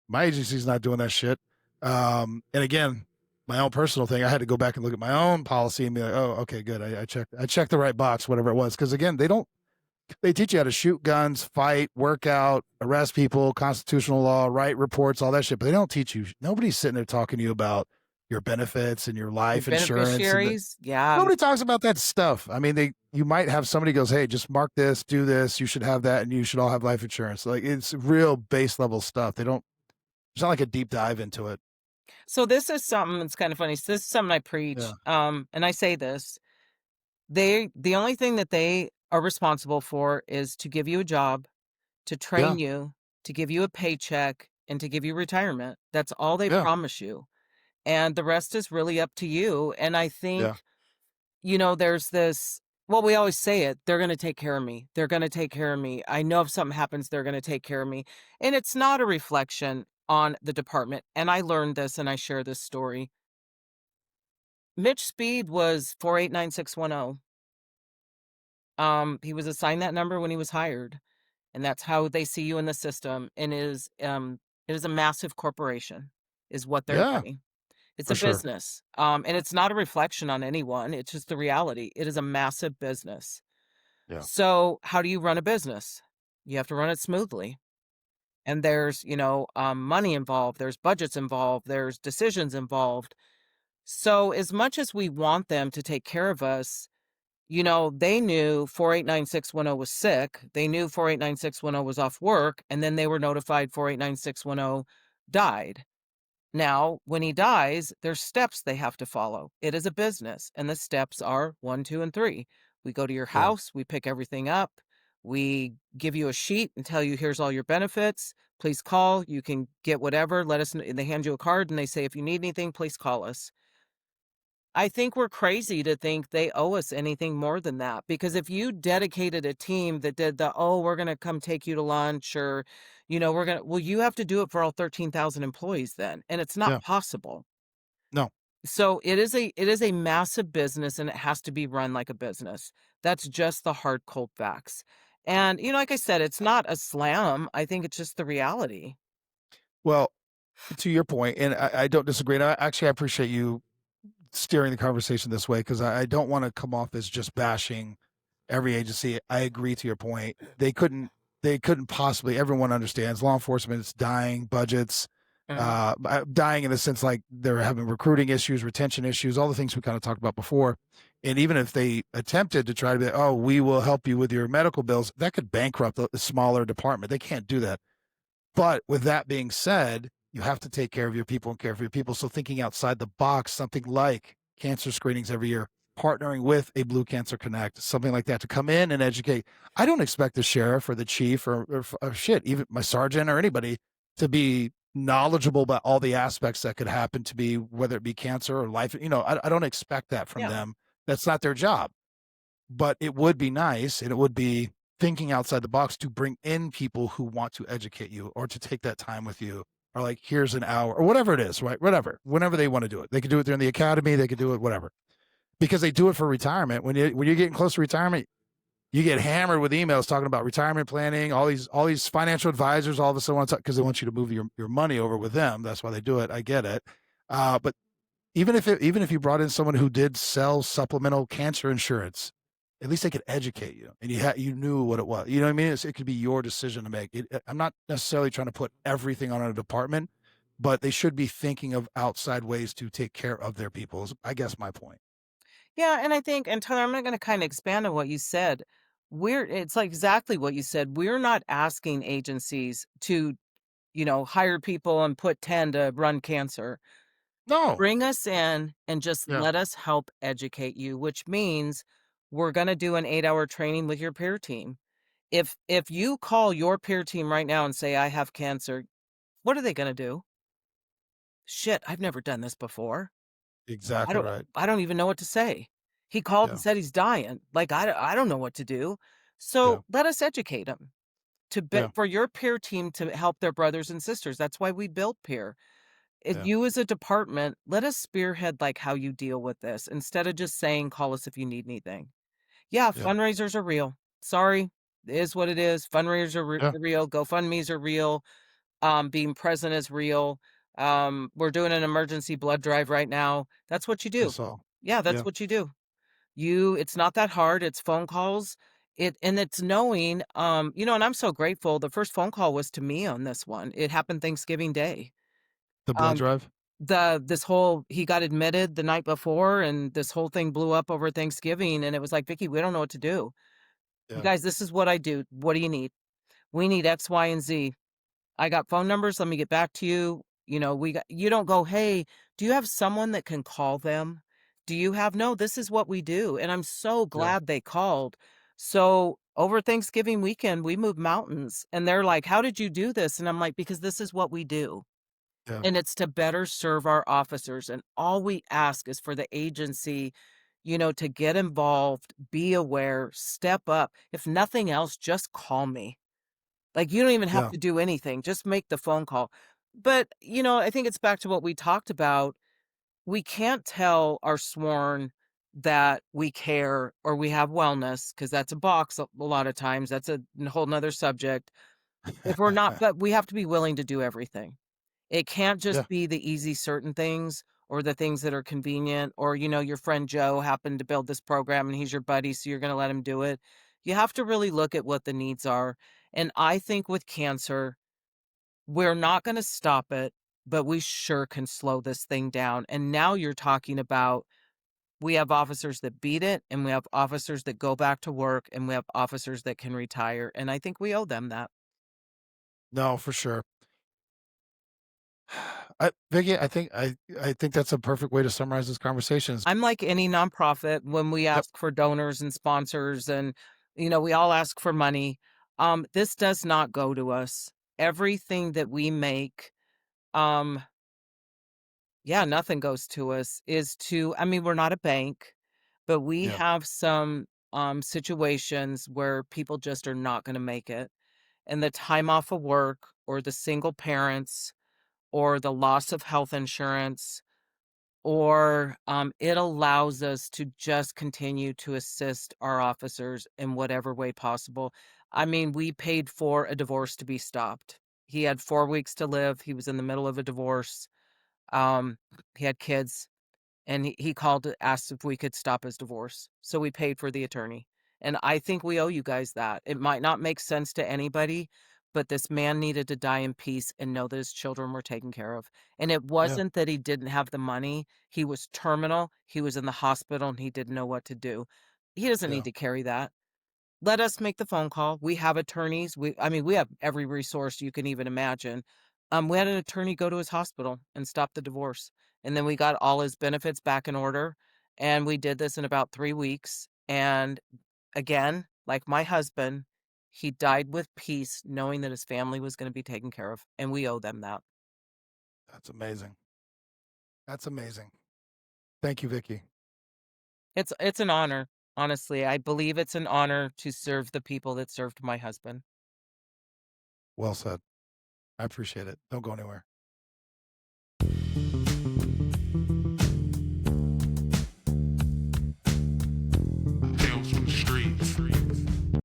my agency's not doing that shit. And again, my own personal thing, I had to go back and look at my own policy and be like, oh, okay, good. I checked the right box, whatever it was. Cause again, they teach you how to shoot guns, fight, work out, arrest people, constitutional law, write reports, all that shit. But they don't teach you. Nobody's sitting there talking to you about your benefits and your life insurance. Beneficiaries, yeah. Nobody talks about that stuff. I mean, you might have somebody goes, hey, just mark this, do this. You should have that, and you should all have life insurance. Like it's real base level stuff. It's not like a deep dive into it. So this is something that's kind of funny. So this is something I preach. Yeah. And I say this. The only thing that they are responsible for is to give you a job, to train you, to give you a paycheck, and to give you retirement. That's all they promise you. And the rest is really up to you. And I think, there's this, well, we always say it, they're going to take care of me. They're going to take care of me. I know if something happens, they're going to take care of me. And it's not a reflection on the department. And I learned this and I share this story. Mitch Speed was 489610. He was assigned that number when he was hired, and that's how they see you in the system. And it is a massive corporation, is what they're getting. It's a business. And it's not a reflection on anyone. It's just the reality. It is a massive business. Yeah. So how do you run a business? You have to run it smoothly. And there's, money involved, there's budgets involved, there's decisions involved. So as much as we want them to take care of us, they knew 489610 was sick. They knew 489610 was off work, and then they were notified 489610 died. Now, when he dies, there's steps they have to follow. It is a business, and the steps are 1, 2, and 3. We go to your house, we pick everything up, we give you a sheet and tell you, here's all your benefits. Please call. You can get whatever. Let us know. They hand you a card and they say, if you need anything, please call us. I think we're crazy to think they owe us anything more than that, because if you dedicated a team that did we're going to come take you to lunch, or, you have to do it for all 13,000 employees then. And it's not possible. No. So it is a massive business, and it has to be run like a business. That's just the hard, cold facts. And, like I said, it's not a slam. I think it's just the reality. Well, to your point, and I don't disagree. And I appreciate you steering the conversation this way, because I don't want to come off as just bashing every agency. I agree to your point. They couldn't possibly, everyone understands law enforcement is dying, budgets, dying in the sense like they're having recruiting issues, retention issues, all the things we kind of talked about before. And even if they attempted to try to be like, oh, we will help you with your medical bills, that could bankrupt a smaller department. They can't do that. But with that being said, you have to take care of your people and care for your people. So thinking outside the box, something like cancer screenings every year, partnering with a Blue Cancer Connect, something like that, to come in and educate. I don't expect the sheriff or the chief or even my sergeant or anybody to be knowledgeable about all the aspects that could happen to be, whether it be cancer or life. I don't expect that from them. That's not their job. But it would be nice, and it would be thinking outside the box to bring in people who want to educate you or to take that time with you, or like, here's an hour or whatever it is, right? Whenever they want to do it. They could do it during the academy. They could do it, whatever, because they do it for retirement. When you're getting close to retirement, you get hammered with emails talking about retirement planning, all these financial advisors all of a sudden want to, because they want you to move your money over with them. That's why they do it. I get it. But even if you brought in someone who did sell supplemental cancer insurance, at least they could educate you, and you knew what it was. You know what I mean? It could be your decision to make. I'm not necessarily trying to put everything on a department, but they should be thinking of outside ways to take care of their people. Is, I guess, my point. Yeah, and I think, and Tyler, I'm going to kind of expand on what you said. It's like exactly what you said. We're not asking agencies to, hire people and put 10 to run cancer. No. Bring us in and just Yeah. let us help educate you, which means we're going to do an 8-hour training with your peer team. If you call your peer team right now and say, I have cancer, what are they going to do? Shit, I've never done this before. I Exactly don't right. I don't even know what to say. He called and Yeah. said he's dying. Like, I don't know what to do. Yeah. So let us educate him Yeah. for your peer team to help their brothers and sisters. That's why we built peer. If Yeah. you as a department, let us spearhead like how you deal with this instead of just saying, call us if you need anything. Yeah, Yeah. fundraisers are real. Sorry, it is what it is. Fundraisers are Yeah. real. GoFundMe's are real. Being present is real. We're doing an emergency blood drive right now. That's what you I do. saw. Yeah, that's Yeah. what you do. It's not that hard. It's phone calls. And it's knowing, and I'm so grateful. The first phone call was to me on this one. It happened Thanksgiving Day. The blood Um, drive. he got admitted the night before, and this whole thing blew up over Thanksgiving. And it was like, Vicky, we don't know what to do. You Yeah. guys, this is what I do. What do you need? We need X, Y, and Z. I got phone numbers. Let me get back to you. You don't go, hey, do you have someone that can call them? No, this is what we do. And I'm so Yeah. glad they called. So over Thanksgiving weekend, we moved mountains, and they're like, how did you do this? And I'm like, because this is what we do. Yeah. And it's to better serve our officers. And all we ask is for the agency, to get involved, be aware, step up. If nothing else, just call me. Like, you don't even have Yeah. to do anything, just make the phone call. But, I think it's back to what we talked about. We can't tell our sworn that we care or we have wellness, because that's a box a lot of times. That's a whole nother subject. If we're not, but we have to be willing to do everything. It can't Yeah. just be the easy certain things or the things that are convenient, or, your friend Joe happened to build this program and he's your buddy, so you're going to let him do it. You have to really look at what the needs are. And I think with cancer, we're not going to stop it, but we sure can slow this thing down. And now you're talking about, we have officers that beat it, and we have officers that go back to work, and we have officers that can retire. And I think we owe them that. No, for sure. Vicky, I think that's a perfect way to summarize this conversation. I'm like any nonprofit when we Yep. ask for donors and sponsors, and, we all ask for money. This does not go to us. Everything that we make, um, yeah, nothing goes to us, I mean, we're not a bank, but we Yeah. have some situations where people just are not going to make it. And the time off of work, or the single parents, or the loss of health insurance, or it allows us to just continue to assist our officers in whatever way possible. I mean, we paid for a divorce to be stopped. He had 4 weeks to live. He was in the middle of a divorce. Um, he had kids, and he called to ask if we could stop his divorce. So we paid for the attorney. And I think we owe you guys that. It might not make sense to anybody, but this man needed to die in peace and know that his children were taken care of. And it Yeah. wasn't that he didn't have the money. He was terminal. He was in the hospital and he didn't know what to do. He doesn't Yeah. need to carry that. Let us make the phone call. We have attorneys. We have every resource you can even imagine. We had an attorney go to his hospital and stop the divorce. And then we got all his benefits back in order. And we did this in about 3 weeks. And again, like my husband, he died with peace, knowing that his family was going to be taken care of. And we owe them that. That's amazing. That's amazing. Thank you, Vicky. It's an honor. Honestly, I believe it's an honor to serve the people that served my husband. Well said. I appreciate it. Don't go anywhere.